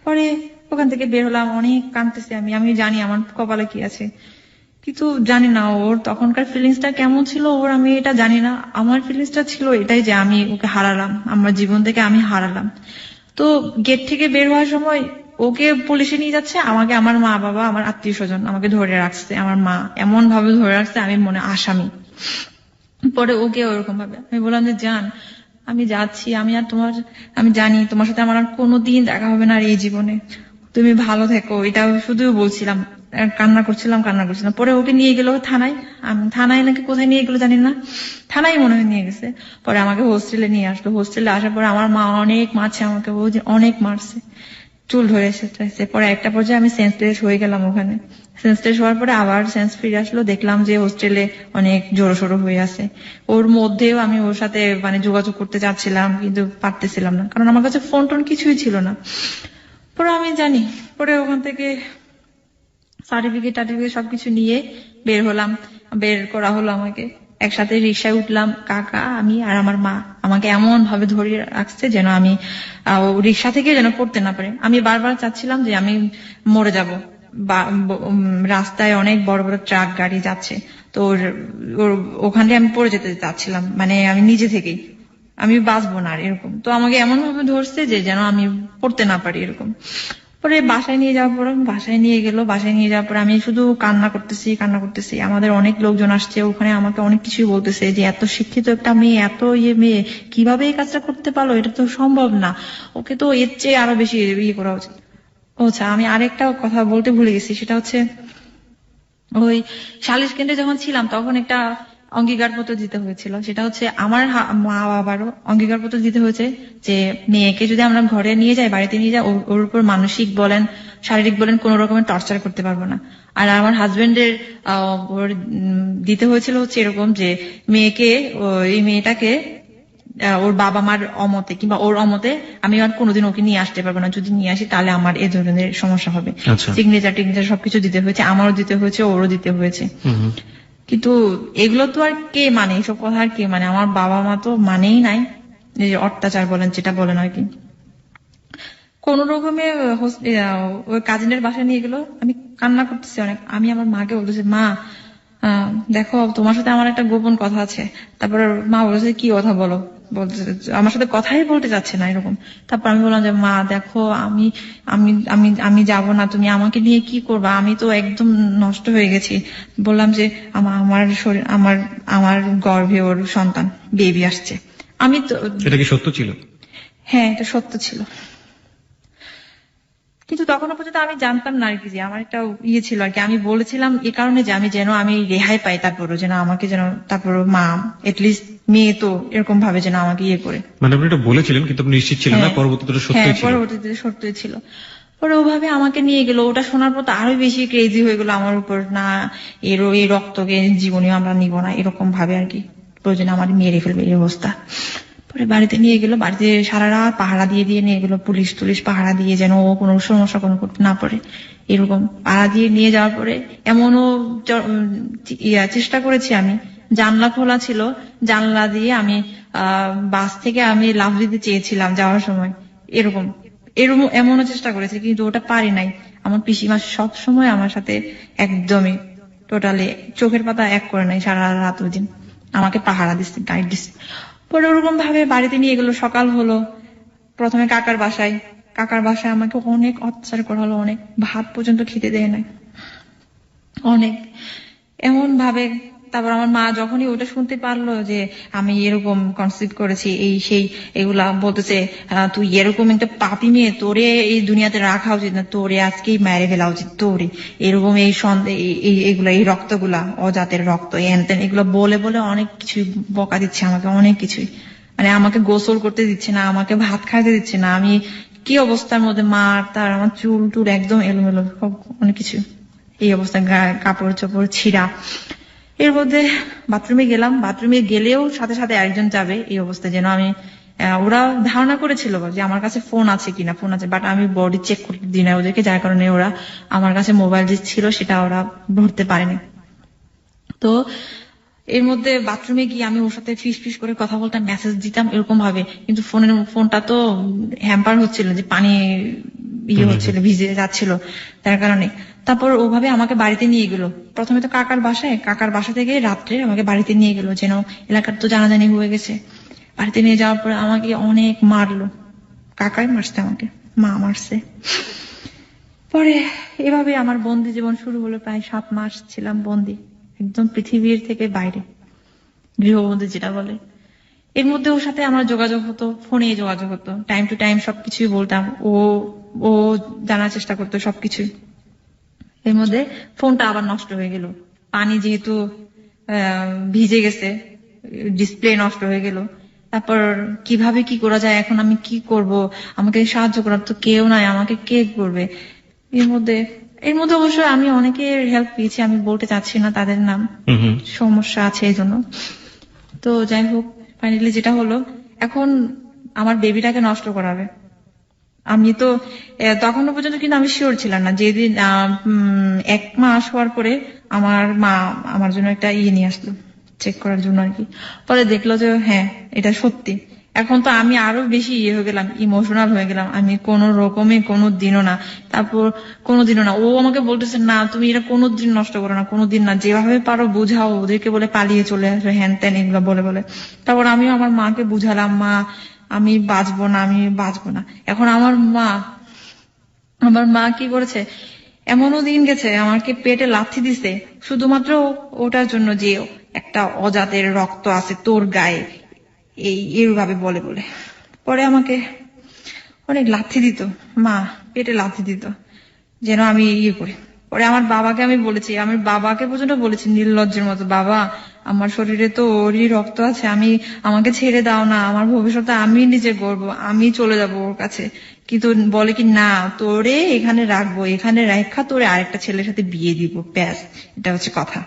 পরে ওখান থেকে বের হলাম, অনেক কাঁদতেছি আমি জানি আমার কপালে কি আছে, কিন্তু জানি না ওর তখনকার ফিলিংসটা কেমন ছিল ওর, আমি এটা জানি না। আমার ফিলিংসটা ছিল এটাই যে আমি ওকে হারালাম, আমার জীবন থেকে আমি হারালাম। তো গেট থেকে বের হওয়ার সময় ওকে পুলিশে নিয়ে যাচ্ছে, আমাকে আমার মা বাবা আমার আত্মীয় স্বজন আমাকে ধরে রাখছে, আমার মা এমন ভাবে ধরে রাখছে আমি মনে আসামি। পরে ওকে ওরকম ভাবে আমি বললাম যে জান আমি যাচ্ছি, আমি জানি তোমার সাথে আমার আর কোনোদিন দেখা হবে না আর এই জীবনে, তুমি ভালো থেকো, এটা শুধু বলছিলাম, কান্না করছিলাম। পরে ওকে নিয়ে গেল থানায়, থানায় নাকি কোথায় নিয়ে গেলো জানি না, থানায় মনে হয় নিয়ে গেছে। পরে আমাকে হোস্টেলে নিয়ে আসলো, হোস্টেলে আসার পরে আমার মা অনেক মারছে আমাকে, ও যে অনেক মারছে, চুল ধরে এসেছে। পরে একটা পর্যায়ে আমি সেন্সলেস হয়ে গেলাম ওখানে। সেন্সলেস হওয়ার পরে আবার সেন্স ফিরে আসলো, দেখলাম যে হোস্টেলে অনেক জোরসোরো হয়ে আছে। ওর মধ্যেও আমি ওর সাথে মানে যোগাযোগ করতে চাচ্ছিলাম কিন্তু পারতেছিলাম না, কারণ আমার কাছে ফোন টোন কিছুই ছিল না। পরে আমি জানি, পরে ওখান থেকে সার্টিফিকেট সবকিছু নিয়ে বের হলাম, বের করা হলো আমাকে। একসাথে রিক্সায় উঠলাম, কাকা আমি আর আমার মা আমাকে এমন ভাবে ধরে রাখছে যেন আমি রিক্সা থেকে যেন পড়তে না পারে। আমি বারবার চাচ্ছিলাম যে আমি মরে যাব, রাস্তায় অনেক বড় বড় ট্রাক গাড়ি যাচ্ছে, তো ওখানে আমি পড়ে যেতে চাচ্ছিলাম, মানে আমি নিজে থেকেই আমি বাঁচবো না আর এরকম। তো আমাকে এমন ভাবে ধরছে যে যেন আমি পড়তে না পারি এরকম। পরে বাসায় নিয়ে যাওয়ার পর বাসায় নিয়ে যাওয়ার পর আমি শুধু কান্না করতেছি। আমাদের অনেক লোকজন আসছে ওখানে, আমাকে অনেক কিছুই বলতেছে যে এত শিক্ষিত একটা মেয়ে, এত মেয়ে কিভাবে এই কাজটা করতে পারলো, এটা তো সম্ভব না, ওকে তো এর চেয়ে আরো বেশি করা উচিত। আচ্ছা, আমি আরেকটা কথা বলতে ভুলে গেছি, সেটা হচ্ছে ওই সালিশ কেন্দ্রে যখন ছিলাম তখন একটা অঙ্গীকারপত্র দিতে হয়েছিল, সেটা হচ্ছে আমার মা বাবারও অঙ্গীকারপত্র দিতে হয়েছে যে মেয়েকে যদি আমরা ঘরে নিয়ে যাই, বাড়িতে নিয়ে যাই, ওর উপর মানসিক বলেন শারীরিক বলেন কোন রকমের টর্চার করতে পারবো না। আর আমার হাজবেন্ডের দিতে হয়েছিল হচ্ছে এরকম যে এই মেয়েটাকে ওর বাবা মার অমতে কিংবা ওর অমতে আমি আর কোনোদিন ওকে নিয়ে আসতে পারবো না, যদি নিয়ে আসি তাহলে আমার এ ধরনের সমস্যা হবে। আচ্ছা। সিগনেচার সবকিছু দিতে হয়েছে, আমারও দিতে হয়েছে, ওরও দিতে হয়েছে। কিন্তু এগুলো তো আর কে মানে, এসব কথা আর কে মানে, আমার বাবা মা তো মানেই নাই, এই যে অত্যাচার বলেন যেটা বলেন আর কি। কোন রকমে ওই কাজিনের বাসায় নিয়ে গেলো, আমি কান্না করতেছি অনেক। আমি আমার মাকে বলতেছি, মা দেখো তোমার সাথে আমার একটা গোপন কথা আছে। তারপর মা বলেছে, কি কথা বলো, বলতে আমার সাথে কথাই বলতে চাচ্ছে না এরকম। তারপর আমি বললাম যে মা দেখো আমি আমি আমি আমি যাবো না, তুমি আমাকে নিয়ে কি করবা, আমি তো একদম নষ্ট হয়ে গেছি। বললাম যে আমার শরীর আমার গর্ভে ওর সন্তান বেবি আসছে। আমি তো, এটা কি সত্য ছিল? হ্যাঁ এটা সত্য ছিল, কিন্তু তখনও পর্যন্ত আমি জানতাম না আর কি, যে আমার একটা ইয়ে ছিল আর কি। আমি বলেছিলাম এই কারণে যে আমি যেন আমি রেহাই পাই, তারপরও যেন আমাকে যেন তারপরও মা এটলিস্ট মেয়ে তো এরকম ভাবে যেন আমাকে ইয়ে করে। মানে আপনি এটা বলেছিলেন কিন্তু আপনি নিশ্চিত ছিলেন না, পরবর্তীতে এটা সত্যই ছিল? পরবর্তীতে সত্যই ছিল। পরে ওভাবে আমাকে নিয়ে গেল, ওটা শোনার পর তো আরো বেশি ক্রেজি হয়ে গেল আমার উপর, না এই রক্তকে জীবনীয় আমরা নিব না এরকম ভাবে আর কি, প্রয়োজনে আমার মেরে ফেলবে এই অবস্থা। পরে বাড়িতে নিয়ে গেল, বাড়িতে সারা রাত পাহারা দিয়ে নিয়ে গেল, পুলিশ পাহারা দিয়ে, যেন ও কোনো সমস্যা কোনো করতে না পারে এরকম পাহারা দিয়ে নিয়ে যাওয়ার পরে এমনও চেষ্টা করেছি আমি, জানলা খোলা ছিল, জানলা দিয়ে আমি বাস থেকে আমি লাফ দিতে চেয়েছিলাম যাওয়ার সময়, এরকম এমনও চেষ্টা করেছি, কিন্তু ওটা পারি নাই। আমার পিসিমা সব সময় আমার সাথে একদমই টোটালি চোখের পাতা এক করে নাই, সারা রাত ওই দিন আমাকে পাহারা দিচ্ছে, গাইড দিচ্ছে। পরে ওরকম ভাবে বাড়িতে নিয়ে গেলো, সকাল হলো, প্রথমে কাকার বাসায় আমাকে অনেক অত্যাচার করা হলো, অনেক ভাত পর্যন্ত খেতে দেয় নাই, অনেক এমন ভাবে। তারপর আমার মা যখনই ওটা শুনতে পারলো যে আমি এরকম কনসিভ করেছি এই সেই এগুলা, বলতেছে তুই এরকম একটা পাপী মেয়ে, তোরে এই দুনিয়াতে রাখা উচিত না, তোরে আজকেই মেরে ফেলা উচিত, তোরে এরকম এইগুলা এই রক্তগুলা অজাতের রক্ত এনতেন এগুলো বলে বলে অনেক কিছু বকা দিচ্ছে আমাকে, অনেক কিছুই। মানে আমাকে গোসল করতে দিচ্ছে না, আমাকে ভাত খাইতে দিচ্ছে না, আমি কি অবস্থার মধ্যে মার তার, আমার চুল টুল একদম এলোমেলো সব, অনেক কিছু এই অবস্থায়, কাপড় চোপড় ছিঁড়া। এর মধ্যে বাথরুমে গেলাম, বাথরুমে গেলেও সাথে সাথে একজন যাবে এই অবস্থায়, যেন আমি ওরা ধারণা করেছিল যে আমার কাছে ফোন আছে কিনা, ফোন আছে, বাট আমি বডি চেক করতে দিই না ওদেরকে, যার কারণে ওরা আমার কাছে মোবাইল যে ছিল সেটা ওরা ধরতে পারেনি। তো এর মধ্যে বাথরুমে গিয়ে আমি ওর সাথে ফিস করে কথা বলতাম, মেসেজ দিতাম এরকম ভাবে, কিন্তু ফোনটা তো হ্যাম্পার হচ্ছিল, যে পানি ইয়ে হচ্ছিল, ভিজে যাচ্ছিল, তার কারণে। তারপর ওভাবে আমাকে বাড়িতে নিয়ে গেল, প্রথমে তো কাকার বাসা থেকে রাত্রে আমাকে বাড়িতে নিয়ে গেল, যেন এলাকার তো জানাজানি হয়ে গেছে। বাড়িতে নিয়ে যাওয়ার পরে আমাকে অনেক মারলো, কাকাই মারছে আমাকে, মা মারছে। পরে এভাবে আমার বন্দি জীবন শুরু হলো, প্রায় 7 মাস ছিলাম বন্দি, একদম পৃথিবীর থেকে বাইরে, গৃহবন্দী যেটা বলে। এর মধ্যে ওর সাথে আমার যোগাযোগ হতো, ফোনে যোগাযোগ হতো, টাইম টু টাইম সবকিছুই বলতাম, ও জানার চেষ্টা করতো সবকিছুই। এর মধ্যে ফোনটা আবার নষ্ট হয়ে গেল, পানি যেহেতু ভিজে গেছে, ডিসপ্লে নষ্ট হয়ে গেল। তারপর কিভাবে কি করা যায়, এখন আমি কি করব, আমাকে সাহায্য করার তো কেউ নাই, আমাকে কে করবে। এর মধ্যে অবশ্য আমি অনেকের হেল্প পেয়েছি, আমি বলতে চাচ্ছি না তাদের নাম, সমস্যা আছে এই জন্য। তো যাই হোক, ফাইনালি যেটা হলো, এখন আমার বেবিটাকে নষ্ট করাবে। আমি তো তখনও পর্যন্ত কিন্তু আমি শিওর ছিলাম না, যেদিন 1 মাস হওয়ার পরে আমার মা আমার জন্য একটা নিয়ে আসলো চেক করার জন্য আর কি। পরে দেখলো যে হ্যাঁ এটা সত্যি। এখন তো আমি আরো বেশি হয়ে গেলাম, ইমোশনাল হয়ে গেলাম, আমি কোন রকমে কোনোদিনও না। ও আমাকে বলতেছে, না তুমি এটা কোনোদিন নষ্ট করো না, কোনোদিন না, যেভাবে পারো বুঝাও ওদেরকে, বলে পালিয়ে চলে আসো, হ্যান ত্যান এগুলো বলে। তারপর আমিও আমার মাকে বুঝালাম, মা আমি বাঁচবো না। এখন আমার মা কি করেছে, এমনও দিন গেছে আমাকে পেটে লাথি দিছে শুধুমাত্র ওটার জন্য যে একটা অজাতের রক্ত আছে তোর গায়ে, এইভাবে বলে। পরে আমাকে অনেক লাথি দিত, মা পেটে লাথি দিত যেন আমি করি। পরে আমার বাবাকে আমি বলেছি, আমার বাবাকে পর্যন্ত বলেছি নির্লজ্জের মতো, বাবা আমার শরীরে তো ওরই রক্ত আছে, আমাকে ছেড়ে দাও না, আমার ভবিষ্যতে আমি নিজে গড়বো, আমি চলে যাব ওর কাছে। কিন্তু বলে কি, না তোরে এখানে রাখবো, এখানে রাখা তোরে আরেকটা ছেলের সাথে বিয়ে দিব, ব্যাস এটা হচ্ছে কথা।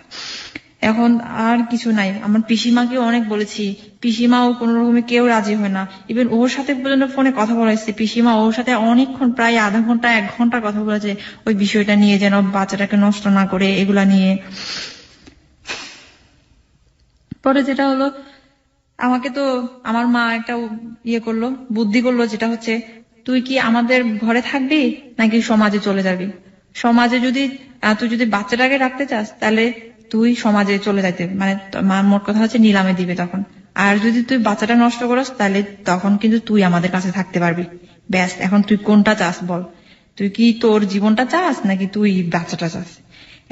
এখন আর কিছু নাই। আমার পিসিমাকে অনেক বলেছি, পিসিমাও কোন রকমে কেউ রাজি হয় না। ইভেন ওর সাথে পর্যন্ত ফোনে কথা বলাইছে, পিসিমা ওর সাথে অনেকক্ষণ, প্রায় আধা ঘন্টা 1 ঘন্টা কথা বলেছে ওই বিষয়টা নিয়ে, যেন বাচ্চাটাকে নষ্ট না করে, এগুলা নিয়ে। পরে যেটা হলো, আমাকে তো আমার মা একটা করলো, বুদ্ধি করলো, যেটা হচ্ছে তুই কি আমাদের ঘরে থাকবি নাকি সমাজে চলে যাবি। সমাজে যদি তুই যদি বাচ্চাটাকে রাখতে চাস তাহলে তুই সমাজে চলে যাইতে, মানে মোট কথা হচ্ছে নিলামে দিবে তখন। আর যদি তুই বাচ্চাটা নষ্ট করিস তাহলে তখন কিন্তু তুই আমাদের কাছে থাকতে পারবি। ব্যাস, এখন তুই কোনটা চাস বল, তুই কি তোর জীবনটা চাস নাকি তুই বাচ্চাটা চাস।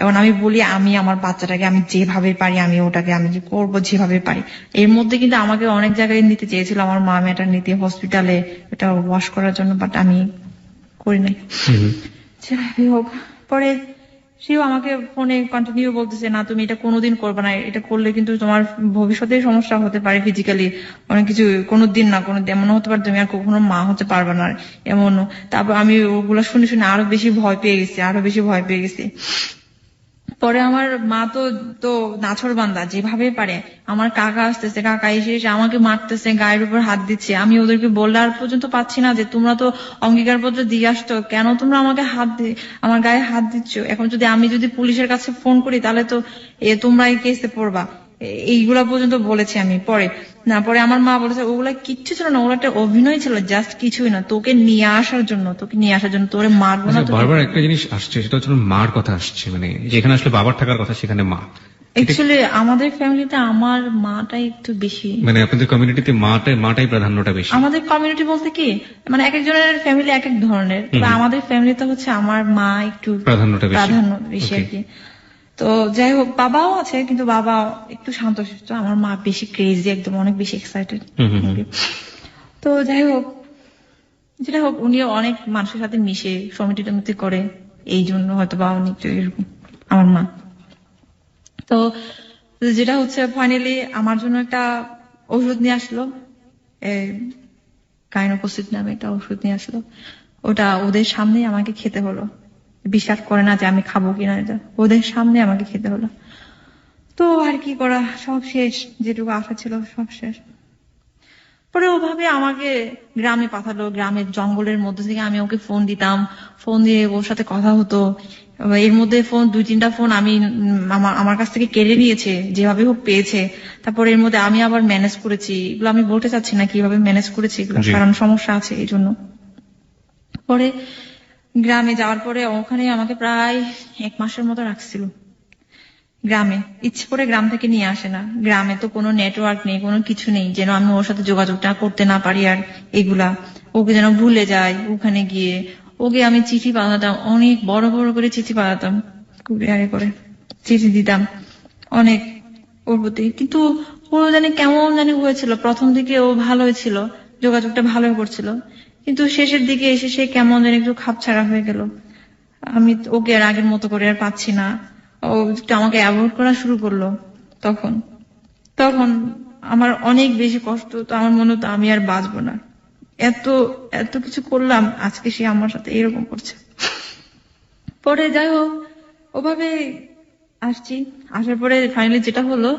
এখন আমি বলি আমি আমার বাচ্চাটাকে আমি যেভাবে পারি আমি ওটাকে আমি করবো যেভাবে পারি। এর মধ্যে কিন্তু আমাকে অনেক জায়গায় নিতে চেয়েছিল আমার মা, ম্যাটারনিটি হসপিটালে, এটা ওয়াশ করার জন্য, বাট আমি করি নাই। যাই হোক, পরে সেও আমাকে ফোনে কন্টিনিউ বলতেছে, না তুমি এটা কোনোদিন করবে না, এটা করলে কিন্তু তোমার ভবিষ্যতে সমস্যা হতে পারে, ফিজিক্যালি অনেক কিছু, কোনোদিন না কোনোদিন এমন হতে পারে তুমি আর কখনো মা হতে পারবে না এমনও। তারপর আমি ওগুলো শুনে শুনে আরো বেশি ভয় পেয়ে গেছি। পরে আমার মা তো নাছরবান্দা, যেভাবে পারে। আমার কাকা আসতেছে, কাকা এসে আমাকে মারতেছে, গায়ের উপর হাত দিচ্ছে। আমি ওদেরকে বললে আর পর্যন্ত পাচ্ছি না যে তোমরা তো অঙ্গীকারপত্র দিয়ে আসতো, কেন তোমরা আমাকে আমার গায়ে হাত দিচ্ছ। এখন আমি যদি পুলিশের কাছে ফোন করি তাহলে তো তোমরা এই কেসে পড়বা। এইগুলা পর্যন্ত বলেছি আমি। পরে আমার মা বলেছে ওগুলা কিচ্ছু ছিল না, ওগুলো একটা অভিনয় ছিল, জাস্ট কিছুই না, তোকে নিয়ে আসার জন্য তোরে মারবো না। বারবার একটা জিনিস আসছে, সেটা হচ্ছে মার কথা আসছে, মানে যেখানে আসলে বাবার থাকার কথা সেখানে মা। অ্যাকচুয়ালি আমাদের ফ্যামিলিতে আমার মাটাই একটু বেশি, মানে আপনাদের কমিউনিটিতে মাটাই প্রাধান্যটা বেশি। আমাদের কমিউনিটি বলতে কি, মানে এক একজনের ফ্যামিলি এক এক ধরনের, আমাদের ফ্যামিলিতে হচ্ছে আমার মা একটু প্রাধান্য বেশি আর কি। তো যাই হোক, বাবাও আছে কিন্তু বাবা একটু শান্তশিষ্ট, আমার মা বেশি ক্রেজি, একদম অনেক বেশি এক্সাইটেড। তো যাই হোক, যেটা হোক, উনিও অনেক মানুষের সাথে মিশে সমিতি করে, এই জন্য হয়তো বা উনি একটু এরকম আমার মা। তো যেটা হচ্ছে ফাইনালি আমার জন্য একটা ওষুধ নিয়ে আসলো, গাইনোকোসিড নামে একটা ওষুধ নিয়ে আসলো। ওটা ওদের সামনে আমাকে খেতে হলো, বিশ্বাস করে না যে আমি খাবো কিনা, এটা ওদের সামনে আমাকে খেতে হলো। তো আর কি করা, সব শেষ, যেটুকু আশা ছিল সব শেষ। পরে ওভাবে আমাকে গ্রামে পাঠালো, গ্রামের জঙ্গলের মধ্যে থেকে আমি ওকে ফোন দিতাম, ফোন দিয়ে ওর সাথে কথা হতো। এর মধ্যে 2-3টা ফোন আমি আমার কাছ থেকে কেড়ে নিয়েছে, যেভাবে হোক পেয়েছে। তারপর এর মধ্যে আমি আবার ম্যানেজ করেছি, এগুলো আমি বলতে চাচ্ছি না কিভাবে ম্যানেজ করেছি এগুলো, কারণ সমস্যা আছে এই জন্য। পরে গ্রামে যাওয়ার পরে ওখানে আমাকে প্রায় 1 মাসের মতো রাখছিল গ্রামে। ইচ্ছে করে গ্রাম থেকে নিয়ে আসে না, গ্রামে তো কোনো নেটওয়ার্ক নেই, কোনো কিছু নেই, যেন আমি ওর সাথে যোগাযোগটা করতে না পারি। আর এগুলা ওকে যেন ভুলে যায়। ওখানে গিয়ে ওকে আমি চিঠি পাঠাতাম, অনেক বড় বড় করে চিঠি পাঠাতাম, কুরিয়ারে করে চিঠি দিতাম অনেক ওর প্রতি। কিন্তু ও কেমন হয়েছিল, প্রথম দিকে ও ভালোই ছিল, যোগাযোগটা ভালোই করছিল, কিন্তু শেষের দিকে এসে সে কেমন একটু খাপছাড়া হয়ে গেল। আমি ওকে আর আগের মতো করে আর পাচ্ছি না, ও আমাকে অ্যাভয়েড করা শুরু করলো। তখন আমার অনেক বেশি কষ্ট, তো আমার মনে হতো আমি আর বাঁচবো না, এত এত কিছু করলাম, আজকে সে আমার সাথে এরকম করছে। পরে যাই হোক, ওভাবে আসার পরে ফাইনালি যেটা হলো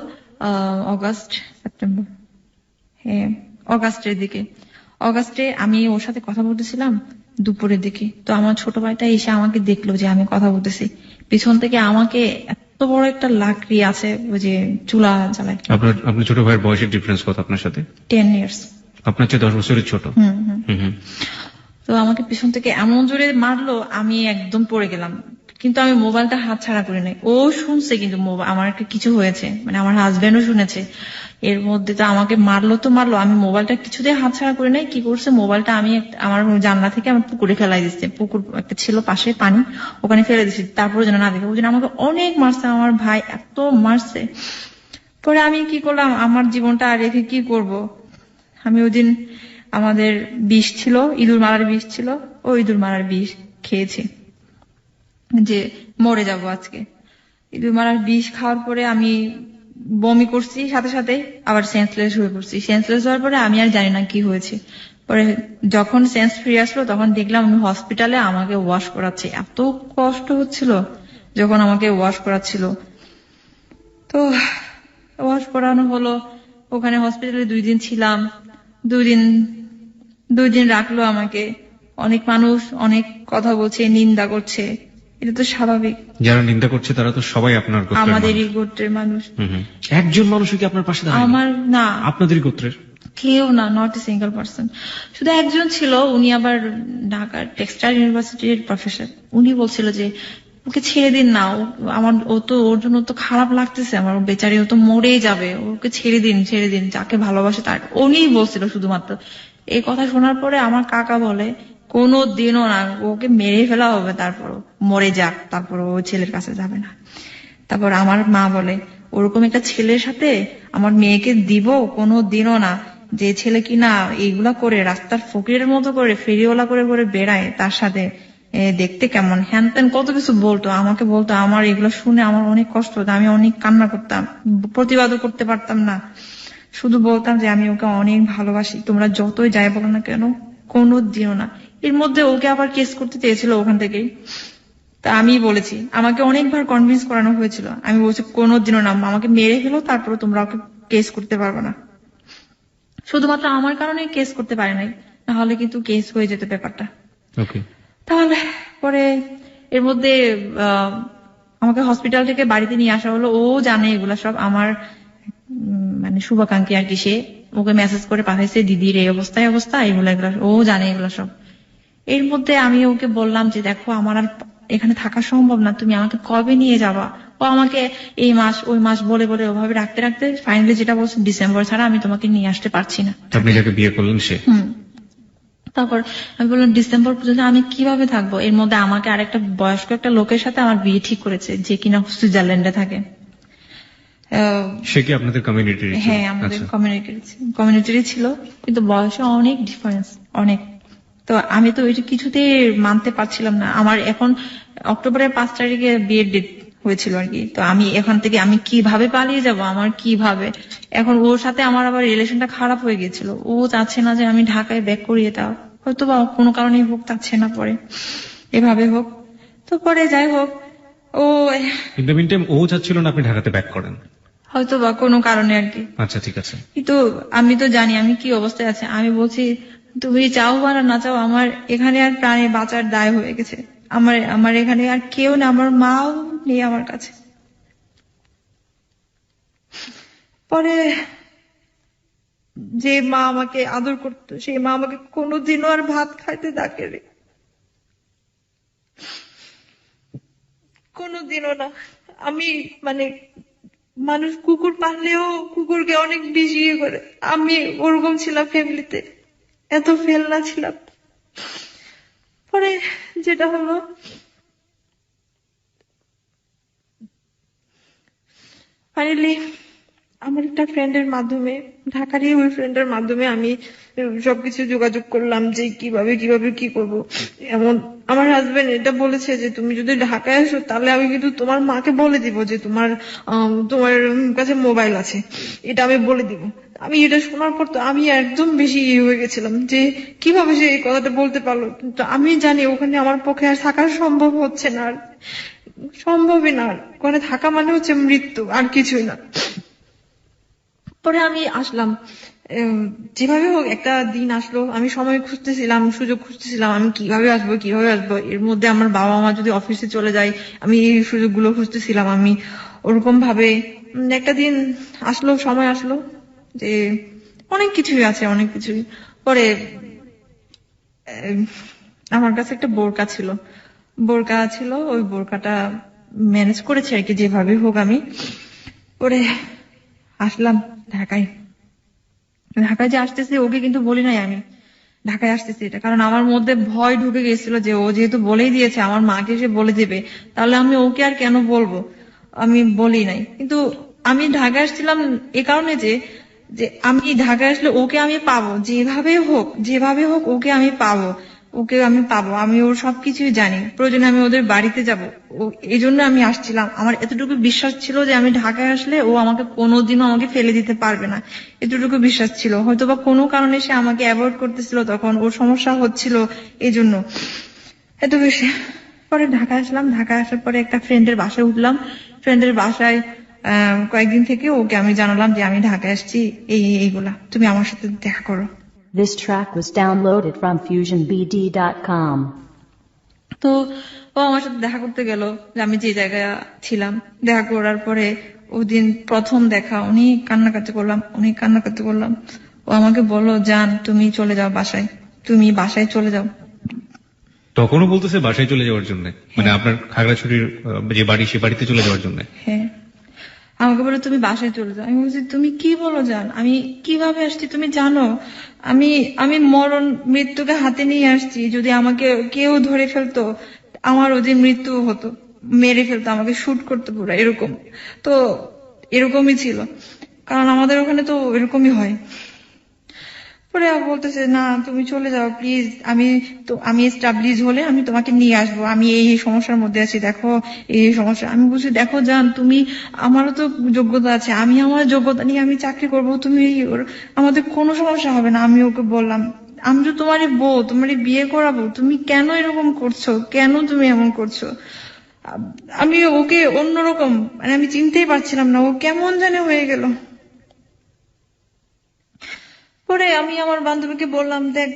সেপ্টেম্বর, হ্যাঁ অগাস্টে আমি ওর সাথে কথা বলতেছিলাম দুপুরের দিকে। তো আমার ছোট ভাইটা এসে আমাকে দেখলো যে আমি কথা বলতেছি, পিছন থেকে আমাকে এত বড় একটা লাকড়ি আছে, ওই যে চুলা জ্বালায়। আপনার ছোট ভাইয়ের বয়সের ডিফারেন্স কত আপনার সাথে? 10 ইয়ার্স। আপনার চেয়ে 10 বছরের ছোট। তো আমাকে পিছন থেকে এমন জোরে মারলো, আমি একদম পড়ে গেলাম, কিন্তু আমি মোবাইলটা হাত ছাড়া করে নাই। ও শুনছে কিন্তু আমার একটা কিছু হয়েছে, মানে আমার হাজবেন্ডও শুনেছে। এর মধ্যে তো আমাকে মারলো, আমি মোবাইলটা কিছুতে হাত ছাড়া করে নাই। কি করছে, মোবাইলটা আমি আমার জানলা থেকে আমি পুকুরে ফেলাই দিচ্ছি, পুকুর একটা ছিল পাশে পানি, ওখানে ফেলে দিচ্ছি, তারপরে যেন না দেখে। ওই জন্য আমাকে অনেক মারছে, আমার ভাই এত মারছে। পরে আমি কি করলাম, আমার জীবনটা রেখে কি করব। আমি ওই দিন আমাদের বিষ ছিল, ইঁদুর মারার বিষ ছিল, ওই ইঁদুর মারার বিষ খেয়েছি, যে মরে যাব আজকে। ইঁদুর মারার বিষ খাওয়ার পরে আমি বমি করছি, সাথে সাথে আবার সেন্সলেস হয়ে পড়ছি। সেন্সলেস হওয়ার পরে আমি আর জানি না কি হয়েছে। পরে যখন সেন্স ফিরে আসলো তখন দেখলাম আমি হসপিটালে, আমাকে ওয়াশ করাচ্ছে। এত কষ্ট হচ্ছিল যখন আমাকে ওয়াশ করাচ্ছিল। তো ওয়াশ করানো হলো, ওখানে হসপিটালে 2 দিন ছিলাম। 2 দিন রাখলো আমাকে। অনেক মানুষ অনেক কথা বলছে, নিন্দা করছে, এটা তো স্বাভাবিক। যারা নিন্দা করছে তারা তো সবাই আপনার গোত্রের আমাদেরই মানুষ। গোত্রের মানুষ। একজন মানুষও কি আপনার পাশে দাঁড়ায় আমার না, আপনাদেরই গোত্রের? কেউ না, নট এ সিঙ্গেল পার্সন। শুধু একজন ছিল, উনি আবার ঢাকার টেক্সটাইল ইউনিভার্সিটির প্রফেসর। উনি বলছিল যে ওকে ছেড়ে দিন না, ওর জন্য তো খারাপ লাগতেছে আমার, ও বেচারি, ও তো মরেই যাবে, ওকে ছেড়ে দিন, যাকে ভালোবাসে তার। উনিই বলছিল শুধুমাত্র। এই কথা শোনার পরে আমার কাকা বলে কোনো দিনও না, ওকে মেরে ফেলা হবে, তারপর মরে যাক, তারপর ও ছেলের কাছে যাবে না। তারপর আমার মা বলে ওরকম একটা ছেলের সাথে আমার মেয়েকে দিব কোনো দিনও না, যে ছেলে কিনা এইগুলা করে রাস্তার ফকিরের মতো করে ফেরিওয়ালা করে করে বেড়ায়, তার সাথে দেখতে কেমন, হ্যান ত্যান কত কিছু বলতো, আমাকে বলতো। আমার এগুলো শুনে আমার অনেক কষ্ট হতো, আমি অনেক কান্না করতাম, প্রতিবাদও করতে পারতাম না, শুধু বলতাম যে আমি ওকে অনেক ভালোবাসি, তোমরা যতই যাই বলো না কেন, কোনো দিনও না। এর মধ্যে ওকে আবার কেস করতে চেয়েছিল ওখান থেকেই। তা আমি বলেছি, আমাকে অনেকবার কনভিন্স করানো হয়েছিল, আমি বলছি কোনোদিনও না, আমাকে মেরে ফেলো, তারপরে তোমরা ওকে কেস করতে পারবে না। শুধুমাত্র আমার কারণে কেস করতে পারে নাই, নাহলে কিন্তু কেস হয়ে যেত ব্যাপারটা। ওকে। তাহলে পরে এর মধ্যে আমাকে হসপিটাল থেকে বাড়িতে নিয়ে আসা হলো। ও জানে এগুলা সব, আমার মানে শুভাকাঙ্ক্ষী আর কি, সে ওকে মেসেজ করে পাঠাইছে, দিদির এই অবস্থা এগুলা, ও জানে এগুলা সব। এর মধ্যে আমি ওকে বললাম যে দেখো আমার আর এখানে থাকা সম্ভব না, তুমি আমাকে কবে নিয়ে যাবা। ও আমাকে এই মাস ওই মাস বলে বলে ওভাবে রাখতে রাখতে ফাইনালি যেটা বলছে, ডিসেম্বর ছাড়া আমি তোমাকে নিয়ে আসতে পারছি না। আপনি যাকে বিয়ে করলেন সে? তারপর আমি বললাম ডিসেম্বর পর্যন্ত আমি কিভাবে থাকবো। এর মধ্যে আমাকে আরেকটা বয়স্ক একটা লোকের সাথে আমার বিয়ে ঠিক করেছে, যে কিনা সুইজারল্যান্ডে থাকে। সে কি আপনাদের কমিউনিটির? হ্যাঁ, আমাদের কমিউনিটিরই ছিল, কিন্তু বয়সে অনেক ডিফারেন্স, অনেক। তো আমি তো ওইটা কিছুতে মানতে পারছিলাম না। আমার এখন অক্টোবরের 5 তারিখে বিয়ের ডেট হয়েছিল আর কি। তো আমি এখান থেকে আমি কিভাবে পালিয়ে যাব, আমার কিভাবে, এখন ওর সাথে আমার আবার রিলেশনটা খারাপ হয়ে গেছিল। ও চাচ্ছে না যে আমি ঢাকায় ব্যাক করিয়ে দাও, হয়তো বা কোনো কারণেই হোক, চাচ্ছে না, পরে এভাবে হোক। তো পরে যাই হোক, ও ইন দ্য মিনটাইম ও চাচ্ছিল না আপনি ঢাকাতে ব্যাক করেন, হয়তো বা কোনো কারণে আর কি। আচ্ছা ঠিক আছে। কিন্তু আমি তো জানি আমি কি অবস্থায় আছে। আমি বলছি তুমি চাও বা না চাও, আমার এখানে আর প্রাণে বাঁচার দায় হয়ে গেছে। আমার এখানে আর কেউ না, আমার মাও নেই আমার কাছে। পরে যে মা আমাকে আদর করতো, সেই মা আমাকে কোনোদিনও আর ভাত খাইতে ডাকেনি, কোনোদিনও না। আমি মানে মানুষ কুকুর পাললেও কুকুরকে অনেক বেশি ইয়ে করে, আমি ওরকম ছিলাম ফ্যামিলিতে, এত ফেলনা ছিলাম। পরে যেটা হলো, ফাইনালি আমার একটা ফ্রেন্ডের মাধ্যমে, ঢাকারই ওই ফ্রেন্ডের মাধ্যমে আমি সবকিছু যোগাযোগ করলাম যে কিভাবে কি করব। এমন আমার হাজবেন্ড এটা বলেছে যে তুমি যদি ঢাকায় আসো তাহলে আমি কিন্তু তোমার মাকে বলে দিব যে তোমার কাছে মোবাইল আছে, এটা আমি বলে দিব। আমি এটা শোনার পর তো আমি একদম বেশি ইয়ে হয়ে গেছিলাম যে কিভাবে সে এই কথাটা বলতে পারলো। কিন্তু আমি জানি ওখানে আমার পক্ষে আর থাকা সম্ভব হচ্ছে না, আর সম্ভবই না। ওখানে থাকা মানে হচ্ছে মৃত্যু, আর কিছুই না। পরে আমি আসলাম, যেভাবে হোক একটা দিন আসলো। আমি সময় খুঁজতেছিলাম, সুযোগ খুঁজতেছিলাম, আমি কিভাবে আসবো। এর মধ্যে আমার বাবা মা যদি অফিসে চলে যায়, আমি এই সুযোগগুলো খুঁজতেছিলাম। আমি ওরকম ভাবে একটা দিন আসলো, সময় আসলো যে অনেক কিছুই আছে, অনেক কিছুই। পরে আমার কাছে একটা বোরকা ছিল, ওই বোরকাটা ম্যানেজ করেছি আর কি, যেভাবে হোক আমি। পরে আসলাম ঢাকায় যে আসতেছি, ওকে কিন্তু বলি নাই আমি ঢাকায় আসতেছি এটা, কারণ আমার মধ্যে ভয় ঢুকে গেছিল যে ও যেহেতু বলেই দিয়েছে আমার মাকে সে বলে দেবে, তাহলে আমি ওকে আর কেন বলবো। আমি বলি নাই। কিন্তু আমি ঢাকায় আসছিলাম এ কারণে যে আমি ঢাকায় আসলে ওকে আমি পাবো, যেভাবে হোক ওকে আমি পাবো। আমি ওর সবকিছুই জানি, প্রয়োজনে আমি ওদের বাড়িতে যাব। এই জন্য আমি আসছিলাম। আমার এতটুকু বিশ্বাস ছিল যে আমি ঢাকায় আসলে ও আমাকে কোনোদিনও আমাকে ফেলে দিতে পারবে না, এতটুকু বিশ্বাস ছিল। হয়তো বা কোনো কারণে সে আমাকে অ্যাভয়েড করতেছিল, তখন ওর সমস্যা হচ্ছিল, এই জন্য এত বেশি। পরে ঢাকায় আসলাম, ঢাকায় আসার পরে একটা ফ্রেন্ডের বাসায় উঠলাম। ফ্রেন্ডের বাসায় কয়েকদিন থেকে ওকে আমি জানালাম যে আমি ঢাকায় আসছি, এইগুলা তুমি আমার সাথে দেখা করো। This track was downloaded from FusionBD.com. তো ও আমার সাথে দেখা করতে গেল যে আমি যে জায়গায় ছিলাম। দেখা করার পরে ওদিন প্রথম দেখা, অনেক কান্নাকাটি করলাম। ও আমাকে বললো, জান তুমি চলে যাও বাসায়, তুমি বাসায় চলে যাও। তখনও বলতেছে বাসায় চলে যাওয়ার জন্য, মানে আপনার খাগড়াছড়ির যে বাড়ি সে বাড়িতে চলে যাওয়ার জন্য। হ্যাঁ, আমাকে বলে তুমি বাসায় চলে যাও। আমি বলছি তুমি কি বলো জান, আমি কিভাবে আসছি তুমি জানো? আমি মরণ মৃত্যুকে হাতে নিয়ে আসছি। যদি আমাকে কেউ ধরে ফেলতো, আমার ওদের মৃত্যু হতো, মেরে ফেলতো, আমাকে শুট করতে পুরো এরকম। তো এরকমই ছিল, কারণ আমাদের ওখানে তো এরকমই হয়। পরে বলতেছে না তুমি চলে যাও প্লিজ, আমি এস্টাবলিশ হলে আমি তোমাকে নিয়ে আসবো, আমি এই সমস্যার মধ্যে আছি, দেখো এই সমস্যা। আমি বলছি দেখো জান, তুমি, আমারও তো যোগ্যতা আছে, আমি আমার যোগ্যতা নিয়ে আমি চাকরি করবো, তুমি আমাদের কোনো সমস্যা হবে না। আমি ওকে বললাম, আমি তো তোমারই বউ, তোমারই বিয়ে করাবো, তুমি কেন এরকম করছো, কেন তুমি এমন করছো? আমি ওকে অন্যরকম, মানে আমি চিনতেই পারছিলাম না, ও কেমন জানে হয়ে গেল। পরে আমি আমার বান্ধবীকে বললাম, দেখ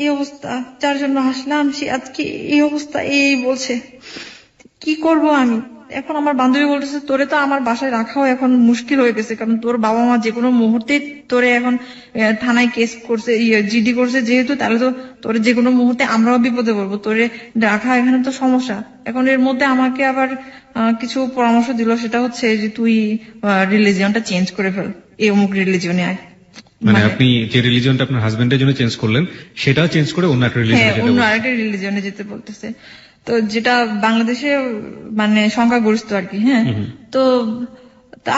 এই অবস্থা, যার জন্য হাসলাম সে আজকে এই অবস্থা, এই বলছে, কি করব আমি এখন? আমার বান্ধবী বলতেছে, তোরে তো আমার বাসায় রাখাও এখন মুশকিল হয়ে গেছে, কারণ তোর বাবা মা যে কোনো মুহূর্তে তোরে এখন থানায় কেস করছে, জিডি করছে যেহেতু, তাহলে তো তোরে যে কোনো মুহূর্তে আমরাও বিপদে পড়বো, তোরে রাখা এখানে তো সমস্যা। এখন এর মধ্যে আমাকে আবার কিছু পরামর্শ দিল, সেটা হচ্ছে যে তুই রিলিজিয়নটা চেঞ্জ করে ফেল, এই অমুক রিলিজিয়নে আয়। মানে আপনি যে রিলিজনটা আপনার হাজবেন্ডের জন্য চেঞ্জ করলেন, সেটা চেঞ্জ করে অন্য একটা হ্যাঁ, অন্য আরেকটা রিলিজিয়নে যেতে বলতেছে, তো যেটা বাংলাদেশে মানে সংখ্যাগরিষ্ঠ আর কি। হ্যাঁ, তো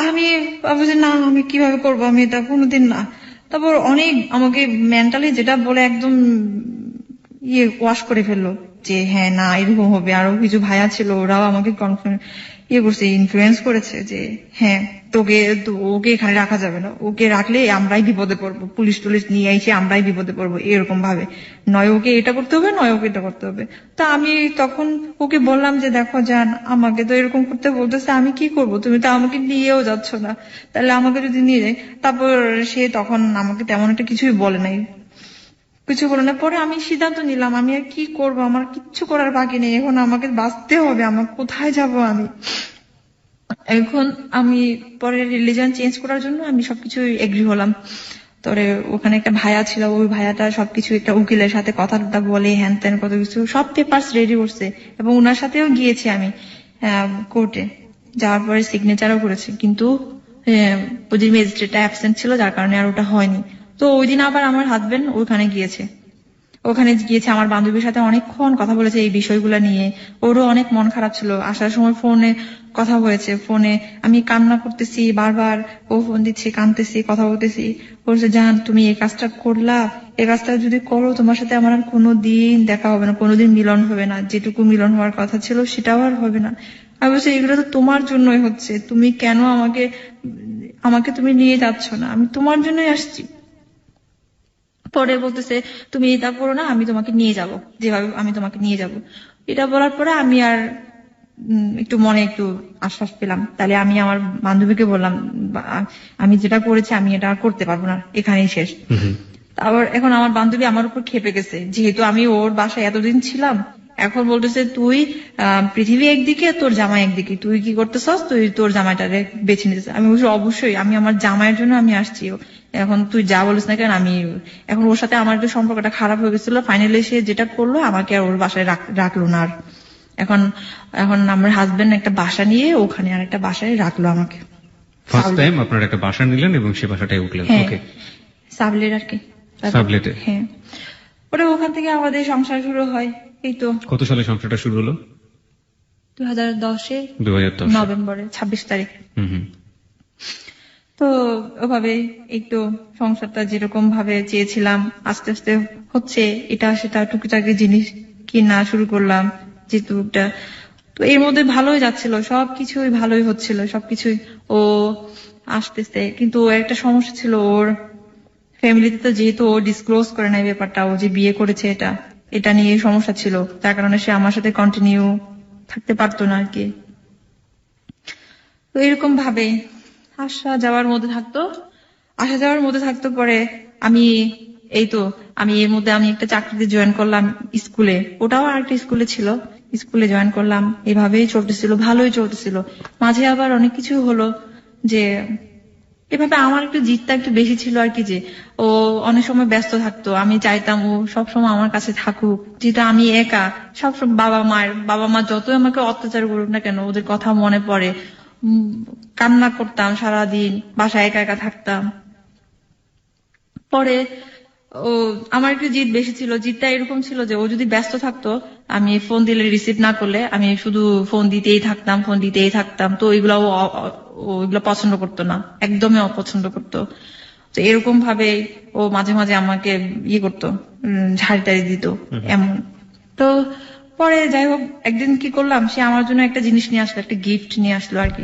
আমি ভাবছি না, আমি কিভাবে করবো, আমি এটা কোনোদিন না। তারপর অনেক আমাকে মেন্টালি যেটা বলে একদম ওয়াশ করে ফেললো যে হ্যাঁ না এরকম হবে। আরো কিছু ভাইয়া ছিল, ওরাও আমাকে করছে, ইনফ্লুয়েন্স করেছে যে হ্যাঁ ওকে এখানে রাখা যাবে না, ওকে রাখলে আমরাই বিপদে পড়বো, পুলিশ টুলিশ নিয়ে এসে আমরাই বিপদে পড়বো, এরকম ভাবে, নয় ওকে এটা করতে হবে, নয় ওকে এটা করতে হবে। তা আমি তখন ওকে বললাম যে দেখো জান, আমাকে তো এরকম করতে বলতেছে, আমি কি করব, তুমি তো আমাকে নিয়েও যাচ্ছ না, তাহলে আমাকে যদি নিয়ে যায়। তারপর সে তখন আমাকে তেমন একটা কিছুই বলে নাই, পরে আমি সিদ্ধান্ত নিলাম আমি আর কি করব, আমার কিচ্ছু করার বাকি নেই, এখন আমাকে বাঁচতে হবে, আমার কোথায় যাব আমি এখন? আমি পরে রিলিজন চেঞ্জ করার জন্য আমি সবকিছু এগ্রি হলাম। তবে ওখানে একটা ভাইয়া ছিল, ওই ভাইয়াটা সবকিছু একটা উকিলের সাথে কথা বলে হ্যান ত্যান কত কিছু সব পেপারস রেডি করছে, এবং ওনার সাথেও গিয়েছি আমি কোর্টে, যাওয়ার পরে সিগনেচারও করেছে, কিন্তু ওই যে ম্যাজিস্ট্রেটটা অ্যাবসেন্ট ছিল, যার কারণে আর ওটা হয়নি। তো ওই দিন আবার আমার হাজবেন্ড ওখানে গিয়েছে, আমার বান্ধবীর সাথে অনেকক্ষণ কথা বলেছে এই বিষয়গুলো নিয়ে। ওরও অনেক মন খারাপ ছিল, আসার সময় ফোনে কথা হয়েছে, ফোনে আমি কান্না করতেছি, বারবার ও ফোন দিচ্ছে, কাঁদতেছি, কথা বলতেছি, বলছে জান তুমি এই কাজটা করলা, এই কাজটা যদি করো তোমার সাথে আমার আর কোনোদিন দেখা হবে না, কোনোদিন মিলন হবে না, যেটুকু মিলন হওয়ার কথা ছিল সেটাও আর হবে না। আমি বলছি এগুলো তো তোমার জন্যই হচ্ছে, তুমি কেন আমাকে তুমি নিয়ে যাচ্ছ না, আমি তোমার জন্যই আসছি। পরে বলতেছে তুমি এটা করো না, আমি তোমাকে নিয়ে যাব, যেভাবে আমি তোমাকে নিয়ে যাব। এটা বলার পরে আমি আর একটু মনে একটু আশ্বাস পেলাম। তাহলে আমি আমার বান্ধবীকে বললাম, আমি যেটা করেছি আমি এটা আর করতে পারবো না, এখানেই শেষ। তারপর এখন আমার বান্ধবী আমার উপর খেপে গেছে, যেহেতু আমি ওর বাসায় এতদিন ছিলাম, এখন বলতেছে তুই পৃথিবী একদিকে, তোর জামাই একদিকে, তুই কি করতেছস, তুই তোর জামাইটারে বেছে নিতেছ। আমি বলছি অবশ্যই, আমি আমার জামাইয়ের জন্য আমি আসছি, এখন তুই যা বলিস না কেন। আমি এখন ওর সাথে আমার একটু সম্পর্কটা খারাপ হয়ে গেছিল, ফাইনালি সে যেটা করলো আমাকে আর ওর বাসায় রাখলো না। আর এখন আমার হাজবেন্ড একটা বাসা নিয়ে ওখানে আর একটা বাসায় রাখলো আমাকে। ফার্স্ট টাইম আপনারা একটা বাসা নিলেন এবং সে বাসাটায় উঠলেন। ওকে, সাবলেট আর কি, সাবলেটে। হ্যাঁ, ওটা ওখান থেকে আমাদের সংসার শুরু হয়। এই তো কত সালে সংসারটা শুরু হলো? 2010 নভেম্বরে 26 তারিখ। তো ওভাবে একটু সংসারটা যেরকম ভাবে চেয়েছিলাম আস্তে আস্তে হচ্ছে, এটা সেটা টুকিটাকি জিনিস কিনা শুরু করলাম, যেহেতু তো এর মধ্যে ভালোই যাচ্ছিল, সবকিছুই ভালোই হচ্ছিল, সবকিছুই ও আসতেছে। কিন্তু ওর একটা সমস্যা ছিল, ওর ফ্যামিলিতে তো যেহেতু ও ডিসক্লোজ করে নাই ব্যাপারটা, ও যে বিয়ে করেছে এটা নিয়ে সমস্যা ছিল, তার কারণে সে আমার সাথে কন্টিনিউ থাকতে পারতো না আর কি। তো এরকম ভাবে আসা যাওয়ার মধ্যে থাকতো পরে আমি আমি এর মধ্যে আমি একটা চাকরিতে জয়েন করলাম স্কুলে, ওটাও আরেকটা স্কুলে ছিল, স্কুলে জয়েন করলাম। এভাবেই চলতেছিল, ভালোই চলতেছিল। মাঝে আবার অনেক কিছু হলো যে এভাবে আমার একটু জিদটা একটু বেশি ছিল আর কি, যে ও অনেক সময় ব্যস্ত থাকতো, আমি চাইতাম ও সবসময় আমার কাছে থাকুক, যেটা আমি একা সবসময় বাবা মা যতই আমাকে অত্যাচার করুক না কেন ওদের কথা মনে পড়ে, কান্না করতাম সারাদিন, বাসায় একা একা থাকতাম। পরে ও আমার একটু জিদ বেশি ছিল, জিদটা এরকম ছিল যে ও যদি ব্যস্ত থাকতো, আমি ফোন দিলে রিসিভ না করলে আমি শুধু ফোন দিতেই থাকতাম। তো ওইগুলো পছন্দ করতো না, একদমই অপছন্দ করতো। তো এরকম ভাবে ও মাঝে মাঝে আমাকে করতো, ঝাড়ি টাড়ি দিত এমন। তো পরে যাই হোক একদিন কি করলাম, সে আমার জন্য একটা জিনিস নিয়ে আসলো, একটা গিফট নিয়ে আসলো আর কি।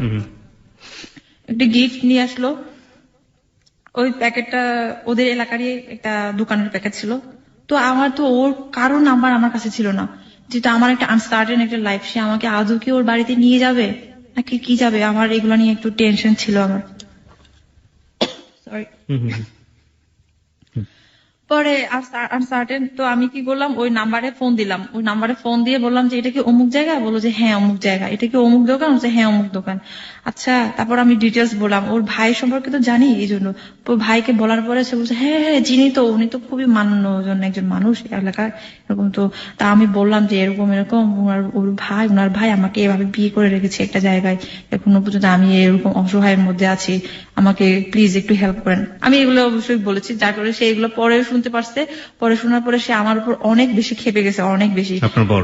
একটা গিফট নিয়ে আসলো, ওই প্যাকেটটা ওদের এলাকারই একটা দোকানের প্যাকেট ছিল। তো আমার তো ওর কারো নাম্বার আমার কাছে ছিল না, যেটা আমার একটা আনসার্টেন একটা লাইফ, সে আমাকে আদৌ কি ওর বাড়িতে নিয়ে যাবে নাকি কি যাবে, আমার এগুলো নিয়ে একটু টেনশন ছিল আমার। সরি। পরে আনসার্টেন, তো আমি কি করলাম, ওই নাম্বারে ফোন দিলাম, ওই নাম্বারে ফোন দিয়ে বললাম যে এটা কি অমুক জায়গা, বললো যে হ্যাঁ অমুক জায়গা। এটা কি অমুক দোকান, বলছে হ্যাঁ অমুক দোকান। আচ্ছা, তারপর আমি ডিটেলস বললাম, ওর ভাই সম্পর্কে তো জানি, এই জন্য ভাইকে বলার পরে সে বলছে হ্যাঁ হ্যাঁ চিনি তো, উনি তো খুবই মান্যজন একজন মানুষ এলাকার, এরকম। তো তা আমি বললাম যে এরকম ওনার ভাই আমাকে এভাবে বিয়ে করে রেখেছে একটা জায়গায়, এখনো পর্যন্ত আমি এরকম অসহায়ের মধ্যে আছি, আমাকে প্লিজ একটু হেল্প করেন। আমি এগুলো অবশ্যই বলেছি, যার করে সে এগুলো পরে শুনতে পারছে। পরে শোনার পরে সে আমার উপর অনেক বেশি খেপে গেছে, অনেক বেশি। আপনার বর?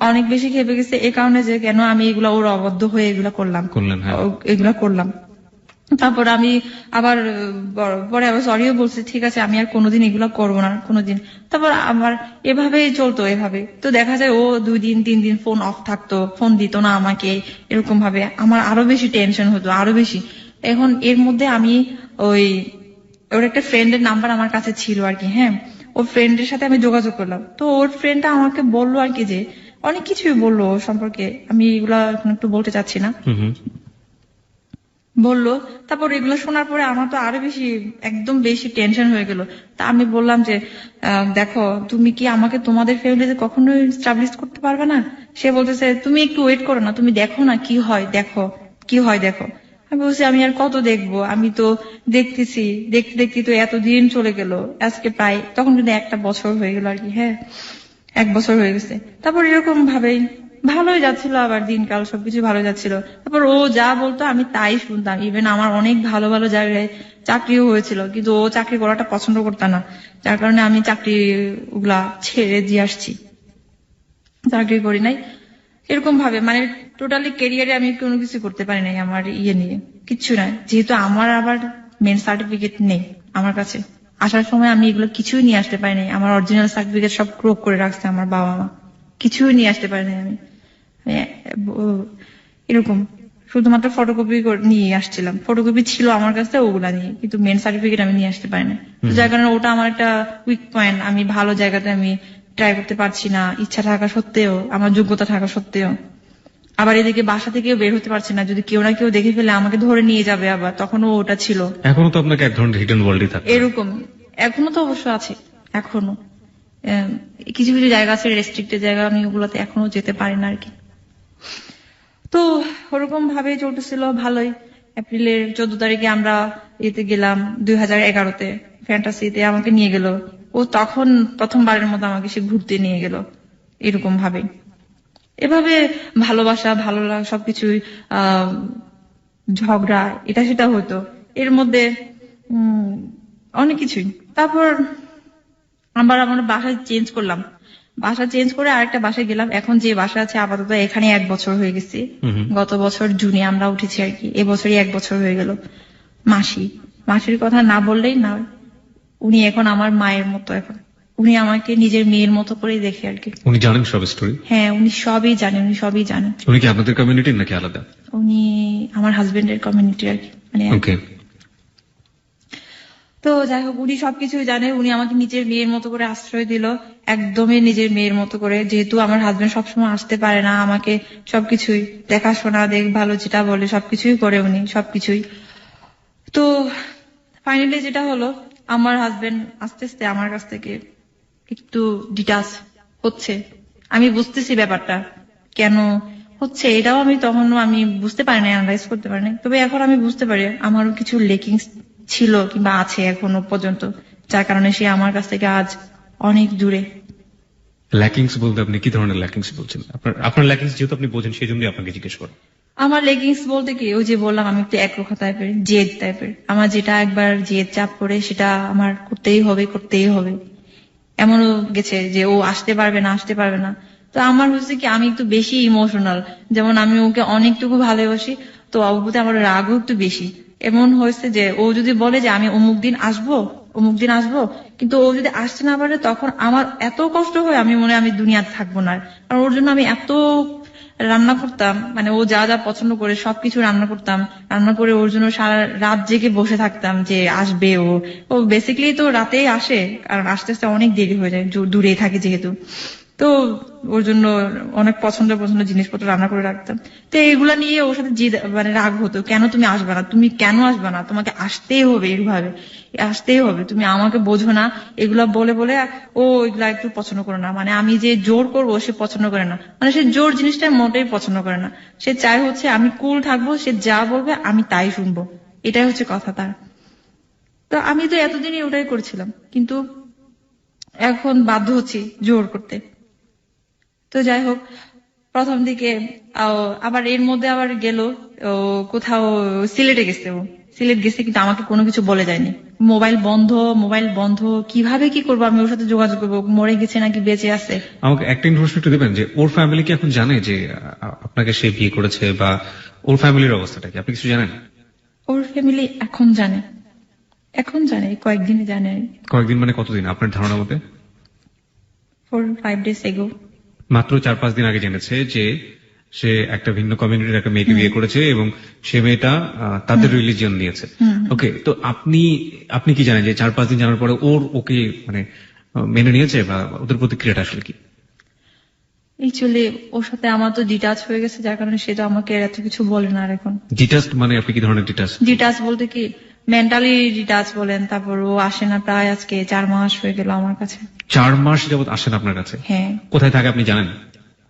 অনেক বেশি খেপে গেছে এই কারণে যে কেন আমি এগুলো ওর অবাধ্য হয়ে এগুলো করলাম। তারপর আমি আবার পরে আবার সরিও বলছি, ঠিক আছে আমি আর কোনোদিন এগুলো করবো না কোনোদিন। তারপর আমার এভাবেই চলতো, এভাবে তো দেখা যায় ও 2 দিন 3 দিন ফোন অফ থাকতো, ফোন দিত না আমাকে, এরকম ভাবে আমার আরো বেশি টেনশন হতো, আরো বেশি। এখন এর মধ্যে আমি ওর একটা ফ্রেন্ডের নাম্বার আমার কাছে ছিল আর কি, হ্যাঁ, ওর ফ্রেন্ডের সাথে আমি যোগাযোগ করলাম। তো ওর ফ্রেন্ডটা আমাকে বললো আর কি, যে অনেক কিছুই বললো ওর সম্পর্কে, আমি এগুলা এখন একটু বলতে চাচ্ছি না, বললো। তারপর এগুলো শোনার পরে আমার তো আরো বেশি একদম বেশি টেনশন হয়ে গেল। তা আমি বললাম যে দেখো তুমি কি আমাকে তোমাদের ফ্যামিলিতে কখনোই স্টাবলিশ করতে পারবে না? সে বলতেছে তুমি একটু ওয়েট করো না, তুমি দেখো না কি হয়, দেখো। আমি বলছি আমি আর কত দেখবো, আমি তো দেখতেছি, দেখতে তো এতদিন চলে গেল, আজকে প্রায় তখন কিন্তু 1 বছর হয়ে গেল আর কি, হ্যাঁ 1 বছর হয়ে গেছে। তারপর এরকম ভাবেই ভালোই যাচ্ছিল, আবার দিনকাল সবকিছু ভালো যাচ্ছিল। তারপর ও যা বলতো আমি তাই শুনতাম, ইভেন আমার অনেক ভালো ভালো জায়গায় চাকরিও হয়েছিল, কিন্তু ও চাকরি করাটা পছন্দ করতো না, যার কারণে আমি চাকরি ওগুলা ছেড়ে দিয়ে আসছি, চাকরি করি নাই। এরকম ভাবে মানে টোটালি ক্যারিয়ারে আমি কোনো কিছু করতে পারি নাই আমার নিয়ে, কিচ্ছু নাই, যেহেতু আমার আবার মেন সার্টিফিকেট নেই আমার কাছে। আসার সময় আমি এগুলো কিছুই নিয়ে আসতে পারি নাই, আমার অরিজিনাল সার্টিফিকেট সব ক্রপ করে রাখছে আমার বাবা মা, কিছুই নিয়ে আসতে পারি নাই আমি। এরকম শুধুমাত্র ফটোকপি নিয়ে আসছিলাম, ফটোকপি ছিল আমার কাছে ওগুলা নিয়ে, কিন্তু মেন সার্টিফিকেট আমি নিয়ে আসতে পারি না। যার কারণে ওটা আমার একটা উইক পয়েন্ট, আমি ভালো জায়গাতে আমি ট্রাই করতে পারছি না, ইচ্ছা থাকা সত্ত্বেও, আমার যোগ্যতা থাকা সত্ত্বেও। আবার এদিকে বাসা থেকেও বের হতে পারছি না, যদি কেউ না কেউ দেখে ফেলে আমাকে ধরে নিয়ে যাবে, আবার তখনও ওটা ছিল। এখনো তো আপনাকে এক ধরনের হিডেন ওয়ার্ল্ডই থাকে এরকম, এখনো তো অবশ্য আছে, এখনো কিছু কিছু জায়গা আছে রেস্ট্রিক্টেড জায়গা, আমি ওগুলোতে এখনো যেতে পারি না আর কি। তো ওরকম ভাবে চলতেছিল ভালোই। এপ্রিলের 14 তারিখে আমরা এতে গেলাম 2011-তে ফ্যান্টাসিতে, আমাকে নিয়ে গেল ও, তখন প্রথমবারের মতো আমাকে সে ঘুরতে নিয়ে গেল। এরকম ভাবে এভাবে ভালোবাসা ভালো লাগা সবকিছুই ঝগড়া এটা সেটা হতো এর মধ্যে, অনেক কিছুই। তারপর আমরা বাসায় চেঞ্জ করলাম, বাসা চেঞ্জ করে আরেকটা বাসায় গেলাম। এখন যে বাসা আছে আপাতত এখানে 1 বছর হয়ে গেছে, গত বছর জুনে আমরা উঠেছি আর কি, এবছরই 1 বছর হয়ে গেল। মাসির কথা না বললেই না, উনি এখন আমার মায়ের মতো, এখন উনি আমাকে নিজের মেয়ের মতো করেই দেখে আর কি। উনি জানেন সব স্টোরি? হ্যাঁ উনি সবই জানেন, উনি কি আপনাদের কমিউনিটির নাকি আলাদা? উনি আমার হাজবেন্ডের কমিউনিটি আর কি, মানে ওকে। তো যাই হোক উনি সবকিছুই জানে, উনি আমাকে নিজের মেয়ের মতো করে আশ্রয় দিল। একদমই নিজের মেয়ের মতো করে, যেহেতু আমার হাজবেন্ড সবসময় আসতে পারে না, আমাকে সবকিছুই দেখাশোনা দেখভাল যেটা বলে সবকিছুই করে উনি, সবকিছুই। তো ফাইনালি যেটা হলো, আমার হাজবেন্ড আস্তে আস্তে আমার কাছ থেকে একটু ডিটাচ হচ্ছে। আমি বুঝতেছি ব্যাপারটা কেন হচ্ছে, এটাও আমি তখনও আমি বুঝতে পারি না, অ্যানালাইজ করতে পারি না। তবে এখন আমি বুঝতে পারি আমারও কিছু লেকিংস ছিল কিংবা আছে এখনো পর্যন্ত, যার কারণে সে আমার কাছ থেকে আজ অনেক দূরে। ল্যাকিংস বলতে আপনি কি ধরনের ল্যাকিংস বলছেন? আপনার ল্যাকিংস যেহেতু আপনি বোঝেন, সেই জন্যই আপনাকে জিজ্ঞেস করেন। আমার লেগিংস বলতে কি, ওই যে বললাম আমি একটু একরোখা টাইপের, জেদ টাইপের। আমার যেটা একবার জেদ চাপ করে সেটা আমার করতেই হবে, করতেই হবে। এমনও গেছে যে ও আসতে পারবে না, আসতে পারবে না। তো আমার হচ্ছে কি, আমি একটু বেশি ইমোশনাল। যেমন আমি ওকে অনেকটুকু ভালোবাসি, তো ওর প্রতি আমার রাগও একটু বেশি। এমন হয়েছে যে ও যদি বলে যে আমি অমুক দিন আসবো, অমুক দিন আসবো, কিন্তু ও যদি আসতে না পারে তখন আমার এত কষ্ট হয়, আমি মনে হয় আমি দুনিয়াতে থাকবো না। আর ওর জন্য আমি এত রান্না করতাম, মানে ও যা যা পছন্দ করে সবকিছু রান্না করতাম, রান্না করে ওর জন্য সারা রাত জেগে বসে থাকতাম যে আসবে ও। ও বেসিক্যালি তো রাতেই আসে, কারণ আস্তে আস্তে অনেক দেরি হয়ে যায়, দূরেই থাকে যেহেতু। তো ওর জন্য অনেক পছন্দ পছন্দ জিনিসপত্র রান্না করে রাখতাম। তো এগুলা নিয়ে ওর সাথে মানে রাগ হতো, কেন তুমি আসবে না, তুমি কেন আসবে না, তোমাকে আসতেই হবে, এইভাবে আসতেই হবে, তুমি আমাকে বোঝো না, এগুলা বলে বলে। ও এগুলা একটু পছন্দ করে না, মানে আমি যে জোর করবো সে পছন্দ করে না, মানে সে জোর জিনিসটা মোটেই পছন্দ করে না। সে চায় হচ্ছে আমি কুল থাকবো, সে যা বলবে আমি তাই শুনবো, এটাই হচ্ছে কথা তার। তো আমি তো এতদিনই ওটাই করছিলাম, কিন্তু এখন বাধ্য হচ্ছি জোর করতে। তো যাই হোক, প্রথম দিকে আবার এর মধ্যে আবার গেল ও কোথাও, সিলেটে গেছে। ও সিলেট গেছে কিন্তু আমাকে কোনো কিছু বলে যায়নি। মোবাইল বন্ধ, মোবাইল বন্ধ, কিভাবে কি করবো আমি ওর সাথে যোগাযোগ করবো, মরে গেছে নাকি বেঁচে আছে। আমাকে একটা ইনফরমেশন একটু দেবেন যে ওর ফ্যামিলি কি এখন জানে যে আপনাকে সে বিয়ে করেছে, বা ওর ফ্যামিলির অবস্থাটা কি আপনি কিছু জানেন? ওর ফ্যামিলি এখন জানে, এখন জানে, কয়েকদিনে জানে। কয়েকদিন মানে কতদিন আপনার ধারণা মতে? 4-5 days ago। মাত্র 4-5 দিন আগে জেনেছে যে সে একটা ভিন্ন কমিউনিটির একটা মেয়েকে বিয়ে করেছে এবং সে মেয়েটা তাদের রিলিজিয়ন নিয়েছে। ওকে, তো আপনি কি জানেন যে 4-5 দিন জানার পরে ওকে মানে মেনে নিয়েছে, বা ওদের প্রতিক্রিয়াটা আসলে কি? অ্যাকচুয়ালি ওর সাথে আমার তো ডিটাচ হয়ে গেছে, যার কারণে সে তো আমাকে এত কিছু বলে না আর এখন। ডিটাচড মানে আপনি কি ধরনের ডিটাচ? ডিটাচ বলতে কি, মেন্টালি ডিটাচ বলেন। তারপর ও আসে না, প্রায় আজকে 4 মাস হয়ে গেল আমার কাছে। 4 মাস যাবত আসেন আপনার কাছে? হ্যাঁ। কোথায় থাকে আপনি জানেন?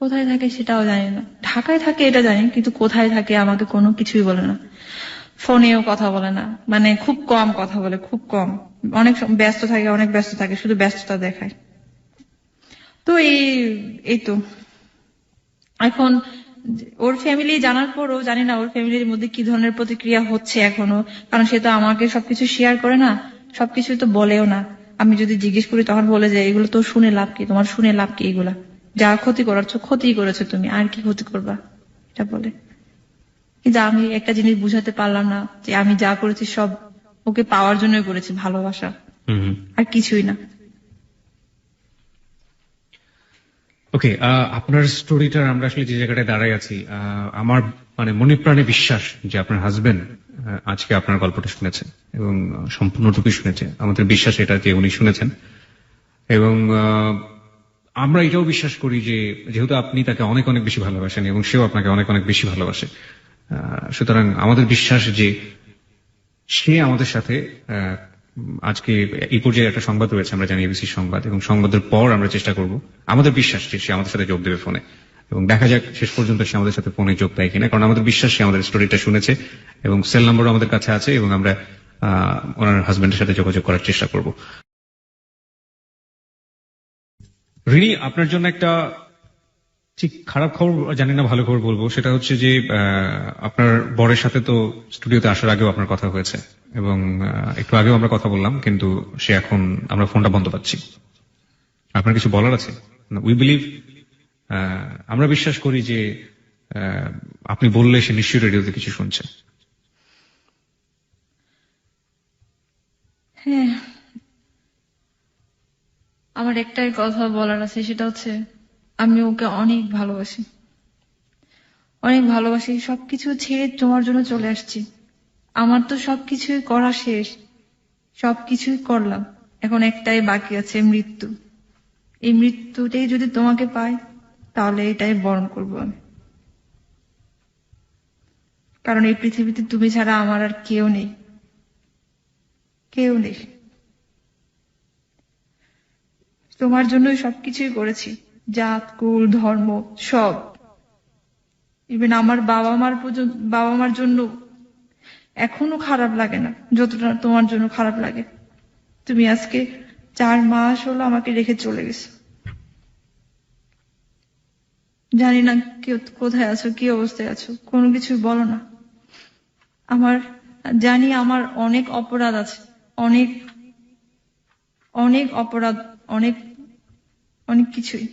কোথায় থাকে সেটাও জানি না, ঢাকায় থাকে এটা জানি, কিন্তু কোথায় থাকে আমাকে কোনো কিছুই বলে না। ফোনেও কথা বলে না, মানে খুব কম কথা বলে, খুব কম। অনেক ব্যস্ত থাকে, অনেক ব্যস্ত থাকে, শুধু ব্যস্ততা দেখায়। তো এই তো এখন ওর ফ্যামিলি জানার পরও জানি না ওর ফ্যামিলির মধ্যে কি ধরনের প্রতিক্রিয়া হচ্ছে এখনো, কারণ সে তো আমাকে সবকিছু শেয়ার করে না, সবকিছু তো বলেও না। আমি যদি জিজ্ঞেস করি তখন বলে যে এগুলো তো শুনে লাভ কি, তোমার শুনে লাভ কি, এগুলা যা ক্ষতি করাচ্ছ ক্ষতি করেছো তুমি, আর কি ক্ষতি করবা, এটা বলে। কিন্তু আমি একটা জিনিস বুঝাতে পারলাম না যে আমি যা করেছি সব ওকে পাওয়ার জন্যই করেছি, ভালোবাসা, আর কিছুই না। ওকে, আপনার স্টোরিটার আমরা আসলে যে জায়গাটায় দাঁড়াই আছি, আমার মানে মনে প্রাণে বিশ্বাস যে আপনার হাজবেন্ড আজকে আপনার গল্পটা শুনেছেন এবং সম্পূর্ণরূপে শুনেছে। আমাদের বিশ্বাস এটা যে উনি শুনেছেন, এবং আমরা এটাও বিশ্বাস করি যে যেহেতু আপনি তাকে অনেক অনেক বেশি ভালোবাসেন এবং সেও আপনাকে অনেক অনেক বেশি ভালোবাসে, সুতরাং আমাদের বিশ্বাস যে সে আমাদের সাথে আজকে এই পর্যায়ে একটা সংবাদ রয়েছে, আমরা জানি এবিসি সংবাদ, এবং সংবাদের পর আমরা চেষ্টা করব, আমাদের বিশ্বাস যে সে আমাদের সাথে যোগ দেবে ফোনে, এবং দেখা যাক শেষ পর্যন্ত সে আমাদের সাথে ফোনে যোগ দেয় কিনা, কারণ আমাদের বিশ্বাস সে আমাদের স্টোরিটা শুনেছে এবং সেল নাম্বারও আমাদের কাছে আছে, এবং আমরা ওনার হাজবেন্ডের সাথে যোগাযোগ করার চেষ্টা করব। রিনি, আপনার জন্য একটা ঠিক খারাপ খবর জানি না ভালো খবর বলবো, সেটা হচ্ছে যে আপনার বরের সাথে তো স্টুডিওতে আসার আগেও আপনার কথা হয়েছে, এবং একটু আগেও আমরা কথা বললাম, কিন্তু সে এখন আমরা ফোনটা বন্ধ পাচ্ছি। আপনার কিছু বলার আছে? উই বিলিভ, আমরা বিশ্বাস করি যে আপনি বললে সে নিশ্চয়ই রেডিওতে কিছু শুনছে। হ্যাঁ, আমার একটাই কথা বলার আছে, সেটা হচ্ছে আমি ওকে অনেক ভালোবাসি, অনেক ভালোবাসি। সবকিছু ছেড়ে তোমার জন্য চলে আসছি। আমার তো সবকিছুই করা শেষ, সবকিছুই করলাম, এখন একটাই বাকি আছে, মৃত্যু। এই মৃত্যুটাই যদি তোমাকে পাই তাহলে এটাই বরণ করবো আমি, কারণ এই পৃথিবীতে তুমি ছাড়া আমার আর কেউ নেই, কেউ নেই। তোমার জন্যই সবকিছুই করেছি, জাত কুল ধর্ম সব। ইভেন আমার বাবা মার জন্য এখনো খারাপ লাগে না যতটা তোমার জন্য খারাপ লাগে। তুমি আজকে 4 মাস হলো আমাকে রেখে চলে গেছো। জানি না কোথায় আছো, কি অবস্থায় আছো, কোনো কিছু বলো না। জানি আমার অনেক অপরাধ আছে, অনেক অনেক অপরাধ, অনেক অনেক কিছুই।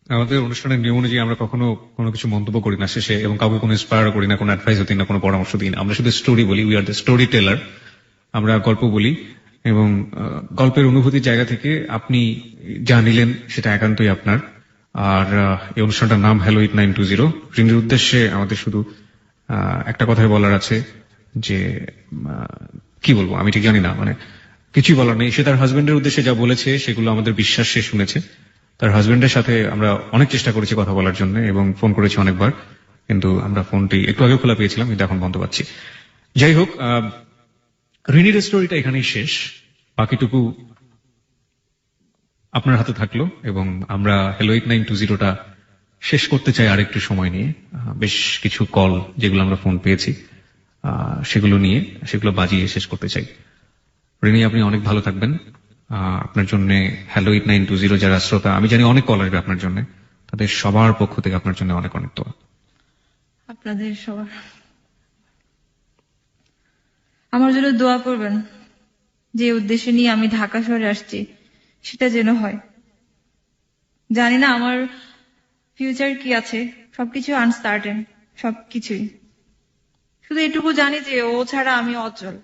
আমাদের অনুষ্ঠানের নিয়ম অনুযায়ী আমরা কখনো কোনো কিছু মন্তব্য করি না শেষে, এবং কাউকে কোনো ইন্সপায়ার করি না, কোনো অ্যাডভাইসও দিই না, কোনো পরামর্শ দিই না। আমরা শুধু স্টোরি বলি, we are the story teller. আমরা গল্প বলি, এবং গল্পের অনুভূতির জায়গা থেকে আপনি যা নিলেন সেটা একান্তই আপনার। আর এই অনুষ্ঠানটার নাম হ্যালো 8920। রিনির উদ্দেশ্যে আমাদের শুধু একটা কথাই বলার আছে, যে কি বলবো আমি ঠিক জানি না, মানে কিছুই বলার নেই। সে তার হাজবেন্ডের উদ্দেশ্যে যা বলেছে সেগুলো আমাদের বিশ্বাস সে শুনেছে। তার হাজবেন্ডের সাথে আমরা অনেক চেষ্টা করেছি কথা বলার জন্য, এবং ফোন করেছি অনেকবার, কিন্তু আমরা ফোনটি একটু আগে খোলা পেয়েছিলাম, কিন্তু এখন বন্ধ পাচ্ছি। যাই হোক, রিনির স্টোরিটা এখানেই শেষ, বাকিটুকু আপনার হাতে থাকলো। এবং আমরা হ্যালো 8920টা শেষ করতে চাই আরেকটু সময় নিয়ে। বেশ কিছু কল যেগুলো আমরা ফোন পেয়েছি সেগুলো বাজিয়ে শেষ করতে চাই। রিনি, আপনি অনেক ভালো থাকবেন। আপনার জন্য হ্যালো 8920 যারা শ্রোতা, আমি জানি অনেক কল আসবে আপনার জন্য, তাদের সবার পক্ষ থেকে আপনার জন্য অনেক অনেক দোয়া। আপনাদের সবার আমার জন্য দোয়া করবেন। যে উদ্দেশ্য নিয়ে আমি ঢাকা শহরে আসছি সেটা যেন হয়। জানি না আমার ফিউচার কি আছে, সবকিছু আনসার্টেন, সবকিছুই। শুধু এটুকু জানি যে ও ছাড়া আমি অচল,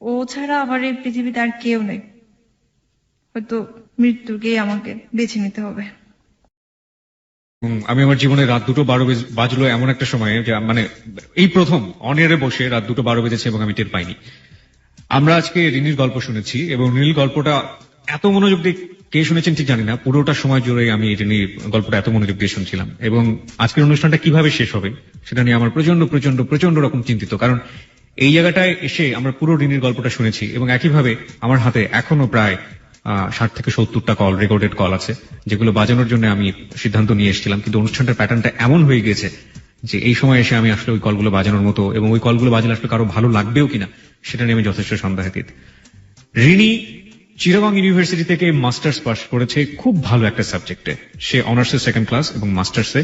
ও ছাড়া আমার এই পৃথিবীতে আর কেউ নেই। হয়তো মৃত্যুকেই আমাকে বেছে নিতে হবে। আমি আমার জীবনে রাত 2:12 বাজলো এমন একটা সময়ে, যে মানে এই প্রথম অনিয়ারে বসে রাত 2:12 বেজেছে এবং আমি টের পাইনি। আমরা আজকে রিনির গল্প শুনেছি, এবং রিনির গল্পটা এত মনোযোগ দিয়ে কে শুনেছেন ঠিক জানি না, পুরোটা সময় জুড়ে আমি রিনির গল্পটা এত মনোযোগ দিয়ে শুনছিলাম। এবং আজকের অনুষ্ঠানটা কিভাবে শেষ হবে সেটা নিয়ে আমার প্রচন্ড প্রচন্ড প্রচন্ড রকম চিন্তিত, কারণ এই জায়গাটায় এসে আমরা পুরো রিনির গল্পটা শুনেছি, এবং একইভাবে আমার হাতে এখনো প্রায় 60 থেকে 70টা কল, রেকর্ডেড কল আছে, যেগুলো বাজানোর জন্য আমি সিদ্ধান্ত নিয়ে এসেছিলাম। কিন্তু অনুষ্ঠানটার প্যাটার্নটা এমন হয়ে গেছে যে এই সময় এসে আমি আসলে ওই কলগুলো বাজানোর মতো, এবং ওই কলগুলো বাজালে আসলে কারো ভালো লাগবেও কিনা সেটা নিয়ে আমি যথেষ্ট সন্দেহাতীত। রিনি চিটাগং ইউনিভার্সিটি থেকে মাস্টার্স পাস করেছে খুব ভালো একটা সাবজেক্টে। সে অনার্সে 2nd ক্লাস এবং মাস্টার্সে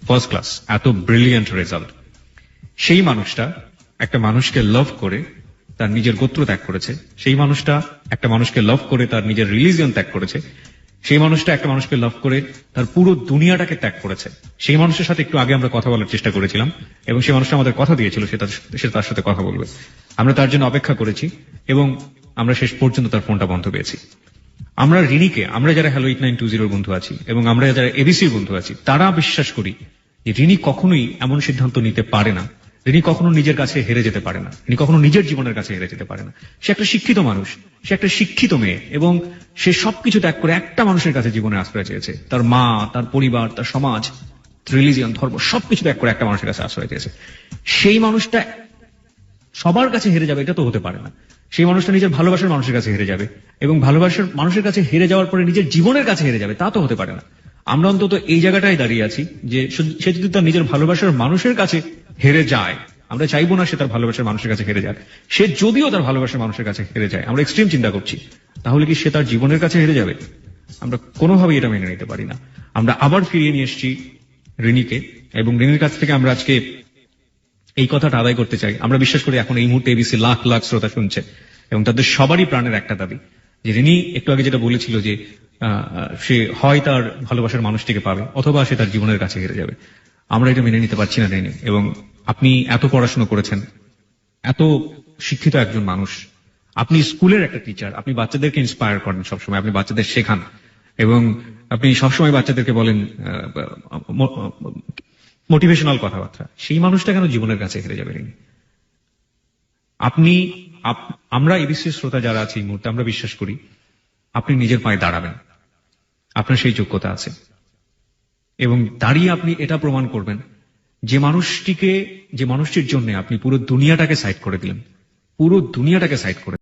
1st ক্লাস। এত ব্রিলিয়ান্ট রেজাল্ট। সেই মানুষটা একটা মানুষকে লাভ করে তার নিজের গোত্র ত্যাগ করেছে। সেই মানুষটা একটা মানুষকে লাভ করে তার নিজের রিলিজিয়ন ত্যাগ করেছে। সেই মানুষটা একটা মানুষকে লাভ করে তার পুরো দুনিয়াটাকে ত্যাগ করেছে। সেই মানুষের সাথে একটু আগে আমরা কথা বলার চেষ্টা করেছিলাম, এবং সেই মানুষটা আমাদের কথা দিয়েছিল সে তার সাথে কথা বলবে। আমরা তার জন্য অপেক্ষা করেছি, এবং আমরা শেষ পর্যন্ত তার ফোনটা বন্ধ পেয়েছি। আমরা রিনিকে, আমরা যারা হ্যালো 8920 বন্ধু আছি এবং আমরা যারা এবিসির বন্ধু আছি, তারা বিশ্বাস করি যে রিনি কখনোই এমন সিদ্ধান্ত নিতে পারে না, রিনি কখনো নিজের কাছে হেরে যেতে পারে না, রিনি কখনো নিজের জীবনের কাছে হেরে যেতে পারে না। সে একটা শিক্ষিত মানুষ, সে একটা শিক্ষিত মেয়ে, এবং সে সবকিছু ত্যাগ করে একটা মানুষের কাছে জীবনে আশ্রয় চেয়েছে। তার মা, তার পরিবার, তার সমাজ, রিলিজিয়ন, ধর্ম সবকিছু ত্যাগ করে একটা মানুষের কাছে আশ্রয় চেয়েছে। সেই মানুষটা সবার কাছে হেরে যাবে এটা তো হতে পারে না। সেই মানুষটা নিজের ভালোবাসার মানুষের কাছে হেরে যাবে, এবং ভালোবাসার মানুষের কাছে হেরে যাওয়ার পরে নিজের জীবনের কাছে হেরে যাবে, তা তো হতে পারে না। আমরা অন্তত এই জায়গাটায় দাঁড়িয়ে আছি যে সে যদি তার নিজের ভালোবাসার মানুষের কাছে হেরে যায়, আমরা চাইবো না সে তার ভালোবাসার মানুষের কাছে হেরে যাক। সে যদিও তার ভালোবাসার মানুষের কাছে হেরে যায়, আমরা এক্সট্রিম চিন্তা করছি, তাহলে কি সে তার জীবনের কাছে হেরে যাবে? আমরা কোনোভাবেই এটা মেনে নিতে পারি না। আমরা আবার ফিরিয়ে নিয়ে এসেছি রিনিকে, এবং রিনির কাছ থেকে আমরা আজকে এই কথাটা আদায় করতে চাই। আমরা বিশ্বাস করি এখন এই মুহূর্তে এবিসি লাখ লাখ শ্রোতা শুনছে, এবং তাদের সবারই প্রাণের একটা দাবি যে রিনি একটু আগে যেটা বলেছিল যে সে হয় তার ভালোবাসার মানুষটিকে পাবে, অথবা সে তার জীবনের কাছে হেরে যাবে। আমরা এটা মেনে নিতে পারছি না রিনি। এবং আপনি এত পড়াশোনা করেছেন, এত শিক্ষিত একজন মানুষ, আপনি স্কুলের একটা টিচার, আপনি বাচ্চাদেরকে ইন্সপায়ার করেন সবসময়, আপনি বাচ্চাদের শেখান, এবং আপনি সবসময় বাচ্চাদেরকে বলেন মোটিভেশনাল কথাবার্তা, সেই মানুষটা কেন জীবনের কাছে হেরে যাবে রিনি? আমরা এবিসি শ্রোতা যারা আছি এই মুহূর্তে আমরা বিশ্বাস করি আপনি নিজের পায়ে দাঁড়াবেন, আপনার সেই যোগ্যতা আছে, এবং দাঁড়িয়ে আপনি এটা প্রমাণ করবেন যে মানুষটির জন্য আপনি পুরো দুনিয়াটাকে সাইড করে দিলেন, পুরো দুনিয়াটাকে সাইড করে